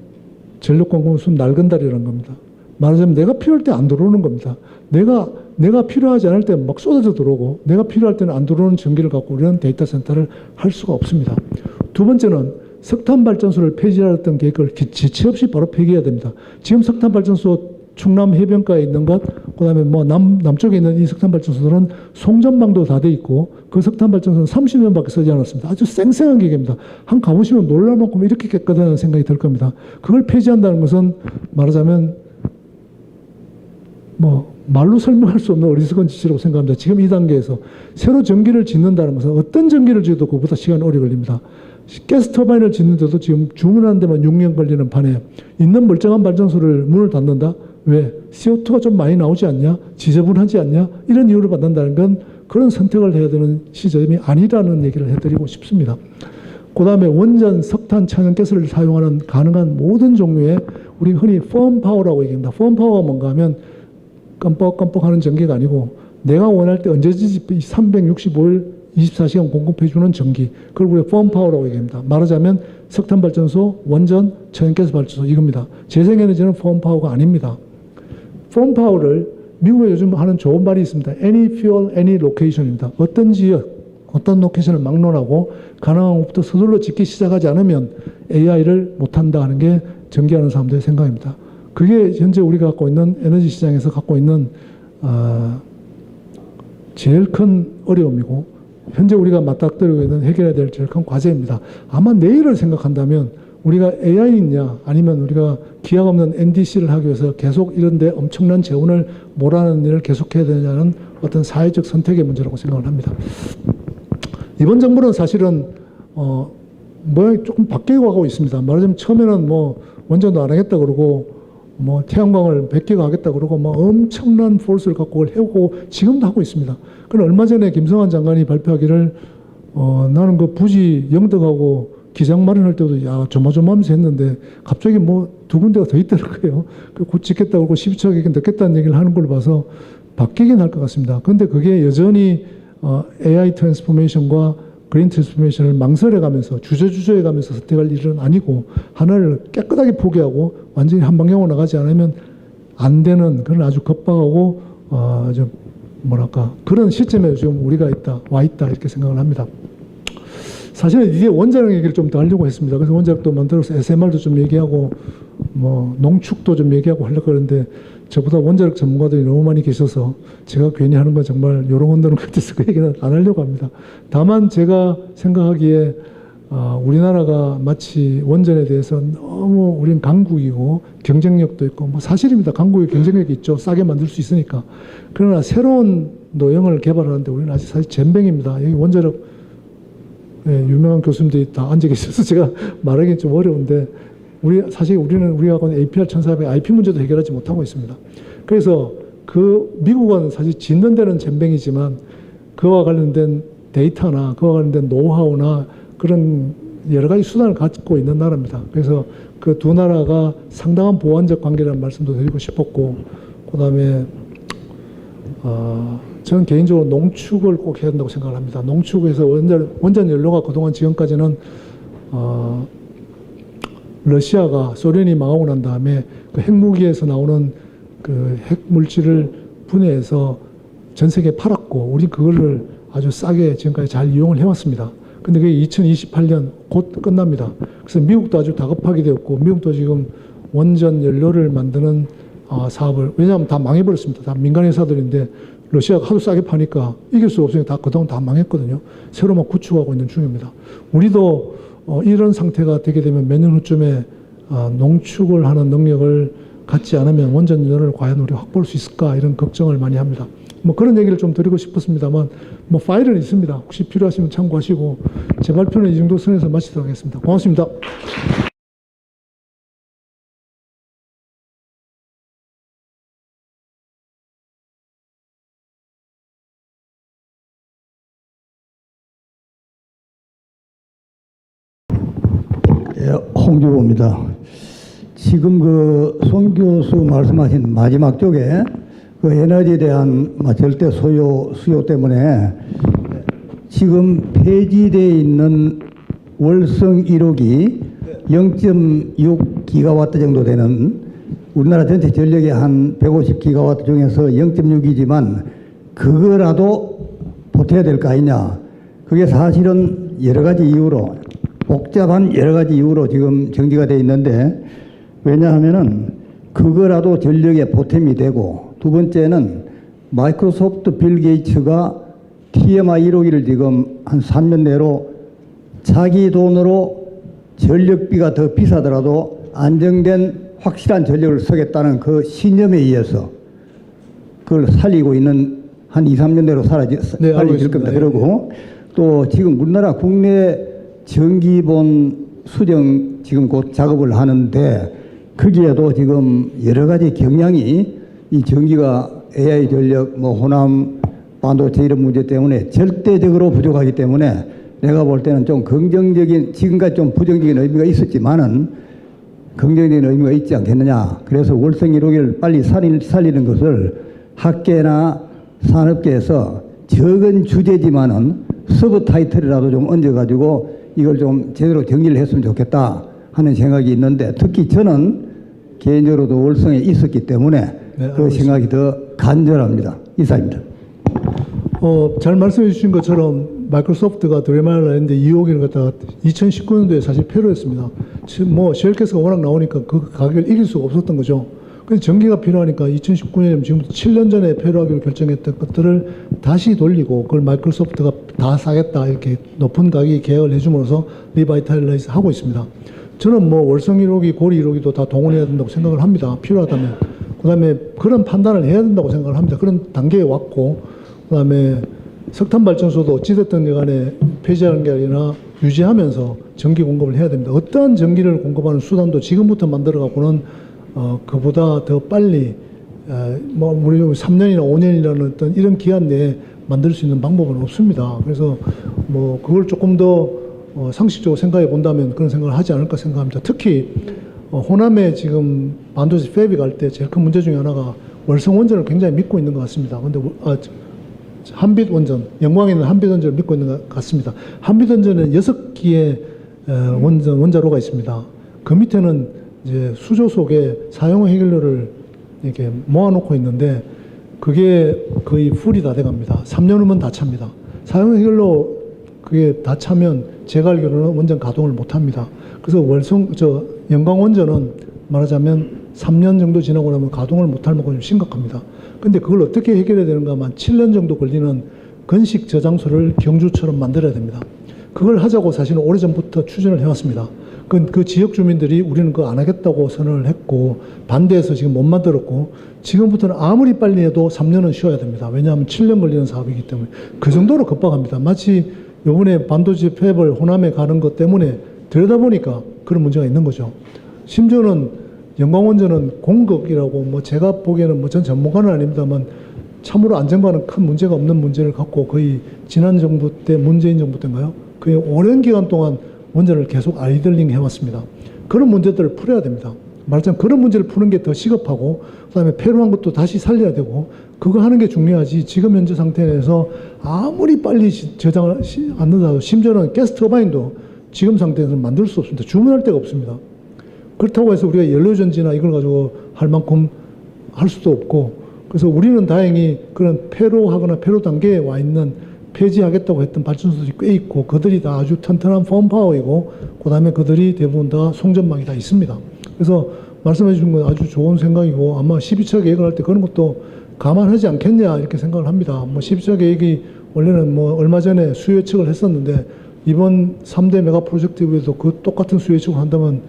전력 공급은 숨 낡은 다리라는 겁니다. 말하자면 내가 필요할 때 안 들어오는 겁니다. 내가 필요하지 않을 때 막 쏟아져 들어오고 내가 필요할 때는 안 들어오는 전기를 갖고 우리는 데이터 센터를 할 수가 없습니다. 두 번째는 석탄 발전소를 폐지하였던 계획을 지체 없이 바로 폐기해야 됩니다. 지금 석탄 발전소 충남 해변가에 있는 것, 그다음에 뭐 남쪽에 있는 이 석탄 발전소들은 송전망도 다 돼 있고 그 석탄 발전소는 30년밖에 쓰지 않았습니다. 아주 쌩쌩한 기계입니다. 한 가보시면 놀랄 만큼 이렇게 깨끗하다는 생각이 들 겁니다. 그걸 폐지한다는 것은 말하자면 뭐 말로 설명할 수 없는 어리석은 짓이라고 생각합니다. 지금 이 단계에서 새로 전기를 짓는다는 것은 어떤 전기를 지어도 그보다 시간이 오래 걸립니다. 가스터바인을 짓는데도 지금 주문하는 데만 6년 걸리는 판에 있는 멀쩡한 발전소를 문을 닫는다? 왜? CO2가 좀 많이 나오지 않냐? 지저분하지 않냐? 이런 이유를 받는다는 건 그런 선택을 해야 되는 시점이 아니라는 얘기를 해드리고 싶습니다. 그 다음에 원전, 석탄, 천연가스를 사용하는 가능한 모든 종류의 우리 흔히 펌 파워라고 얘기합니다. 펌 파워가 뭔가 하면 깜빡깜빡 하는 전기가 아니고 내가 원할 때 언제든지 365일 24시간 공급해주는 전기, 그걸 우리가 펌 파워라고 얘기합니다. 말하자면 석탄 발전소, 원전, 천연가스 발전소 이겁니다. 재생에너지는 펌 파워가 아닙니다. 펌 파워를 미국에 요즘 하는 좋은 말이 있습니다. Any fuel, any location입니다. 어떤 지역, 어떤 로케이션을 막론하고 가능한 것부터 서둘러 짓기 시작하지 않으면 AI를 못한다 하는 게 전기하는 사람들의 생각입니다. 그게 현재 우리가 갖고 있는 에너지 시장에서 갖고 있는 제일 큰 어려움이고 현재 우리가 맞닥뜨리고 있는 해결해야 될 제일 큰 과제입니다. 아마 내일을 생각한다면 우리가 AI냐 아니면 우리가 기약 없는 NDC를 하기 위해서 계속 이런데 엄청난 재원을 몰아넣는 일을 계속해야 되냐는 어떤 사회적 선택의 문제라고 생각을 합니다. 이번 정부는 사실은 모양이 조금 바뀌고 가고 있습니다. 말하자면 처음에는 뭐 원전도 안 하겠다 그러고 뭐 태양광을 100개가 하겠다 그러고 뭐 엄청난 포스를 갖고 그걸 해오고 지금도 하고 있습니다. 그럼 얼마 전에 김성환 장관이 발표하기를 나는 그 부지 영덕하고 기장 마련할 때도 야 조마조마하면서 했는데 갑자기 뭐 두 군데가 더 있더라고요. 곧 짓겠다고 그러고 12척에 넣겠다는 얘기를 하는 걸 봐서 바뀌긴 할 것 같습니다. 그런데 그게 여전히 AI 트랜스포메이션과 그린 트랜스포메이션을 망설여가면서 주저해가면서 선택할 일은 아니고 하나를 깨끗하게 포기하고 완전히 한 방향으로 나가지 않으면 안 되는 그런 아주 급박하고 좀 뭐랄까 그런 시점에 지금 우리가 와 있다 이렇게 생각을 합니다. 사실은 이게 원자력 얘기를 좀 더 하려고 했습니다. 그래서 원자력도 만들어서 SMR도 좀 얘기하고 뭐 농축도 좀 얘기하고 하려고 그러는데 저보다 원자력 전문가들이 너무 많이 계셔서 제가 괜히 하는 건 정말 요롱한다는 것 같아서 그 얘기는 안 하려고 합니다. 다만 제가 생각하기에 우리나라가 마치 원전에 대해서 너무 우리는 강국이고 경쟁력도 있고 뭐 사실입니다. 강국에 경쟁력이 있죠. 싸게 만들 수 있으니까. 그러나 새로운 노형을 개발하는데 우리는 아직 사실 젬병입니다. 여기 원자력 유명한 교수님들이 다 앉아 계셔서 제가 말하기 좀 어려운데 사실 우리는 우리가 하고 있는 APR 1400 IP 문제도 해결하지 못하고 있습니다. 그래서 미국은 사실 짓는 데는 젬병이지만 그와 관련된 데이터나 그와 관련된 노하우나 그런 여러 가지 수단을 갖고 있는 나라입니다. 그래서 그 두 나라가 상당한 보완적 관계라는 말씀도 드리고 싶었고, 그 다음에 저는 개인적으로 농축을 꼭 해야 된다고 생각을 합니다. 농축에서 원전 연료가 그동안 지금까지는 러시아가 소련이 망하고 난 다음에 그 핵무기에서 나오는 그 핵물질을 분해해서 전 세계에 팔았고, 우리 그거를 아주 싸게 지금까지 잘 이용을 해왔습니다. 근데 그게 2028년 곧 끝납니다. 그래서 미국도 아주 다급하게 되었고, 미국도 지금 원전 연료를 만드는 사업을, 왜냐하면 다 망해버렸습니다. 다 민간 회사들인데 러시아가 하도 싸게 파니까 이길 수 없으니까 그동안 다 망했거든요. 새로 막 구축하고 있는 중입니다. 우리도 이런 상태가 되게 되면 몇 년 후쯤에 농축을 하는 능력을 갖지 않으면 원전 연료를 과연 우리가 확보할 수 있을까, 이런 걱정을 많이 합니다. 뭐 그런 얘기를 좀 드리고 싶었습니다만, 뭐 파일은 있습니다. 혹시 필요하시면 참고하시고, 제 발표는 이 정도 선에서 마치도록 하겠습니다. 고맙습니다. 예, 홍주호입니다. 지금 송 교수 말씀하신 마지막 쪽에 그 에너지에 대한 절대 수요 때문에 지금 폐지되어 있는 월성 1호기 0.6 기가와트 정도 되는 우리나라 전체 전력의 한 150 기가와트 중에서 0.6이지만 그거라도 보태야 될 거 아니냐. 그게 사실은 여러 가지 이유로, 복잡한 여러 가지 이유로 지금 정지가 되어 있는데, 왜냐하면은 그거라도 전력에 보탬이 되고, 두 번째는 마이크로소프트 빌 게이츠가 TMI 1호기를 지금 한 3년 내로 자기 돈으로 전력비가 더 비싸더라도 안정된 확실한 전력을 쓰겠다는 그 신념에 의해서 그걸 살리고 있는, 한 2, 3년 내로 살려질 겁니다. 그리고 또 지금 우리나라 국내 전기본 수정 지금 곧 작업을 하는데, 거기에도 지금 여러 가지 경향이, 이 전기가 AI 전력, 호남 반도체 이런 문제 때문에 절대적으로 부족하기 때문에 내가 볼 때는 좀 긍정적인, 지금까지 좀 부정적인 의미가 있었지만은 긍정적인 의미가 있지 않겠느냐. 그래서 월성 1호기를 빨리 살리는 것을 학계나 산업계에서 적은 주제지만은 서브 타이틀이라도 좀 얹어가지고 이걸 좀 제대로 정리를 했으면 좋겠다 하는 생각이 있는데, 특히 저는 개인적으로도 월성에 있었기 때문에 그 생각이 더 간절합니다. 이상입니다. 잘 말씀해 주신 것처럼 마이크로소프트가 드레마를 했는데 2호기를 갖다가 2019년도에 사실 폐로했습니다. 뭐 쉘가스가 워낙 나오니까 그 가격을 이길 수가 없었던 거죠. 근데 전기가 필요하니까 2019년이면 지금부터 7년 전에 폐로하기로 결정했던 것들을 다시 돌리고, 그걸 마이크로소프트가 다 사겠다 이렇게 높은 가격에 계약을 해줌으로써 리바이탈라이즈 하고 있습니다. 저는 뭐 월성 1호기, 고리 1호기도 다 동원해야 된다고 생각을 합니다. 필요하다면. 그 다음에 그런 판단을 해야 된다고 생각을 합니다. 그런 단계에 왔고, 그 다음에 석탄 발전소도 어찌됐든 간에 폐지하는 게 아니라 유지하면서 전기 공급을 해야 됩니다. 어떠한 전기를 공급하는 수단도 지금부터 만들어 갖고는 그보다 더 빨리, 우리 3년이나 5년이라는 어떤 이런 기간 내에 만들 수 있는 방법은 없습니다. 그래서 뭐 그걸 조금 더 상식적으로 생각해 본다면 그런 생각을 하지 않을까 생각합니다. 특히 호남에 지금 반도체 팹이 갈 때 제일 큰 문제 중에 하나가 월성 원전을 굉장히 믿고 있는 것 같습니다. 근데 한빛 원전, 영광에 있는 한빛 원전을 믿고 있는 것 같습니다. 한빛 원전은 6기의 원자로가 있습니다. 그 밑에는 이제 수조 속에 사용 해결료를 이렇게 모아놓고 있는데, 그게 거의 풀이 다 돼갑니다. 3년 후면 다 찹니다. 사용 해결료 그게 다 차면 제가 알기로는 원전 가동을 못 합니다. 그래서 영광 원전은 말하자면 3년 정도 지나고 나면 가동을 못할 만큼 좀 심각합니다. 근데 그걸 어떻게 해결해야 되는가 하면 7년 정도 걸리는 건식 저장소를 경주처럼 만들어야 됩니다. 그걸 하자고 사실은 오래전부터 추진을 해왔습니다. 그 지역 주민들이 우리는 그거 안 하겠다고 선언을 했고 반대해서 지금 못 만들었고 지금부터는 아무리 빨리 해도 3년은 쉬어야 됩니다. 왜냐하면 7년 걸리는 사업이기 때문에 그 정도로 급박합니다. 마치 이번에 반도체 팹을 호남에 가는 것 때문에 들여다보니까 그런 문제가 있는 거죠. 심지어는 영광원전은 공급이라고 뭐 제가 보기에는 뭐 전 전문가는 아닙니다만 참으로 안전과는 큰 문제가 없는 문제를 갖고 거의 지난 정부 때 문재인 정부 때인가요? 거의 오랜 기간 동안 원전을 계속 아이들링 해왔습니다. 그런 문제들을 풀어야 됩니다. 말하자면 그런 문제를 푸는 게 더 시급하고 그다음에 폐로한 것도 다시 살려야 되고 그거 하는 게 중요하지 지금 현재 상태에서 아무리 빨리 저장을 안 넣어도 심지어는 가스 터바인도 지금 상태에서는 만들 수 없습니다. 주문할 데가 없습니다. 그렇다고 해서 우리가 연료전지나 이걸 가지고 할 만큼 할 수도 없고 그래서 우리는 다행히 그런 폐로하거나 폐로 단계에 와 있는 폐지하겠다고 했던 발전소들이 꽤 있고 그들이 다 아주 튼튼한 펌파워이고 그 다음에 그들이 대부분 다 송전망이 다 있습니다. 그래서 말씀해 주신 건 아주 좋은 생각이고 아마 12차 계획을 할 때 그런 것도 감안하지 않겠냐 이렇게 생각을 합니다. 뭐 12차 계획이 원래는 뭐 얼마 전에 수요 예측을 했었는데 이번 3대 메가 프로젝트에도 그 똑같은 수요 예측을 한다면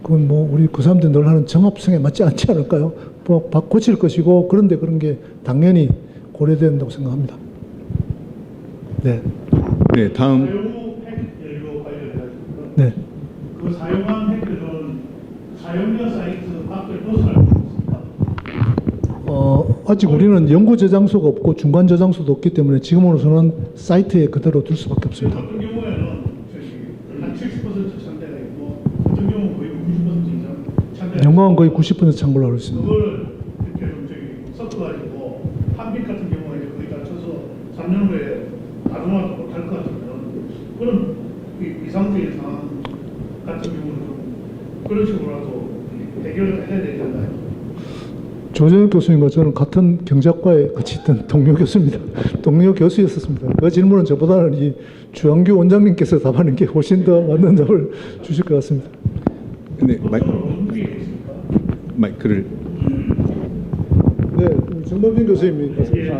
그건 뭐 우리 그 사람들이 늘 하는 정합성에 맞지 않지 않을까요? 뭐 고칠 것이고 그런데 그런 게 당연히 고려된다고 생각합니다. 네. 네, 다음. 사용 핵연료 관련해가지고 네. 그 사용한 핵연료는 사용자 사이트 밖을 벗어날 수 있습니다. 아직 우리는 연구 저장소가 없고 중간 저장소도 없기 때문에 지금으로서는 사이트에 그대로 둘 수밖에 없습니다. 어떤 경우에는 한 70% 창대가 있고 어떤 경우는 거의 90% 이상 창대가 영광은 거의 90% 찬 걸로 알고 있습니다. 그걸 이렇게 좀 섞어가지고 한빛 같은 경우에 이제 거의 갖춰서 3년 후에 가동하지 못할 것 같으면 그런 이상적인 상황 같은 경우는 그런 식으로라도 해결을 해야 되지 않나요? 조정혁 교수님과 저는 같은 경제학과에 같이 있던 동료 교수입니다. 동료 교수였었습니다. 그 질문은 저보다는 이 주한규 원장님께서 답하는 게 훨씬 더 맞는 답을 주실 것 같습니다. 네, 마이크를. 네, 정범진 교수님 말씀하십시오.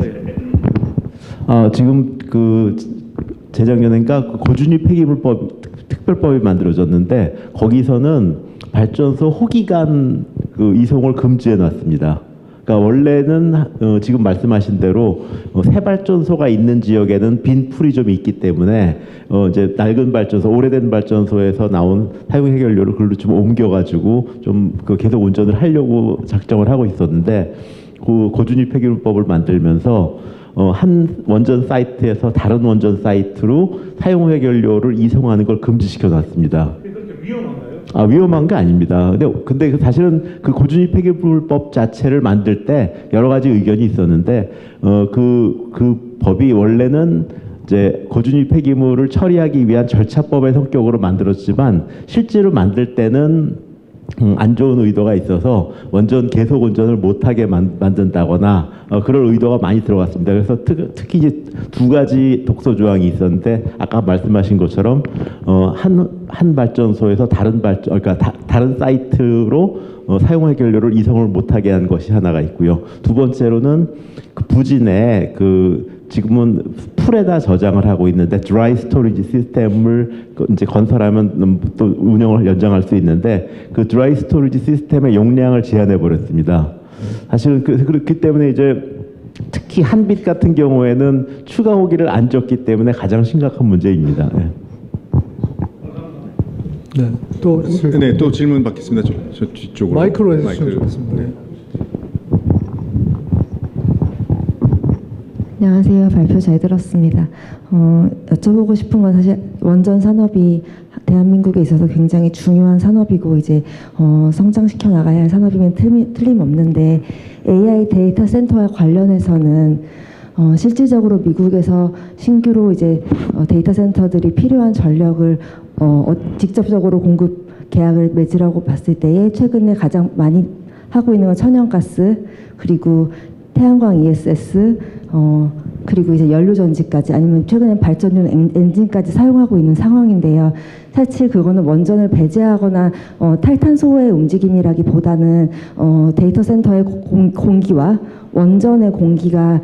지금 그 재작년인가 그 고준위 폐기물법 특별법이 만들어졌는데 거기서는 발전소 호기간 그 이송을 금지해 놨습니다. 그러니까 원래는 지금 말씀하신 대로 새 발전소가 있는 지역에는 빈 풀이 좀 있기 때문에 이제 낡은 발전소, 오래된 발전소에서 나온 사용 해결료를 그걸로 좀 옮겨가지고 좀 그 계속 운전을 하려고 작정을 하고 있었는데 그 고준위 폐기물법을 만들면서 한 원전 사이트에서 다른 원전 사이트로 사용 해결료를 이송하는 걸 금지시켜 놨습니다. 그렇게 위험한가요? 위험한 게 아닙니다. 근데 사실은 그 고준위 폐기물법 자체를 만들 때 여러 가지 의견이 있었는데 그 법이 원래는 이제 고준위 폐기물을 처리하기 위한 절차법의 성격으로 만들었지만 실제로 만들 때는 안 좋은 의도가 있어서 원전 계속 운전을 못하게 만든다거나 그런 의도가 많이 들어갔습니다. 그래서 특히 이제 두 가지 독소 조항이 있었는데 아까 말씀하신 것처럼 한 발전소에서 그러니까 다른 사이트로 사용 해결료를 이송을 못하게 한 것이 하나가 있고요. 두 번째로는 그 부진에 지금은 풀에다 저장을 하고 있는데 드라이 스토리지 시스템을 이제 건설하면 또 운영을 연장할 수 있는데 그 드라이 스토리지 시스템의 용량을 제한해 버렸습니다. 사실은 그렇기 때문에 이제 특히 한빛 같은 경우에는 추가 호기를 안 줬기 때문에 가장 심각한 문제입니다. 네. 네, 또 질문 받겠습니다. 저 뒤쪽으로. 마이크로 해주시면 좋겠습니다. 네. 안녕하세요. 발표 잘 들었습니다. 여쭤보고 싶은 건 사실 원전 산업이 대한민국에 있어서 굉장히 중요한 산업이고 이제 성장시켜 나가야 할 산업이면 틀림없는데 AI 데이터 센터와 관련해서는 실질적으로 미국에서 신규로 이제 데이터 센터들이 필요한 전력을 직접적으로 공급 계약을 맺으라고 봤을 때에 최근에 가장 많이 하고 있는 건 천연가스 그리고 태양광 ESS 그리고 이제 연료전지까지 아니면 최근엔 발전용 엔진까지 사용하고 있는 상황인데요. 사실 그거는 원전을 배제하거나 탈탄소의 움직임이라기보다는 데이터 센터의 공기와 원전의 공기가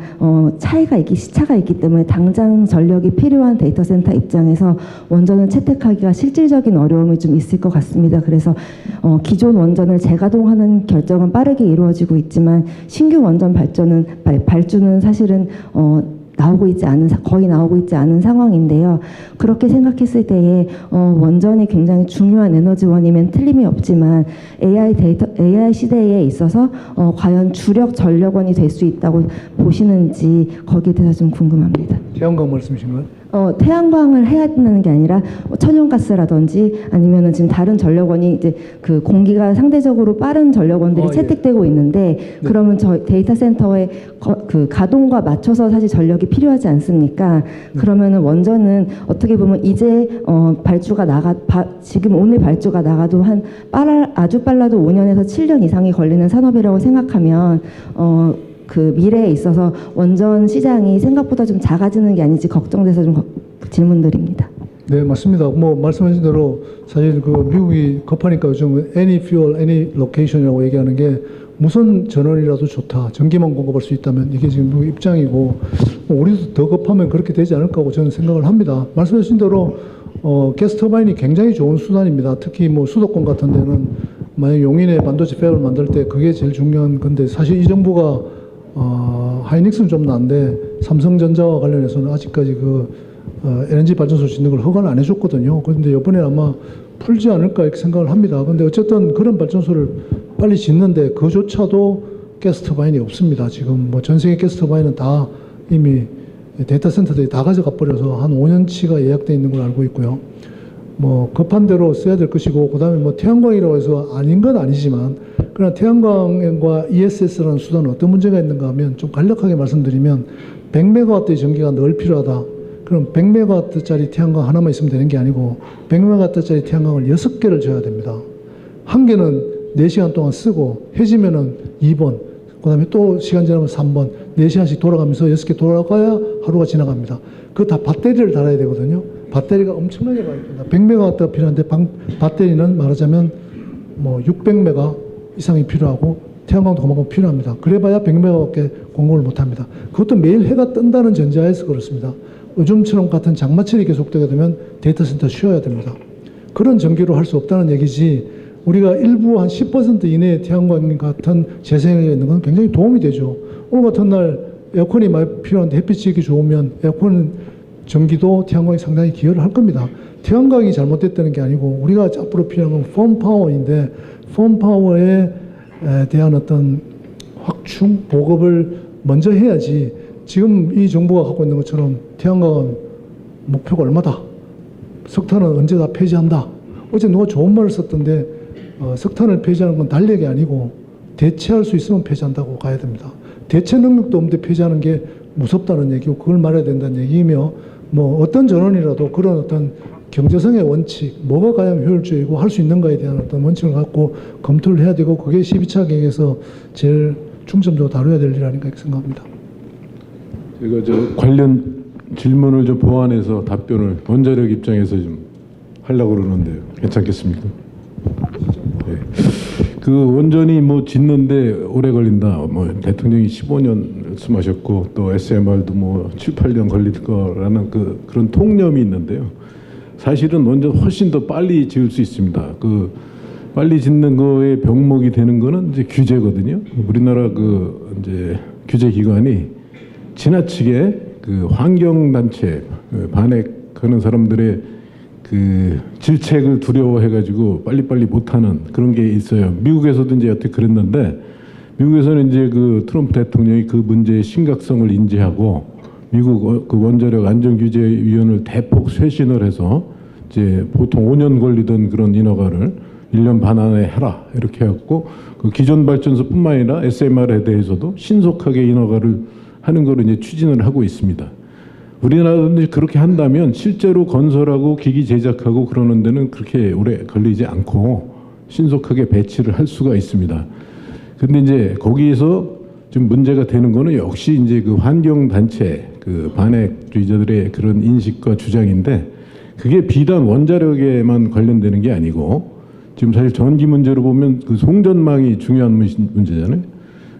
시차가 있기 때문에 당장 전력이 필요한 데이터 센터 입장에서 원전을 채택하기가 실질적인 어려움이 좀 있을 것 같습니다. 그래서 기존 원전을 재가동하는 결정은 빠르게 이루어지고 있지만 신규 원전 발주는 사실은 거의 나오고 있지 않은 상황인데요. 그렇게 생각했을 때에 원전이 굉장히 중요한 에너지원이면 틀림이 없지만 AI 시대에 있어서 과연 주력 전력원이 될 수 있다고 보시는지 거기에 대해서 좀 궁금합니다. 태양광 말씀이신가요? 태양광을 해야 된다는 게 아니라 천연가스라든지 아니면은 지금 다른 전력원이 이제 그 공기가 상대적으로 빠른 전력원들이 채택되고 있는데 그러면 저희 데이터 센터의 그 가동과 맞춰서 사실 전력이 필요하지 않습니까? 그러면은 원전은 어떻게 보면 이제 지금 오늘 발주가 나가도 아주 빨라도 5년에서 7년 이상이 걸리는 산업이라고 생각하면 그 미래에 있어서 원전 시장이 생각보다 좀 작아지는 게 아닌지 걱정돼서 좀 질문드립니다. 네, 맞습니다. 뭐 말씀하신 대로 사실 그 미국이 급하니까 요즘 any fuel, any location이라고 얘기하는 게 무선 전원이라도 좋다. 전기만 공급할 수 있다면 이게 지금 미국 입장이고 우리도 더 급하면 그렇게 되지 않을까 하고 저는 생각을 합니다. 말씀하신 대로 가스 터바인이 굉장히 좋은 수단입니다. 특히 뭐 수도권 같은 데는 만약 용인에 반도체 팹을 만들 때 그게 제일 중요한 건데 사실 이 정부가 하이닉스는 좀 나은데 삼성전자와 관련해서는 아직까지 LNG 발전소 짓는 걸 허가를 안 해줬거든요. 그런데 이번에 아마 풀지 않을까 이렇게 생각을 합니다. 그런데 어쨌든 그런 발전소를 빨리 짓는데 그조차도 가스 터바인이 없습니다. 지금 뭐 전 세계 가스 터바인은 다 이미 데이터 센터들이 다 가져가 버려서 한 5년치가 예약돼 있는 걸 알고 있고요. 뭐 급한 대로 써야 될 것이고 그다음에 뭐 태양광이라고 해서 아닌 건 아니지만 그러나 태양광과 ESS라는 수단은 어떤 문제가 있는가 하면 좀 간략하게 말씀드리면 100메가와트의 전기가 늘 필요하다. 그럼 100메가와트짜리 태양광 하나만 있으면 되는 게 아니고 100메가와트짜리 태양광을 6개를 줘야 됩니다. 한 개는 4시간 동안 쓰고 해지면은 2번, 그 다음에 또 시간 지나면 3번, 4시간씩 돌아가면서 6개 돌아가야 하루가 지나갑니다. 그거 다 배터리를 달아야 되거든요. 배터리가 엄청나게 많이 듭니다. 100메가와트가 필요한데 배터리는 말하자면 뭐 600메가 이상이 필요하고 태양광도 그만큼 필요합니다. 그래봐야 100메가밖에 공급을 못합니다. 그것도 매일 해가 뜬다는 전제하에서 그렇습니다. 요즘처럼 같은 장마철이 계속되게 되면 데이터 센터 쉬어야 됩니다. 그런 전기로 할 수 없다는 얘기지 우리가 일부 한 10% 이내의 태양광 같은 재생에너지가 있는 건 굉장히 도움이 되죠. 오늘 같은 날 에어컨이 많이 필요한데 햇빛이 이렇게 좋으면 에어컨 전기도 태양광이 상당히 기여를 할 겁니다. 태양광이 잘못됐다는 게 아니고 우리가 앞으로 필요한 건 펌 파워인데 펌 파워에 대한 어떤 확충, 보급을 먼저 해야지 지금 이 정부가 갖고 있는 것처럼 태양광은 목표가 얼마다. 석탄은 언제 다 폐지한다. 어제 누가 좋은 말을 썼던데 석탄을 폐지하는 건 달력이 아니고 대체할 수 있으면 폐지한다고 가야 됩니다. 대체 능력도 없는데 폐지하는 게 무섭다는 얘기고 그걸 말해야 된다는 얘기이며 뭐 어떤 전원이라도 그런 어떤 경제성의 원칙, 뭐가 가장 효율적이고 할 수 있는가에 대한 어떤 원칙을 갖고 검토를 해야 되고 그게 12차 계획에서 제일 중점적으로 다뤄야 될 일 아닌가 이렇게 생각합니다. 제가 관련 질문을 좀 보완해서 답변을 원자력 입장에서 좀 하려고 그러는데요. 괜찮겠습니까? 네. 그 원전이 뭐 짓는데 오래 걸린다. 뭐 대통령이 15년 말씀하셨고 또 SMR도 뭐 7, 8년 걸릴 거라는 그런 통념이 있는데요. 사실은 원전 훨씬 더 빨리 지을 수 있습니다. 그 빨리 짓는 거에 병목이 되는 거는 이제 규제거든요. 우리나라 이제 규제 기관이 지나치게 그 환경단체 반핵하는 사람들의 그 질책을 두려워해가지고 빨리빨리 못하는 그런 게 있어요. 미국에서도 이제 여태 그랬는데 미국에서는 이제 그 트럼프 대통령이 그 문제의 심각성을 인지하고 미국 그 원자력 안전규제위원회를 대폭 쇄신을 해서 이제 보통 5년 걸리던 그런 인허가를 1년 반 안에 해라 이렇게 해갖고 그 기존 발전소뿐만 아니라 SMR에 대해서도 신속하게 인허가를 하는 거를 이제 추진을 하고 있습니다. 우리나라도 그렇게 한다면 실제로 건설하고 기기 제작하고 그러는 데는 그렇게 오래 걸리지 않고 신속하게 배치를 할 수가 있습니다. 근데 이제 거기에서 좀 문제가 되는 거는 역시 이제 그 환경단체 그 반핵주의자들의 그런 인식과 주장인데 그게 비단 원자력에만 관련되는 게 아니고 지금 사실 전기 문제로 보면 그 송전망이 중요한 문제잖아요.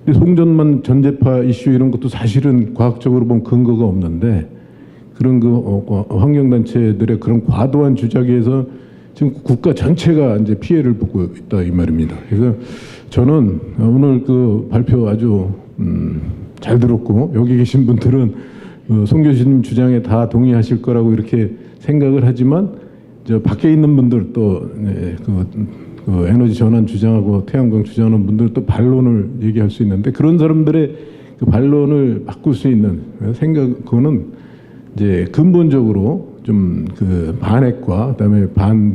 근데 송전만 전재파 이슈 이런 것도 사실은 과학적으로 보면 근거가 없는데 그런 환경단체들의 그런 과도한 주장에 의해서 지금 국가 전체가 이제 피해를 보고 있다 이 말입니다. 그래서 저는 오늘 그 발표 아주 잘 들었고 여기 계신 분들은 송 교수님 주장에 다 동의하실 거라고 이렇게 생각을 하지만 저 밖에 있는 분들 또 그 에너지 전환 주장하고 태양광 주장하는 분들 또 반론을 얘기할 수 있는데 그런 사람들의 그 반론을 바꿀 수 있는 생각 그거는 이제 근본적으로 좀 그 반핵과 그다음에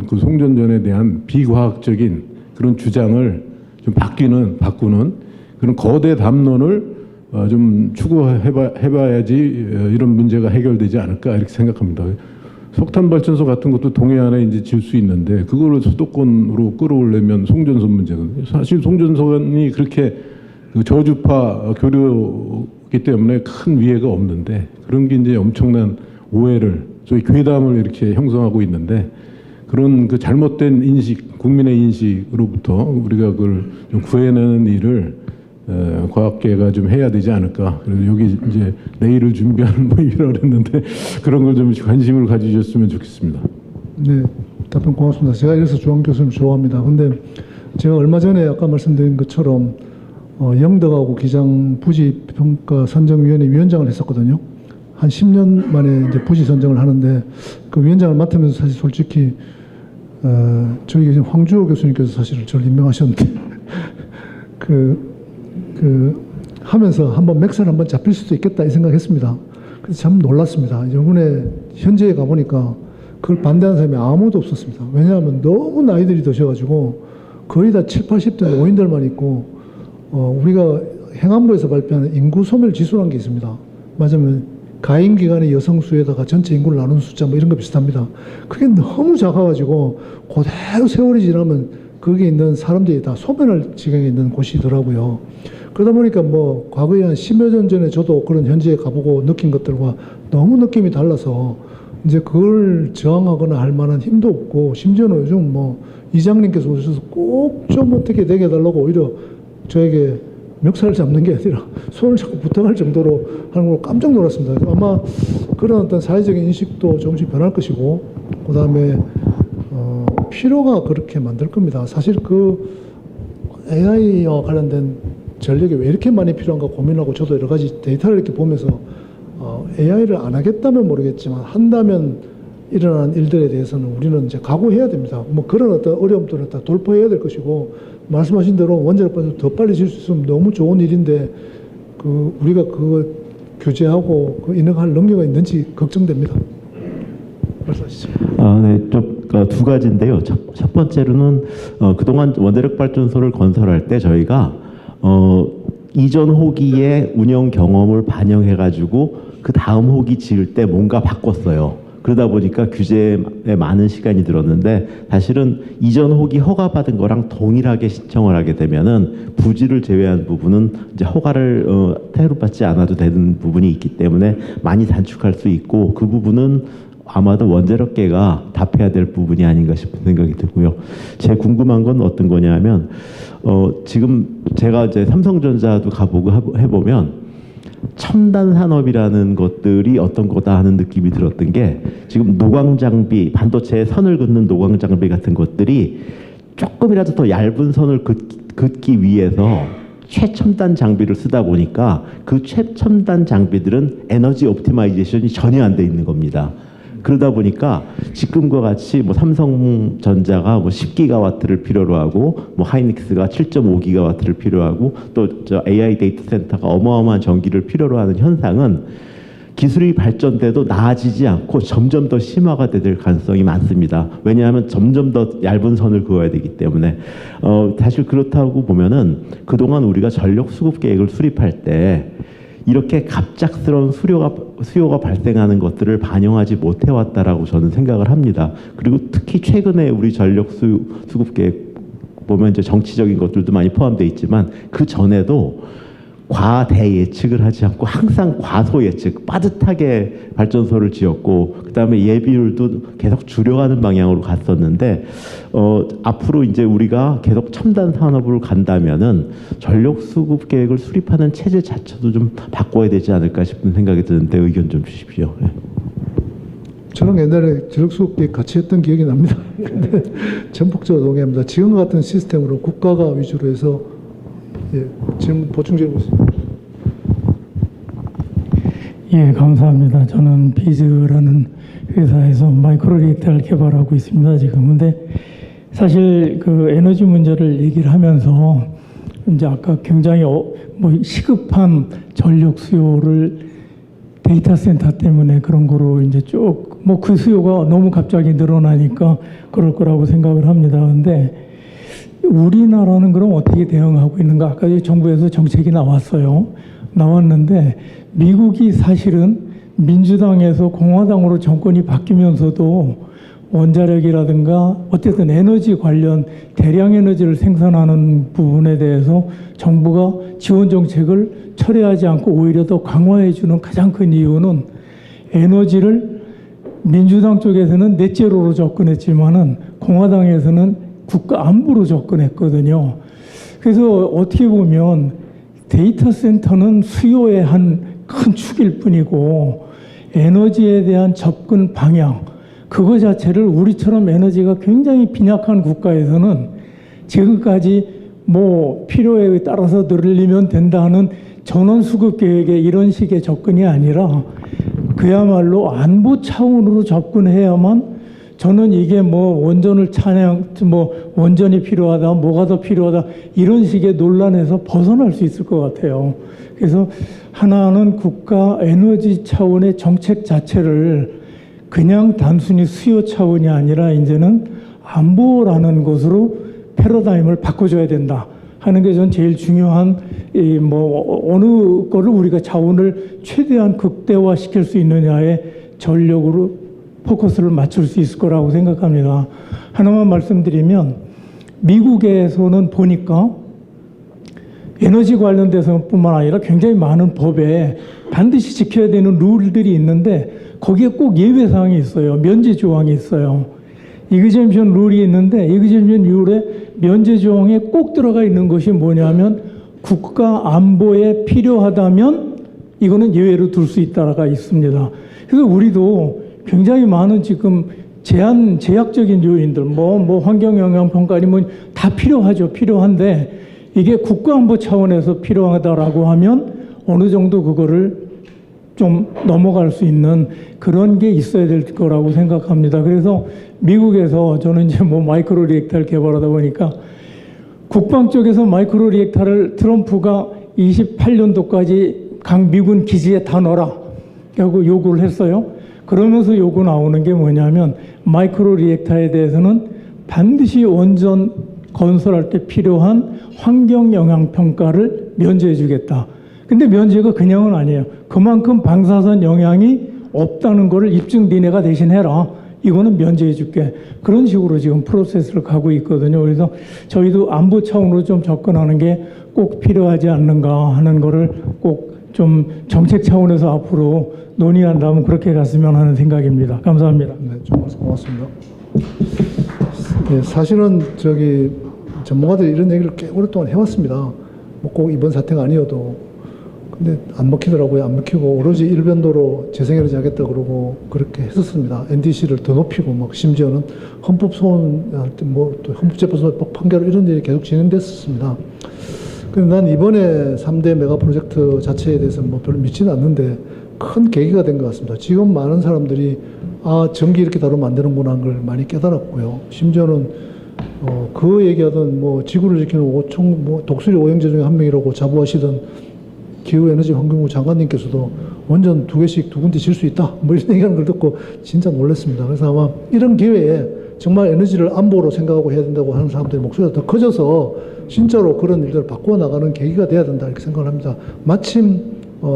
그 송전전에 대한 비과학적인 그런 주장을 좀 바꾸는 그런 거대 담론을 좀 추구해봐야지 이런 문제가 해결되지 않을까 이렇게 생각합니다. 석탄 발전소 같은 것도 동해안에 이제 질 수 있는데 그거를 수도권으로 끌어올려면 송전선 문제거든요. 사실 송전선이 그렇게 그 저주파 교류이기 때문에 큰 위해가 없는데 그런 게 이제 엄청난 오해를 소위 괴담을 이렇게 형성하고 있는데 그런 그 잘못된 인식, 국민의 인식으로부터 우리가 그걸 좀 구해내는 일을 과학계가 좀 해야 되지 않을까. 그래서 여기 이제 내일을 준비하는 모임이라고 그랬는데 그런 걸 좀 관심을 가지셨으면 좋겠습니다. 네, 답변 고맙습니다. 제가 이래서 조항 교수님 좋아합니다. 근데 제가 얼마 전에 아까 말씀드린 것처럼 영덕하고 기장 부지 평가 선정위원회 위원장을 했었거든요. 한 10년 만에 이제 부지 선정을 하는데 그 위원장을 맡으면서 사실 솔직히 저희 황주호 교수님께서 사실 저를 임명하셨는데 하면서 한번 맥살 한번 잡힐 수도 있겠다 이 생각했습니다. 그래서 참 놀랐습니다. 이번에 현지에 가보니까 그걸 반대하는 사람이 아무도 없었습니다. 왜냐하면 너무 나이들이 드셔가지고 거의 다 7, 80대 노인들만 있고 우리가 행안부에서 발표하는 인구 소멸 지수라는 게 있습니다. 맞으면 가임 기간의 여성 수에다가 전체 인구를 나눈 숫자 뭐 이런 거 비슷합니다. 그게 너무 작아가지고 그대로 세월이 지나면 거기에 있는 사람들이 다 소멸할 지경에 있는 곳이더라고요. 그러다 보니까 뭐 과거에 한 10여 년 전에 저도 그런 현지에 가보고 느낀 것들과 너무 느낌이 달라서 이제 그걸 저항하거나 할 만한 힘도 없고 심지어는 요즘 뭐 이장님께서 오셔서 꼭 좀 어떻게 되게 해달라고 오히려 저에게 멱살을 잡는 게 아니라 손을 잡고 부탁할 정도로 하는 걸 깜짝 놀랐습니다. 아마 그런 어떤 사회적인 인식도 조금씩 변할 것이고 그 다음에 필요가 그렇게 만들 겁니다. 사실 그 AI와 관련된 전력이 왜 이렇게 많이 필요한가 고민하고 저도 여러 가지 데이터를 이렇게 보면서 AI를 안 하겠다면 모르겠지만 한다면 일어나는 일들에 대해서는 우리는 이제 각오해야 됩니다. 뭐 그런 어떤 어려움들은 다 돌파해야 될 것이고 말씀하신 대로 원자력 발전소 더 빨리 질 수 있으면 너무 좋은 일인데 우리가 그거 규제하고 인허가할 능력이 있는지 걱정됩니다. 말씀하시죠. 네, 두 가지인데요. 첫 번째로는 그동안 원자력 발전소를 건설할 때 저희가 이전 호기의 운영 경험을 반영해가지고 그 다음 호기 지을 때 뭔가 바꿨어요. 그러다 보니까 규제에 많은 시간이 들었는데 사실은 이전 호기 허가받은 거랑 동일하게 신청을 하게 되면은 부지를 제외한 부분은 이제 허가를 태료받지 않아도 되는 부분이 있기 때문에 많이 단축할 수 있고 그 부분은 아마도 원자력계가 답해야 될 부분이 아닌가 싶은 생각이 들고요. 제 궁금한 건 어떤 거냐면 지금 제가 이제 삼성전자도 가보고 해보면 첨단 산업이라는 것들이 어떤 거다 하는 느낌이 들었던 게 지금 노광 장비, 반도체에 선을 긋는 노광 장비 같은 것들이 조금이라도 더 얇은 선을 긋기 위해서 최첨단 장비를 쓰다 보니까 그 최첨단 장비들은 에너지 옵티마이제이션이 전혀 안 돼 있는 겁니다. 그러다 보니까 지금과 같이 뭐 삼성전자가 뭐 10기가와트를 필요로 하고 뭐 하이닉스가 7.5기가와트를 필요로 하고 또 저 AI 데이터 센터가 어마어마한 전기를 필요로 하는 현상은 기술이 발전돼도 나아지지 않고 점점 더 심화가 될 가능성이 많습니다. 왜냐하면 점점 더 얇은 선을 그어야 되기 때문에 사실 그렇다고 보면은 그동안 우리가 전력 수급 계획을 수립할 때 이렇게 갑작스러운 수요가 발생하는 것들을 반영하지 못해왔다라고 저는 생각을 합니다. 그리고 특히 최근에 우리 전력 수급 계획 보면 이제 정치적인 것들도 많이 포함되어 있지만 그 전에도 과대 예측을 하지 않고 항상 과소 예측, 빠듯하게 발전소를 지었고 그다음에 예비율도 계속 줄여가는 방향으로 갔었는데 앞으로 이제 우리가 계속 첨단 산업으로 간다면은 전력 수급 계획을 수립하는 체제 자체도 좀 바꿔야 되지 않을까 싶은 생각이 드는데 의견 좀 주십시오. 예. 저는 옛날에 전력수급계획 같이 했던 기억이 납니다. 근데 전폭적으로 동의합니다. 지금과 같은 시스템으로 국가가 위주로 해서 질문, 보충 질문. 예, 감사합니다. 저는 비즈라는 회사에서 마이크로 리액터를 개발하고 있습니다, 지금. 근데 사실 그 에너지 문제를 얘기를 하면서 이제 아까 굉장히 뭐 시급한 전력 수요를 데이터 센터 때문에 그런 거로 이제 쭉 뭐 그 수요가 너무 갑자기 늘어나니까 그럴 거라고 생각을 합니다. 근데 우리나라는 그럼 어떻게 대응하고 있는가? 아까 정부에서 정책이 나왔어요. 나왔는데 미국이 사실은 민주당에서 공화당으로 정권이 바뀌면서도 원자력이라든가 어쨌든 에너지 관련 대량 에너지를 생산하는 부분에 대해서 정부가 지원 정책을 철회하지 않고 오히려 더 강화해 주는 가장 큰 이유는 에너지를 민주당 쪽에서는 넷제로로 접근했지만은 공화당에서는 국가 안보로 접근했거든요. 그래서 어떻게 보면 데이터 센터는 수요의 한 큰 축일 뿐이고 에너지에 대한 접근 방향 그거 자체를 우리처럼 에너지가 굉장히 빈약한 국가에서는 지금까지 뭐 필요에 따라서 늘리면 된다는 전원 수급 계획의 이런 식의 접근이 아니라 그야말로 안보 차원으로 접근해야만 저는 이게 뭐 원전을 뭐 원전이 필요하다, 뭐가 더 필요하다 이런 식의 논란에서 벗어날 수 있을 것 같아요. 그래서 하나는 국가 에너지 차원의 정책 자체를 그냥 단순히 수요 차원이 아니라 이제는 안보라는 것으로 패러다임을 바꿔줘야 된다 하는 게 전 제일 중요한 뭐 어느 거를 우리가 자원을 최대한 극대화시킬 수 있느냐의 전력으로 포커스를 맞출 수 있을 거라고 생각합니다. 하나만 말씀드리면 미국에서는 보니까 에너지 관련돼서뿐만 아니라 굉장히 많은 법에 반드시 지켜야 되는 룰들이 있는데 거기에 꼭 예외 사항이 있어요. 면제 조항이 있어요. 이그젬션 룰이 있는데 이그젬션 룰에 면제 조항에 꼭 들어가 있는 것이 뭐냐면 국가 안보에 필요하다면 이거는 예외로 둘 수 있다가 있습니다. 그래서 우리도 굉장히 많은 지금 제약적인 요인들, 뭐 환경영향평가 아니면 다 필요하죠. 필요한데 이게 국가안보 차원에서 필요하다라고 하면 어느 정도 그거를 좀 넘어갈 수 있는 그런 게 있어야 될 거라고 생각합니다. 그래서 미국에서 저는 이제 뭐 마이크로 리액터를 개발하다 보니까 국방 쪽에서 마이크로 리액터를 트럼프가 28년도까지 각 미군 기지에 다 넣어라 하고 요구를 했어요. 그러면서 요구 나오는 게 뭐냐면 마이크로 리액터에 대해서는 반드시 원전 건설할 때 필요한 환경 영향 평가를 면제해 주겠다. 근데 면제가 그냥은 아니에요. 그만큼 방사선 영향이 없다는 거를 입증 니네가 대신 해라. 이거는 면제해 줄게. 그런 식으로 지금 프로세스를 가고 있거든요. 그래서 저희도 안보 차원으로 좀 접근하는 게 꼭 필요하지 않는가 하는 거를 꼭 좀 정책 차원에서 앞으로 논의한다면 그렇게 갔으면 하는 생각입니다. 감사합니다. 네, 좀 고맙습니다. 네, 사실은 전문가들이 이런 얘기를 꽤 오랫동안 해왔습니다. 뭐 꼭 이번 사태가 아니어도. 근데 안 먹히더라고요. 안 먹히고 오로지 일변도로 재생에너지 하겠다 그러고 그렇게 했었습니다. NDC를 더 높이고 막 심지어는 헌법소원할 때 뭐 또 헌법재판소 판결 이런 일이 계속 진행됐었습니다. 근데 난 이번에 3대 메가 프로젝트 자체에 대해서 뭐 별로 믿지는 않는데 큰 계기가 된 것 같습니다. 지금 많은 사람들이 전기 이렇게 다루면 안 되는구나 하는 걸 많이 깨달았고요. 심지어는 그 얘기하던 뭐 지구를 지키는 독수리 오형제 중에 한 명이라고 자부하시던 기후에너지 환경부 장관님께서도 원전 2개씩 2군데 질 수 있다 뭐 이런 얘기하는 걸 듣고 진짜 놀랐습니다. 그래서 아마 이런 기회에 정말 에너지를 안보로 생각하고 해야 된다고 하는 사람들의 목소리가 더 커져서 진짜로 그런 일들을 바꾸어 나가는 계기가 돼야 된다 이렇게 생각을 합니다. 마침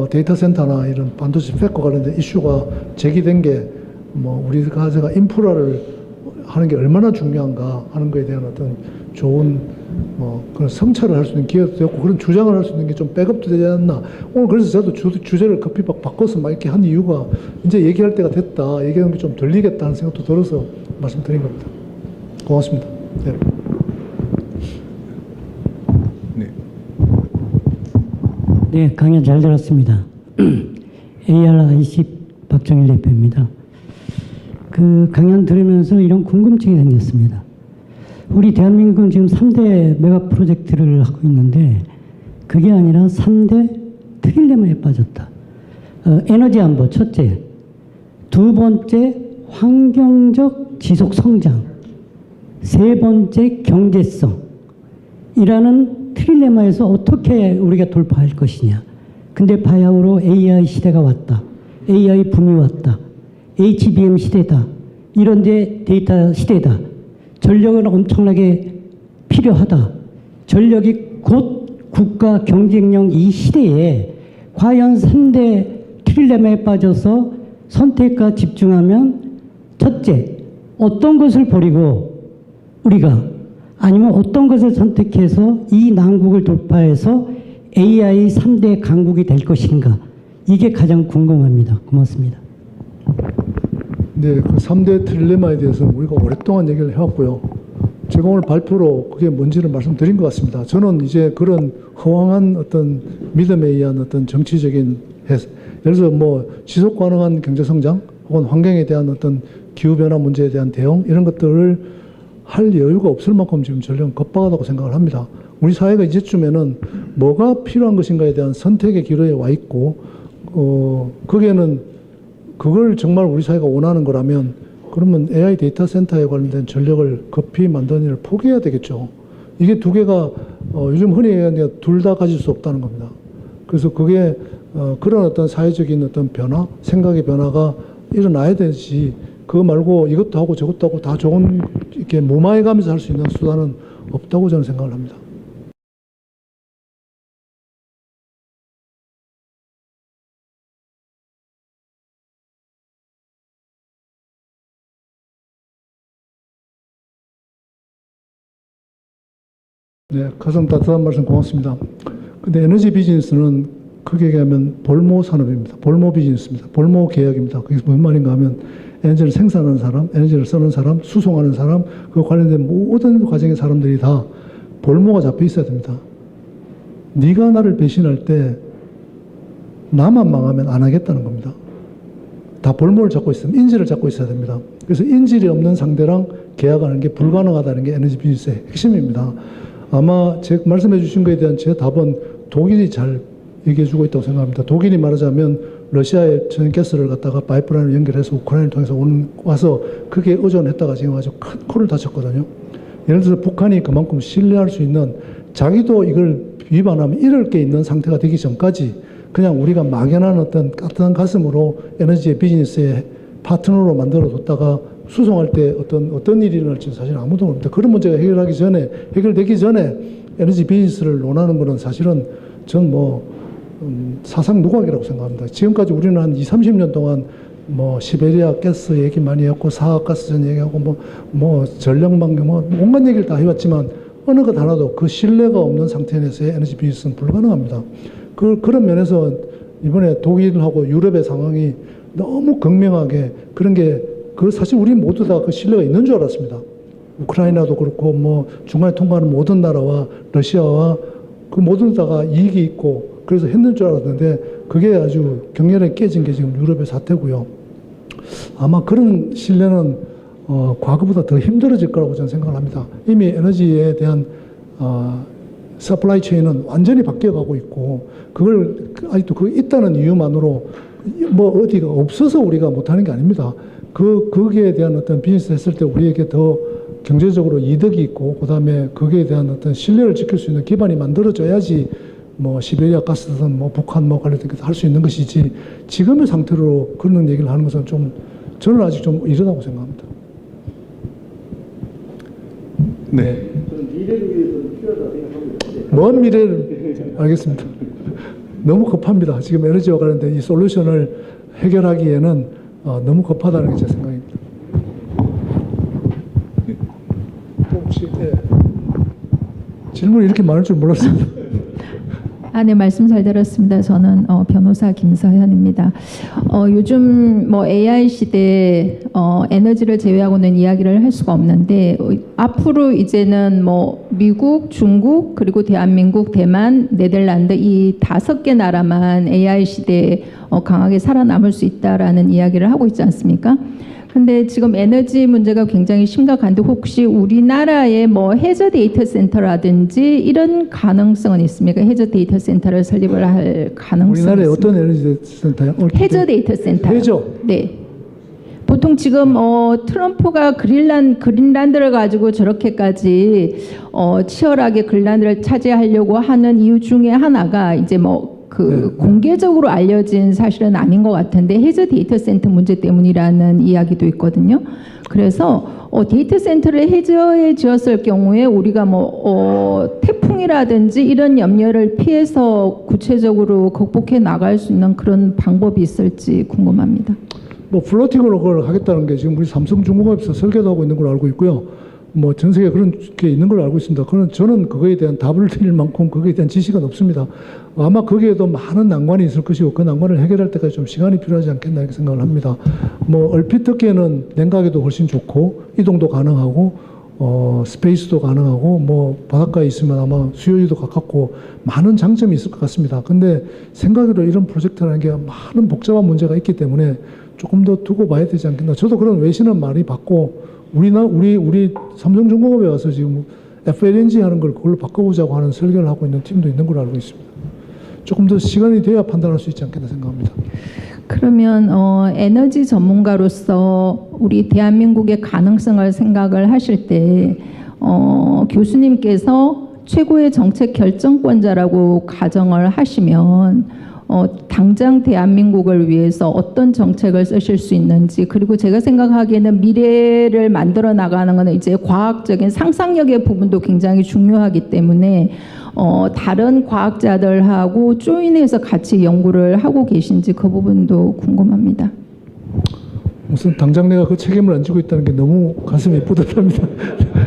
데이터 센터나 이런 반도체 팩과 관련된 이슈가 제기된 게 뭐 우리가 인프라를 하는 게 얼마나 중요한가 하는 거에 대한 어떤 좋은 그런 성찰을 할 수 있는 기회도 되었고 그런 주장을 할 수 있는 게 좀 백업도 되지 않나. 오늘 그래서 저도 주제를 급히 막 바꿔서 막 이렇게 한 이유가 이제 얘기할 때가 됐다. 얘기하는 게 좀 들리겠다는 생각도 들어서 말씀드린 겁니다. 고맙습니다. 네. 네. 네, 강연 잘 들었습니다. ARIC 박정일 대표입니다. 그 강연 들으면서 이런 궁금증이 생겼습니다. 우리 대한민국은 지금 3대 메가 프로젝트를 하고 있는데 그게 아니라 3대 트릴레마에 빠졌다. 에너지 안보 첫째, 두 번째 환경적 지속 성장, 세 번째 경제성 이라는 트릴레마에서 어떻게 우리가 돌파할 것이냐. 근데 바야흐로 AI 시대가 왔다. AI 붐이 왔다. HBM 시대다. 이런데 데이터 시대다. 전력은 엄청나게 필요하다. 전력이 곧 국가 경쟁력 이 시대에 과연 3대 트릴레마에 빠져서 선택과 집중하면 첫째, 어떤 것을 버리고 우리가 아니면 어떤 것을 선택해서 이 난국을 돌파해서 AI 3대 강국이 될 것인가. 이게 가장 궁금합니다. 고맙습니다. 네, 그 3대 트릴레마에 대해서 우리가 오랫동안 얘기를 해왔고요. 제가 오늘 발표로 그게 뭔지를 말씀드린 것 같습니다. 저는 이제 그런 허황한 어떤 믿음에 의한 어떤 정치적인 예를 들어서 뭐 지속 가능한 경제 성장 혹은 환경에 대한 어떤 기후변화 문제에 대한 대응 이런 것들을 할 여유가 없을 만큼 지금 전력은 급박하다고 생각을 합니다. 우리 사회가 이제쯤에는 뭐가 필요한 것인가에 대한 선택의 기로에 와 있고 거기에는 그걸 정말 우리 사회가 원하는 거라면 그러면 AI 데이터 센터에 관련된 전력을 급히 만드는 일을 포기해야 되겠죠. 이게 두 개가 요즘 흔히 얘기하는 둘 다 가질 수 없다는 겁니다. 그래서 그게 그런 어떤 사회적인 어떤 변화, 생각의 변화가 일어나야 되지 그거 말고 이것도 하고 저것도 하고 다 좋은 이렇게 무마해 가면서 할 수 있는 수단은 없다고 저는 생각을 합니다. 네, 가장 따뜻한 말씀 고맙습니다. 근데 에너지 비즈니스는 크게 얘기하면 볼모 산업입니다. 볼모 비즈니스입니다. 볼모 계약입니다. 그게 무슨 말인가 하면 에너지를 생산하는 사람, 에너지를 쓰는 사람, 수송하는 사람, 그 관련된 모든 과정의 사람들이 다 볼모가 잡혀 있어야 됩니다. 네가 나를 배신할 때 나만 망하면 안 하겠다는 겁니다. 다 볼모를 잡고 있으면 인지를 잡고 있어야 됩니다. 그래서 인질이 없는 상대랑 계약하는 게 불가능하다는 게 에너지 비즈니스의 핵심입니다. 아마 제가 말씀해 주신 것에 대한 제 답은 독일이 잘 얘기해 주고 있다고 생각합니다. 독일이 말하자면 러시아의 천연가스를 갖다가 파이프라인을 연결해서 우크라이나를 통해서 와서 그게 의존했다가 지금 아주 큰 코를 다쳤거든요. 예를 들어서 북한이 그만큼 신뢰할 수 있는 자기도 이걸 위반하면 잃을 게 있는 상태가 되기 전까지 그냥 우리가 막연한 어떤 따뜻한 가슴으로 에너지의 비즈니스의 파트너로 만들어 뒀다가 수송할 때 어떤 일이 일어날지 사실 아무도 모릅니다. 그런 문제가 해결되기 전에 에너지 비즈니스를 논하는 것은 사실은 전 사상 누각이라고 생각합니다. 지금까지 우리는 한 20, 30년 동안 시베리아 가스 얘기 많이 했고 사학가스전 얘기하고 전력망 온갖 얘기를 다 해왔지만 어느 것 하나도 그 신뢰가 없는 상태에서의 에너지 비즈니스는 불가능합니다. 그런 면에서 이번에 독일하고 유럽의 상황이 너무 극명하게 그런 게 사실 우리 모두 다 그 신뢰가 있는 줄 알았습니다. 우크라이나도 그렇고 중간에 통과하는 모든 나라와 러시아와 그 모든 나라가 이익이 있고 그래서 했는 줄 알았는데 그게 아주 격렬하게 깨진 게 지금 유럽의 사태고요. 아마 그런 신뢰는 과거보다 더 힘들어질 거라고 저는 생각을 합니다. 이미 에너지에 대한 서플라이 체인은 완전히 바뀌어가고 있고 그걸 아직도 그 있다는 이유만으로 어디가 없어서 우리가 못하는 게 아닙니다. 거기에 대한 어떤 비즈니스 했을 때 우리에게 더 경제적으로 이득이 있고 그다음에 거기에 대한 어떤 신뢰를 지킬 수 있는 기반이 만들어져야지 시베리아 가스든 북한 관련된 것도 할 수 있는 것이지 지금의 상태로 그런 얘기를 하는 것은 저는 아직 좀 이르다고 생각합니다. 네. 저는 미래를 위해서는 필요하다고 생각합니다. 먼 미래를 알겠습니다. 너무 급합니다. 지금 에너지와 관련된 이 솔루션을 해결하기에는 너무 급하다는 게 제 생각입니다. 혹시 질문이 이렇게 많을 줄 몰랐습니다. 네, 말씀 잘 들었습니다. 저는 변호사 김서현입니다. 요즘 뭐 AI 시대에 에너지를 제외하고는 이야기를 할 수가 없는데 앞으로 이제는 뭐 미국, 중국, 그리고 대한민국, 대만, 네덜란드 이 5개 나라만 AI 시대에 강하게 살아남을 수 있다라는 이야기를 하고 있지 않습니까? 근데 지금 에너지 문제가 굉장히 심각한데 혹시 우리나라에 뭐 해저 데이터 센터라든지 이런 가능성은 있습니까? 해저 데이터 센터를 설립을 할 가능성이 우리나라에 있습니까? 어떤 에너지 센터요? 해저 데이터 센터. 해저. 네. 보통 지금 트럼프가 그린란드를 가지고 저렇게까지 치열하게 그린란드를 차지하려고 하는 이유 중에 하나가 이제 뭐 공개적으로 알려진 사실은 아닌 것 같은데 해저 데이터 센터 문제 때문이라는 이야기도 있거든요. 그래서 데이터 센터를 해저에 지었을 경우에 우리가 뭐 태풍이라든지 이런 염려를 피해서 구체적으로 극복해 나갈 수 있는 그런 방법이 있을지 궁금합니다. 뭐 플로팅으로 그걸 하겠다는 게 지금 우리 삼성중공업에서 설계도 하고 있는 걸로 알고 있고요. 뭐 전 세계 그런 게 있는 걸로 알고 있습니다. 저는 그거에 대한 답을 드릴 만큼 그거에 대한 지식은 없습니다. 아마 거기에도 많은 난관이 있을 것이고 그 난관을 해결할 때까지 좀 시간이 필요하지 않겠나 이렇게 생각을 합니다. 뭐 얼핏 듣기에는 냉각에도 훨씬 좋고 이동도 가능하고 스페이스도 가능하고 뭐 바닷가에 있으면 아마 수요일도 가깝고 많은 장점이 있을 것 같습니다. 근데 생각으로 이런 프로젝트라는 게 많은 복잡한 문제가 있기 때문에 조금 더 두고 봐야 되지 않겠나. 저도 그런 외신은 많이 받고 우리 삼성중공업에 와서 지금 FLNG 하는 걸 그걸로 바꿔보자고 하는 설계를 하고 있는 팀도 있는 걸로 알고 있습니다. 조금 더 시간이 돼야 판단할 수 있지 않겠나 생각합니다. 그러면 에너지 전문가로서 우리 대한민국의 가능성을 생각을 하실 때 교수님께서 최고의 정책 결정권자라고 가정을 하시면 당장 대한민국을 위해서 어떤 정책을 쓰실 수 있는지, 그리고 제가 생각하기에는 미래를 만들어 나가는 것은 이제 과학적인 상상력의 부분도 굉장히 중요하기 때문에 다른 과학자들하고 조인해서 같이 연구를 하고 계신지 그 부분도 궁금합니다. 우선 당장 내가 그 책임을 안 지고 있다는 게 너무 가슴이 뿌듯합니다.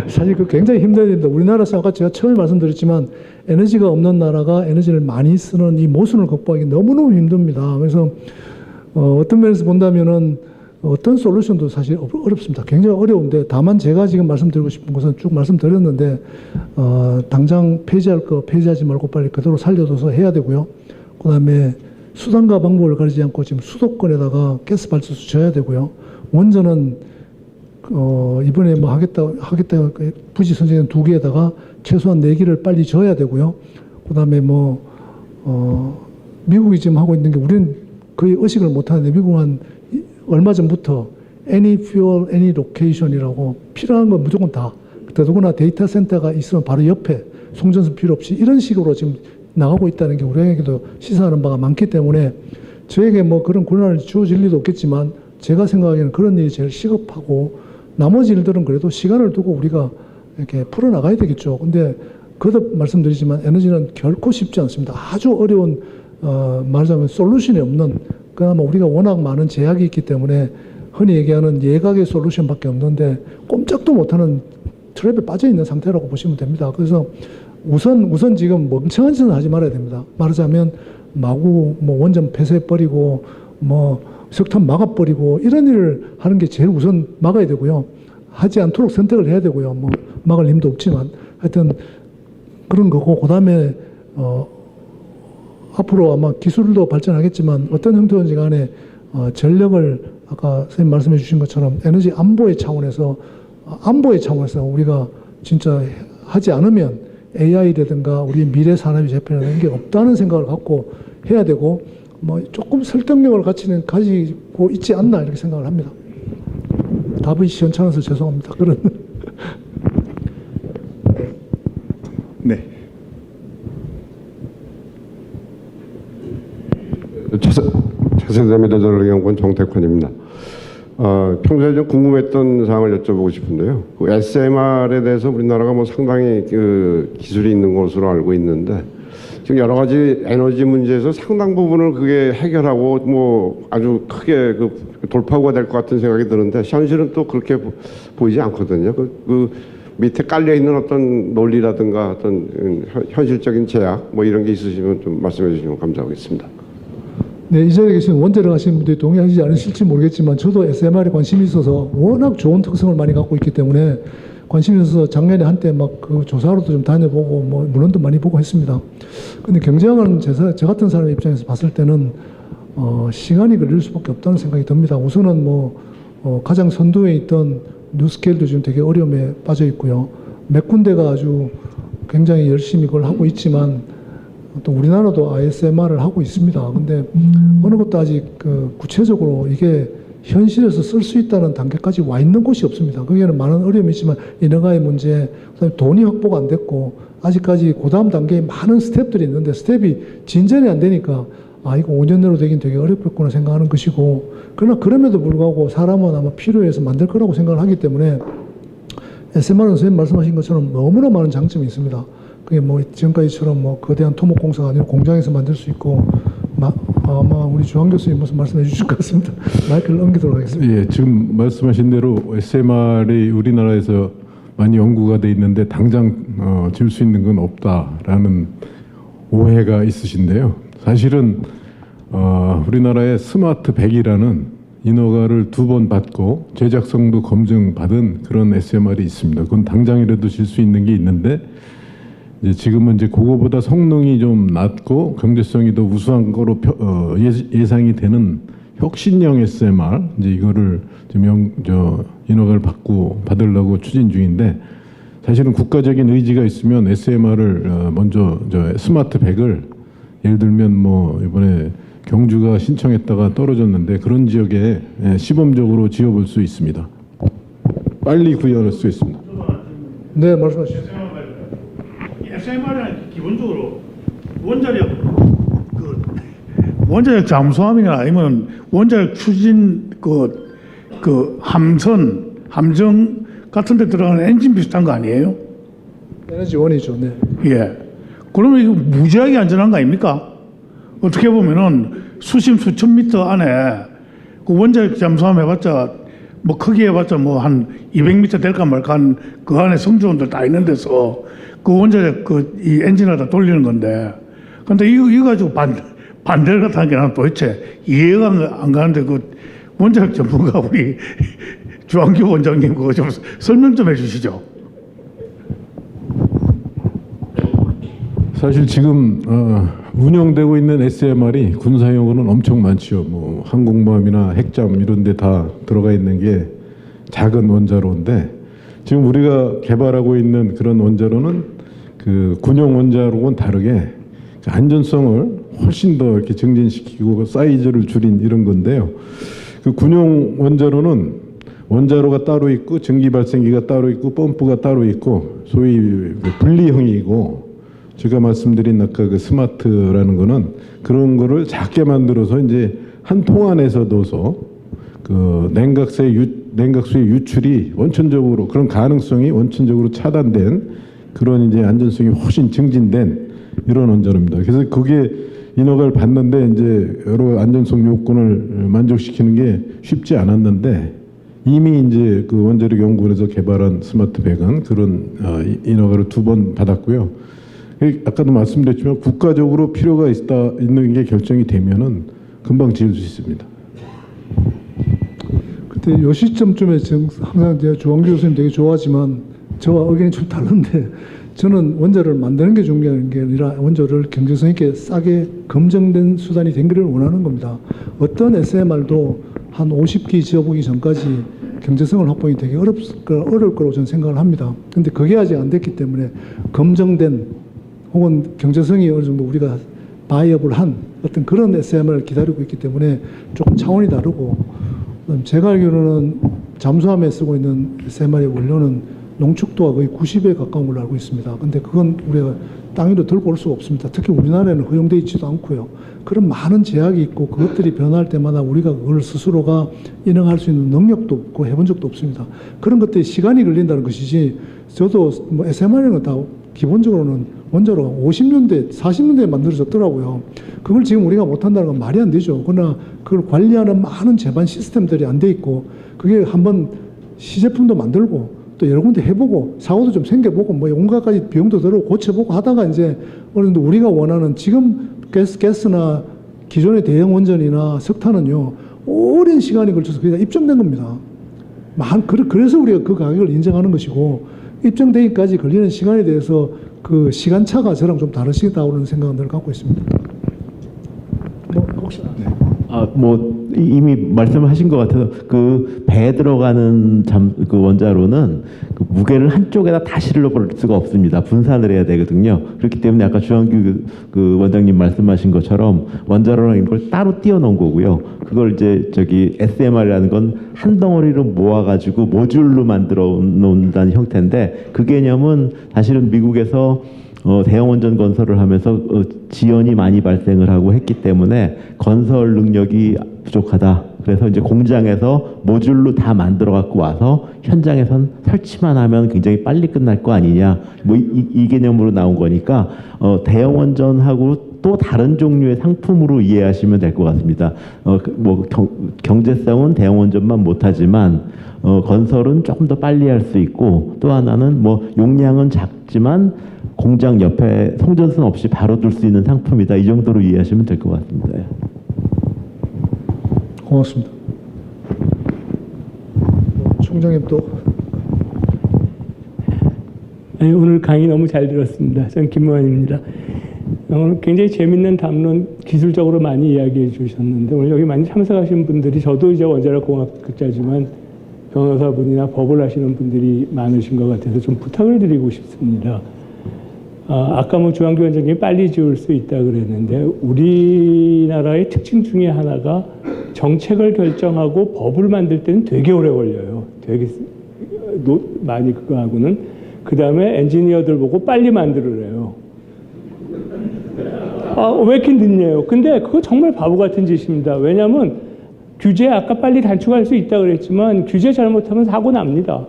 사실 그 굉장히 힘들어야 된다. 우리나라에서 아까 제가 처음에 말씀드렸지만 에너지가 없는 나라가 에너지를 많이 쓰는 이 모순을 극복하기 너무너무 힘듭니다. 그래서 어떤 면에서 본다면은 어떤 솔루션도 사실 어렵습니다. 굉장히 어려운데 다만 제가 지금 말씀드리고 싶은 것은 쭉 말씀드렸는데 당장 폐지할 거 폐지하지 말고 빨리 그대로 살려둬서 해야 되고요. 그다음에 수단과 방법을 가리지 않고 지금 수도권에다가 가스 발전소 져야 되고요. 원전은 이번에 뭐 하겠다 부지 선정된 2개에다가 최소한 4개를 빨리 져야 되고요. 그다음에 뭐 미국이 지금 하고 있는 게 우리는 거의 의식을 못 하는데 미국은 얼마 전부터 any fuel, any location이라고 필요한 건 무조건 다 더더구나 데이터 센터가 있으면 바로 옆에 송전선 필요 없이 이런 식으로 지금 나가고 있다는 게 우리에게도 시사하는 바가 많기 때문에 저에게 뭐 그런 권한을 주어질 리도 없겠지만 제가 생각하기에는 그런 일이 제일 시급하고 나머지 일들은 그래도 시간을 두고 우리가 이렇게 풀어나가야 되겠죠. 근데 거듭 말씀드리지만 에너지는 결코 쉽지 않습니다. 아주 어려운 말하자면 솔루션이 없는 그나마 우리가 워낙 많은 제약이 있기 때문에 흔히 얘기하는 예각의 솔루션밖에 없는데 꼼짝도 못하는 트랩에 빠져 있는 상태라고 보시면 됩니다. 그래서 우선 지금 멍청한 짓은 하지 말아야 됩니다. 말하자면 마구 뭐 원전 폐쇄해버리고 뭐 석탄 막아버리고 이런 일을 하는 게 제일 우선 막아야 되고요. 하지 않도록 선택을 해야 되고요. 뭐 막을 힘도 없지만 하여튼 그런 거고 그다음에 앞으로 아마 기술도 발전하겠지만 어떤 형태든지 간에 전력을 아까 선생님 말씀해 주신 것처럼 에너지 안보의 차원에서 우리가 진짜 하지 않으면 AI라든가 우리 미래 산업이 재편하는 게 없다는 생각을 갖고 해야 되고 뭐 조금 설득력을 가지고 있지 않나 이렇게 생각을 합니다. 답이 시원찮아서 죄송합니다. 그런 네. 차세대 미래전략연구원 정택환입니다. 평소에 좀 궁금했던 사항을 여쭤보고 싶은데요. 그 SMR에 대해서 우리나라가 뭐 상당히 그 기술이 있는 것으로 알고 있는데 지금 여러 가지 에너지 문제에서 상당 부분을 그게 해결하고 뭐 아주 크게 그 돌파구가 될 것 같은 생각이 드는데 현실은 또 그렇게 보이지 않거든요. 밑에 깔려 있는 어떤 논리라든가 어떤 현실적인 제약 뭐 이런 게 있으시면 좀 말씀해 주시면 감사하겠습니다. 네, 이 자리에 계신 원자력 하시는 분들이 동의하시지 않으실지 모르겠지만 저도 SMR에 관심이 있어서 워낙 좋은 특성을 많이 갖고 있기 때문에 관심이 있어서 작년에 한때 막 그 조사로도 좀 다녀보고 뭐 문헌도 많이 보고 했습니다. 근데 경쟁하는 저 같은 사람 입장에서 봤을 때는 시간이 걸릴 수밖에 없다는 생각이 듭니다. 우선은 가장 선두에 있던 뉴스케일도 지금 되게 어려움에 빠져 있고요. 몇 군데가 아주 굉장히 열심히 그걸 하고 있지만 또 우리나라도 ISMR을 하고 있습니다. 근데 어느 것도 아직 구체적으로 이게 현실에서 쓸 수 있다는 단계까지 와 있는 곳이 없습니다. 거기에는 많은 어려움이 있지만 인허가의 문제, 그다음에 돈이 확보가 안 됐고 아직까지 그 다음 단계에 많은 스텝들이 있는데 스텝이 진전이 안 되니까 이거 5년 내로 되긴 되게 어렵겠구나 생각하는 것이고, 그러나 그럼에도 불구하고 사람은 아마 필요해서 만들 거라고 생각을 하기 때문에 SMR은 선생님 말씀하신 것처럼 너무나 많은 장점이 있습니다. 그게 지금까지처럼 거대한 토목공사가 아니라 공장에서 만들 수 있고, 아마 우리 주한 교수님 무슨 말씀해 주실 것 같습니다. 마이크를 넘기도록 하겠습니다. 예, 지금 말씀하신 대로 SMR이 우리나라에서 많이 연구가 돼 있는데 당장 질 수 있는 건 없다라는 오해가 있으신데요. 사실은 우리나라의 스마트 100이라는 인허가를 2번 받고 제작성도 검증받은 그런 SMR이 있습니다. 그건 당장이라도 질 수 있는 게 있는데 지금은 이제 그거보다 성능이 좀 낮고 경제성이 더 우수한 거로 예상이 되는 혁신형 SMR 이제 이거를 좀 인허가를 받으려고 추진 중인데, 사실은 국가적인 의지가 있으면 SMR을 먼저 스마트 100을 예를 들면 이번에 경주가 신청했다가 떨어졌는데 그런 지역에 시범적으로 지어볼 수 있습니다. 빨리 구현할 수 있습니다. 네, 말씀하시죠. SMR은 기본적으로 원자력 잠수함이나 아니면 원자력 추진 함정 같은 데 들어가는 엔진 비슷한 거 아니에요? 에너지원이죠. 네. 예. 그러면 이거 무지하게 안전한 거 아닙니까? 어떻게 보면은 수천 미터 안에 그 원자력 잠수함 해봤자 크게 해봤자 한 200m 될까 말까 한 그 안에 성주원들 다 있는 데서 그 원자력 이 엔진을 다 돌리는 건데, 근데 이거 가지고 반대를 갖다는 게 나는 도대체 이해가 안 가는데 원자력 전문가 우리 주한규 원장님 그거 좀 설명 좀 해주시죠. 사실 지금 운영되고 있는 SMR이 군사용으로는 엄청 많죠. 항공모함이나 핵잠 이런 데 다 들어가 있는 게 작은 원자로인데, 지금 우리가 개발하고 있는 그런 원자로는 그 군용 원자로는 다르게 안전성을 훨씬 더 이렇게 증진시키고 사이즈를 줄인 이런 건데요. 그 군용 원자로는 원자로가 따로 있고 전기 발생기가 따로 있고 펌프가 따로 있고 소위 분리형이고, 제가 말씀드린 아까 그 스마트라는 거는 그런 거를 작게 만들어서 이제 한 통 안에서 둬서 그 냉각수의 유출이 원천적으로 그런 가능성이 원천적으로 차단된 그런 이제 안전성이 훨씬 증진된 이런 원자로입니다. 그래서 그게 인허가를 받는데 이제 여러 안전성 요건을 만족시키는 게 쉽지 않았는데, 이미 이제 그 원자력 연구원에서 개발한 스마트 100은 그런 인허가를 2번 받았고요. 아까도 말씀드렸지만 국가적으로 필요가 있는 게 결정이 되면은 금방 지을 수 있습니다. 그때 요 시점쯤에 항상 제가 주한규 교수님 되게 좋아하지만 저와 의견이 좀 다른데, 저는 원자를 만드는 게 중요한 게 아니라 원자를 경제성 있게 싸게 검증된 수단이 된 걸 원하는 겁니다. 어떤 SMR도 한 50기 지어보기 전까지 경제성을 확보하기 되게 어려울 거라고 저는 생각을 합니다. 근데 그게 아직 안 됐기 때문에 검증된 혹은 경제성이 어느 정도 우리가 바이어블한 어떤 그런 SMR을 기다리고 있기 때문에 조금 차원이 다르고, 제가 알기로는 잠수함에 쓰고 있는 SMR의 원료는 농축도가 거의 90에 가까운 걸로 알고 있습니다. 근데 그건 우리가 땅 위로 들고 올 수가 없습니다. 특히 우리나라에는 허용되어 있지도 않고요. 그런 많은 제약이 있고 그것들이 변할 때마다 우리가 그걸 스스로가 인허할 수 있는 능력도 없고 해본 적도 없습니다. 그런 것들이 시간이 걸린다는 것이지, 저도 SMR은 다 기본적으로는 원자로 50년대, 40년대에 만들어졌더라고요. 그걸 지금 우리가 못한다는 건 말이 안 되죠. 그러나 그걸 관리하는 많은 제반 시스템들이 안 돼 있고, 그게 한번 시제품도 만들고 또 여러 군데 해보고 사고도 좀 생겨보고 뭐 온갖 가지 비용도 들어오고 고쳐보고 하다가 이제 어느 정도 우리가 원하는 지금 가스나 기존의 대형 원전이나 석탄은요 오랜 시간이 걸쳐서 그냥 입증된 겁니다. 그래서 우리가 그 가격을 인정하는 것이고 입증되기까지 걸리는 시간에 대해서 그 시간차가 저랑 좀 다르시다고는 생각을 갖고 있습니다. 뭐 혹시나 이미 말씀하신 것 같아서 그 배에 들어가는 그 원자로는 그 무게를 한쪽에다 다 실어버릴 수가 없습니다. 분산을 해야 되거든요. 그렇기 때문에 아까 주한규 그 원장님 말씀하신 것처럼 원자로라는 걸 따로 띄워놓은 거고요. 그걸 이제 SMR이라는 건 한 덩어리로 모아가지고 모듈로 만들어 놓는다는 형태인데 그 개념은 사실은 미국에서 대형 원전 건설을 하면서 지연이 많이 발생을 하고 했기 때문에 건설 능력이 부족하다. 그래서 이제 공장에서 모듈로 다 만들어 갖고 와서 현장에선 설치만 하면 굉장히 빨리 끝날 거 아니냐. 뭐 이 개념으로 나온 거니까 대형 원전하고 또 다른 종류의 상품으로 이해하시면 될 것 같습니다. 경제성은 대형 원전만 못하지만 건설은 조금 더 빨리 할 수 있고 또 하나는 용량은 작지만 공장 옆에 송전선 없이 바로 둘 수 있는 상품이다. 이 정도로 이해하시면 될 것 같습니다. 고맙습니다. 총장님 또. 오늘 강의 너무 잘 들었습니다. 저는 김모환입니다. 오늘 굉장히 재밌는 담론 기술적으로 많이 이야기해 주셨는데 오늘 여기 많이 참석하신 분들이 저도 이제 원자력 공학자지만 변호사분이나 법을 하시는 분들이 많으신 것 같아서 좀 부탁을 드리고 싶습니다. 아까 주한규 원장님이 빨리 지을 수 있다 그랬는데 우리나라의 특징 중에 하나가 정책을 결정하고 법을 만들 때는 되게 오래 걸려요. 되게 많이 그거 하고는 그 다음에 엔지니어들 보고 빨리 만들으래요. 왜 이렇게 늦냐요? 근데 그거 정말 바보 같은 짓입니다. 왜냐하면 규제 아까 빨리 단축할 수 있다 그랬지만 규제 잘못하면 사고 납니다.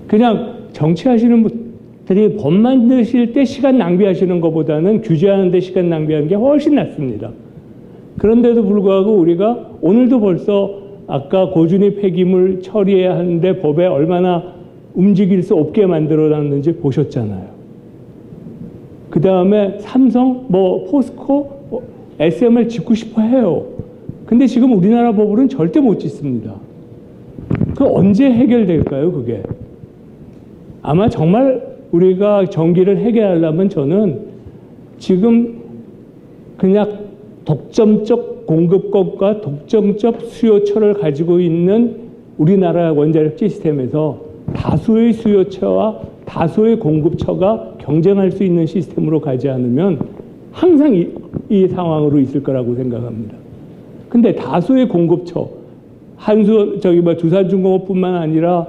그냥 정치하시는 분들이 법 만드실 때 시간 낭비하시는 것보다는 규제하는 데 시간 낭비하는 게 훨씬 낫습니다. 그런데도 불구하고 우리가 오늘도 벌써 아까 고준위 폐기물 처리해야 하는데 법에 얼마나 움직일 수 없게 만들어놨는지 보셨잖아요. 그 다음에 삼성, 포스코, SMR 짓고 싶어 해요. 근데 지금 우리나라 법으로는 절대 못 짓습니다. 그 언제 해결될까요, 그게? 아마 정말 우리가 전기를 해결하려면 저는 지금 그냥 독점적 공급권과 독점적 수요처를 가지고 있는 우리나라 원자력 시스템에서 다수의 수요처와 다수의 공급처가 경쟁할 수 있는 시스템으로 가지 않으면 항상 이 상황으로 있을 거라고 생각합니다. 근데 다수의 공급처, 두산중공업뿐만 아니라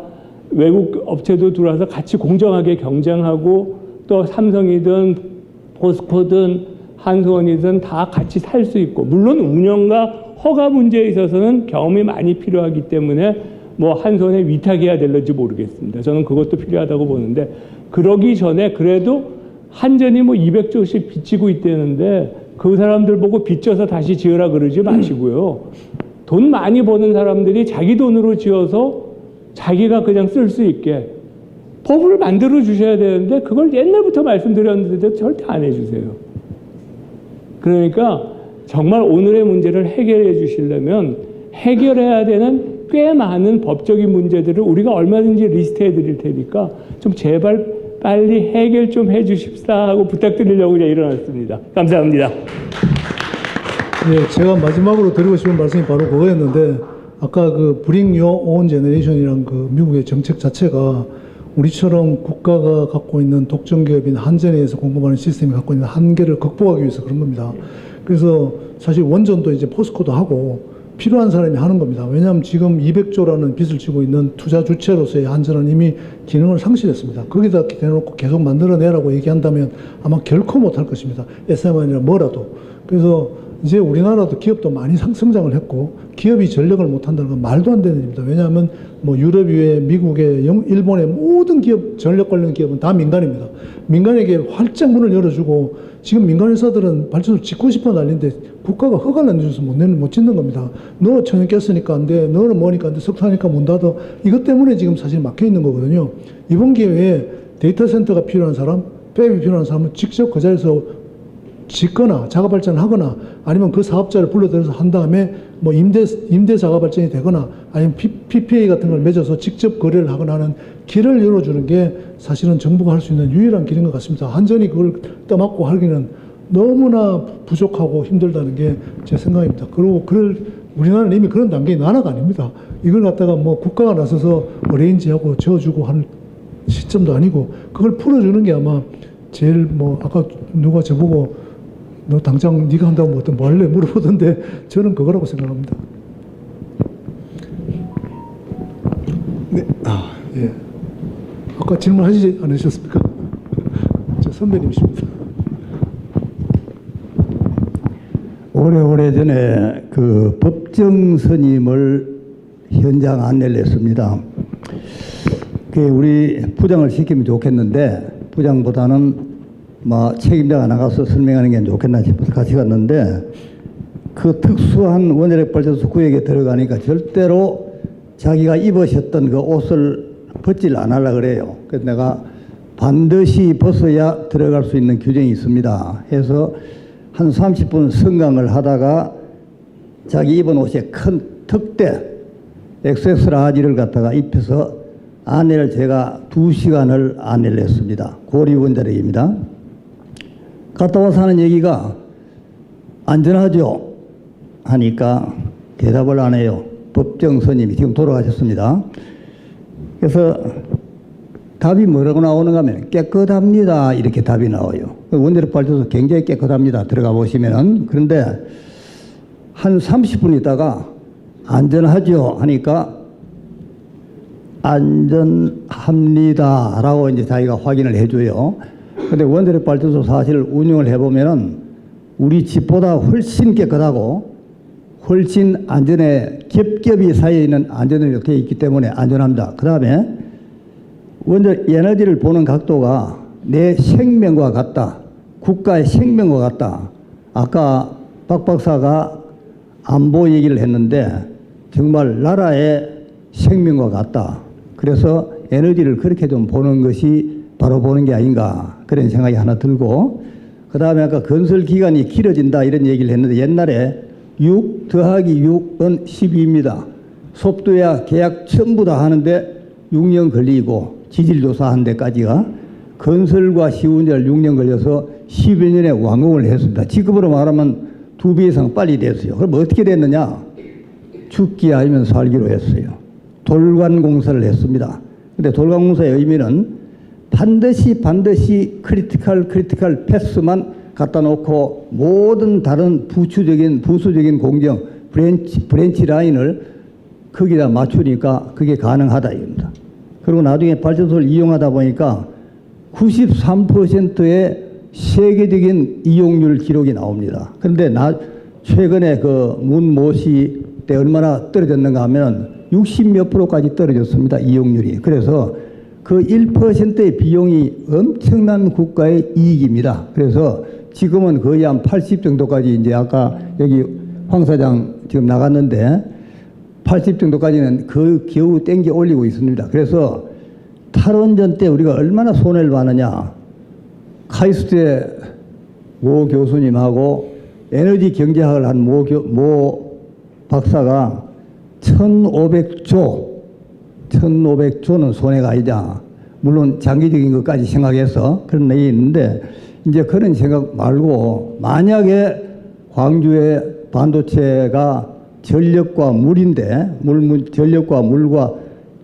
외국 업체도 들어와서 같이 공정하게 경쟁하고 또 삼성이든 포스코든 한수원이든 다 같이 살 수 있고 물론 운영과 허가 문제에 있어서는 경험이 많이 필요하기 때문에 한수원에 위탁해야 될는지 모르겠습니다. 저는 그것도 필요하다고 보는데 그러기 전에 그래도 한전이 200조씩 빚지고 있다는데 그 사람들 보고 빚져서 다시 지으라 그러지 마시고요. 돈 많이 버는 사람들이 자기 돈으로 지어서 자기가 그냥 쓸 수 있게 법을 만들어 주셔야 되는데 그걸 옛날부터 말씀드렸는데 절대 안 해주세요. 그러니까 정말 오늘의 문제를 해결해 주시려면 해결해야 되는 꽤 많은 법적인 문제들을 우리가 얼마든지 리스트해 드릴 테니까 좀 제발 빨리 해결 좀 해 주십사 하고 부탁드리려고 그냥 일어났습니다. 감사합니다. 네, 제가 마지막으로 드리고 싶은 말씀이 바로 그거였는데 아까 그 Bring Your Own Generation이란 그 미국의 정책 자체가 우리처럼 국가가 갖고 있는 독점기업인 한전에서 공급하는 시스템이 갖고 있는 한계를 극복하기 위해서 그런 겁니다. 그래서 사실 원전도 이제 포스코도 하고 필요한 사람이 하는 겁니다. 왜냐하면 지금 200조라는 빚을 지고 있는 투자 주체로서의 한전은 이미 기능을 상실했습니다. 거기다 대놓고 계속 만들어내라고 얘기한다면 아마 결코 못할 것입니다. SMR이나 뭐라도. 그래서 이제 우리나라도 기업도 많이 성장을 했고 기업이 전력을 못한다는 건 말도 안 되는 일입니다. 왜냐하면 유럽 이외 미국의 일본의 모든 기업, 전력 관련 기업은 다 민간입니다. 민간에게 활짝 문을 열어주고 지금 민간회사들은 발전소 짓고 싶어 난리인데 국가가 허가를 안 줘서 못 짓는 겁니다. 너 천연가스니까 안 돼. 너는 뭐니까 안 돼. 석탄이니까 못 닫아. 이것 때문에 지금 사실 막혀 있는 거거든요. 이번 기회에 데이터 센터가 필요한 사람, 폐업이 필요한 사람은 직접 그 자리에서 짓거나 자가 발전을 하거나 아니면 그 사업자를 불러들여서 한 다음에 뭐 임대 자가 발전이 되거나 아니면 PPA 같은 걸 맺어서 직접 거래를 하거나 하는 길을 열어주는 게 사실은 정부가 할 수 있는 유일한 길인 것 같습니다. 한전이 그걸 떠맡고 하기는 너무나 부족하고 힘들다는 게 제 생각입니다. 그리고 우리나라는 이미 그런 단계의 나라가 아닙니다. 이걸 갖다가 뭐 국가가 나서서 어레인지하고 지어주고 하는 시점도 아니고 그걸 풀어주는 게 아마 제일 뭐 아까 누가 저보고 너 당장 네가 한다고 뭐 할래 물어보던데 저는 그거라고 생각합니다. 네, 예. 아까 질문하시지 않으셨습니까? 저 선배님이십니다. 오래전에 그 법정 스님을 현장 안내를 했습니다. 우리 부장을 시키면 좋겠는데 부장보다는 뭐 책임자가 나가서 설명하는 게 좋겠나 싶어서 같이 갔는데 그 특수한 원자력 발전소 구역에 들어가니까 절대로 자기가 입으셨던 그 옷을 벗질 안 하려고 그래요. 그래서 내가 반드시 벗어야 들어갈 수 있는 규정이 있습니다. 해서 한 30분 성강을 하다가 자기 입은 옷에 큰 특대 XS 라지를 갖다가 입혀서 안내를 제가 2시간을 안내를 했습니다. 고리원자력입니다. 갔다 와서 하는 얘기가 안전하죠? 하니까 대답을 안 해요. 법정 스님이 지금 돌아가셨습니다. 그래서 답이 뭐라고 나오는가 하면 깨끗합니다. 이렇게 답이 나와요. 원자력 발전소 굉장히 깨끗합니다. 들어가 보시면은. 그런데 한 30분 있다가 안전하죠? 하니까 안전합니다. 라고 이제 자기가 확인을 해줘요. 근데 원자력 발전소 사실 운영을 해보면은 우리 집보다 훨씬 깨끗하고 훨씬 안전에 겹겹이 쌓여있는 안전이 되어 있기 때문에 안전합니다. 그 다음에 원자력 에너지를 보는 각도가 내 생명과 같다. 국가의 생명과 같다. 아까 박 박사가 안보 얘기를 했는데 정말 나라의 생명과 같다. 그래서 에너지를 그렇게 좀 보는 것이 바로 보는 게 아닌가 그런 생각이 하나 들고 그 다음에 아까 건설 기간이 길어진다 이런 얘기를 했는데 옛날에 6 더하기 6은 12입니다. 속도야 계약 전부 다 하는데 6년 걸리고 지질조사 한 데까지가 건설과 시운전을 6년 걸려서 10여 년에 완공을 했습니다. 지금으로 말하면 2배 이상 빨리 됐어요. 그럼 어떻게 됐느냐? 죽기 아니면 살기로 했어요. 돌관 공사를 했습니다. 근데 돌관 공사의 의미는 반드시 크리티컬 패스만 갖다 놓고 모든 다른 부수적인 공정 브랜치 라인을 거기다 맞추니까 그게 가능하다 이겁니다. 그리고 나중에 발전소를 이용하다 보니까 93%의 세계적인 이용률 기록이 나옵니다. 그런데 최근에 그 문모시 때 얼마나 떨어졌는가 하면 60몇 프로까지 떨어졌습니다. 이용률이. 그래서 그 1%의 비용이 엄청난 국가의 이익입니다. 그래서 지금은 거의 한 80 정도까지 이제 아까 여기 황 사장 지금 나갔는데 80 정도까지는 그 겨우 땡겨 올리고 있습니다. 그래서 탈원전 때 우리가 얼마나 손해를 봤느냐. 카이스트의 모 교수님하고 에너지 경제학을 한 모 박사가 1500조는 손해가 아니자. 물론 장기적인 것까지 생각해서 그런 얘기 있는데 이제 그런 생각 말고 만약에 광주의 반도체가 전력과 물인데 전력과 물과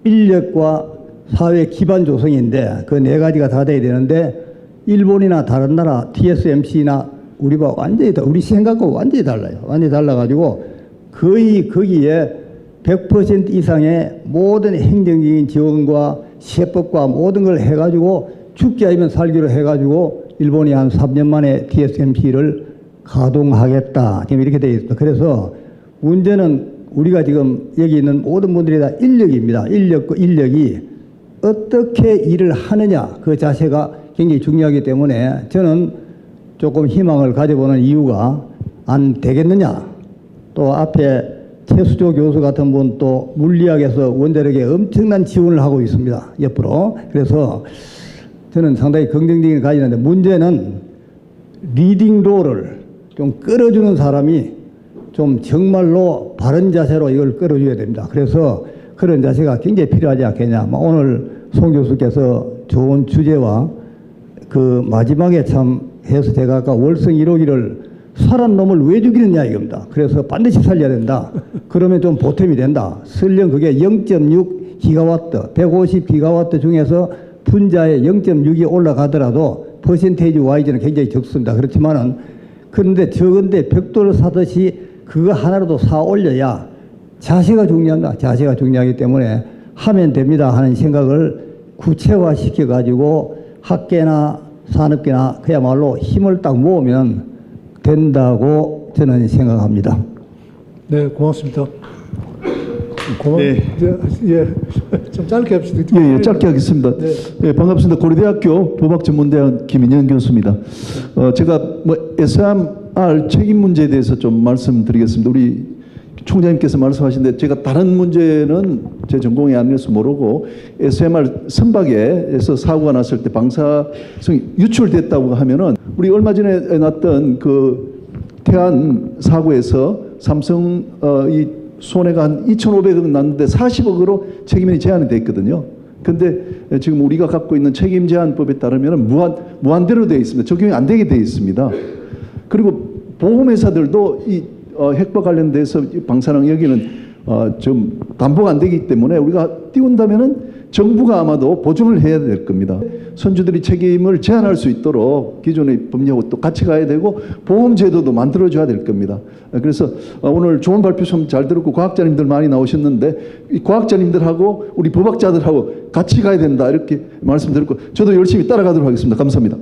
인력과 사회 기반 조성인데 그 네 가지가 다 돼야 되는데 일본이나 다른 나라 TSMC나 우리와 완전히 우리 생각과 완전히 달라요. 완전히 달라가지고 거의 거기에 100% 이상의 모든 행정적인 지원과 세법과 모든 걸 해가지고 죽기 아니면 살기로 해가지고 일본이 한 3년 만에 TSMC를 가동하겠다. 지금 이렇게 되어 있습니다. 그래서 문제는 우리가 지금 여기 있는 모든 분들이 다 인력입니다. 인력이 어떻게 일을 하느냐 그 자세가 굉장히 중요하기 때문에 저는 조금 희망을 가져보는 이유가 안 되겠느냐. 또 앞에 최수조 교수 같은 분 또 물리학에서 원자력에 엄청난 지원을 하고 있습니다. 옆으로. 그래서 저는 상당히 긍정적인 가지는데 문제는 리딩 롤을 좀 끌어주는 사람이 좀 정말로 바른 자세로 이걸 끌어줘야 됩니다. 그래서 그런 자세가 굉장히 필요하지 않겠냐. 오늘 송 교수께서 좋은 주제와 그 마지막에 참 해서 제가 아까 월성 1호기를 살한 놈을 왜 죽이느냐 이겁니다. 그래서 반드시 살려야 된다. 그러면 좀 보탬이 된다. 설령 그게 0.6 기가와트, 150 기가와트 중에서 분자의 0.6이 올라가더라도 퍼센테이지 와이즈는 굉장히 적습니다. 그렇지만은 그런데 적은데 벽돌을 사듯이 그거 하나라도 사 올려야 자세가 중요합니다. 자세가 중요하기 때문에 하면 됩니다 하는 생각을 구체화시켜 가지고 학계나 산업계나 그야말로 힘을 딱 모으면 된다고 저는 생각합니다. 네, 고맙습니다. 네. 예, 좀 짧게 합시다. 예, 짧게 하겠습니다. 네. 예, 반갑습니다. 고려대학교 법학전문대학 김인현 교수입니다. 제가 SMR 책임 문제에 대해서 좀 말씀드리겠습니다. 우리 총장님께서 말씀하신데 제가 다른 문제는 제 전공이 아니라서 모르고 SMR 선박에서 사고가 났을 때 방사성이 유출됐다고 하면은 우리 얼마 전에 났던 그 태안 사고에서 삼성 이 손해가 한 2,500억 났는데 40억으로 책임이 제한이 돼 있거든요. 근데 지금 우리가 갖고 있는 책임 제한법에 따르면 무한대로 되어 있습니다. 적용이 안 되게 되어 있습니다. 그리고 보험회사들도 이 핵과 관련돼서 방사능 여기는 좀 담보가 안 되기 때문에 우리가 띄운다면은 정부가 아마도 보증을 해야 될 겁니다. 선주들이 책임을 제한할 수 있도록 기존의 법령하고 또 같이 가야 되고 보험 제도도 만들어줘야 될 겁니다. 그래서 오늘 좋은 발표 좀 잘 들었고 과학자님들 많이 나오셨는데 이 과학자님들하고 우리 법학자들하고 같이 가야 된다 이렇게 말씀드렸고 저도 열심히 따라가도록 하겠습니다. 감사합니다.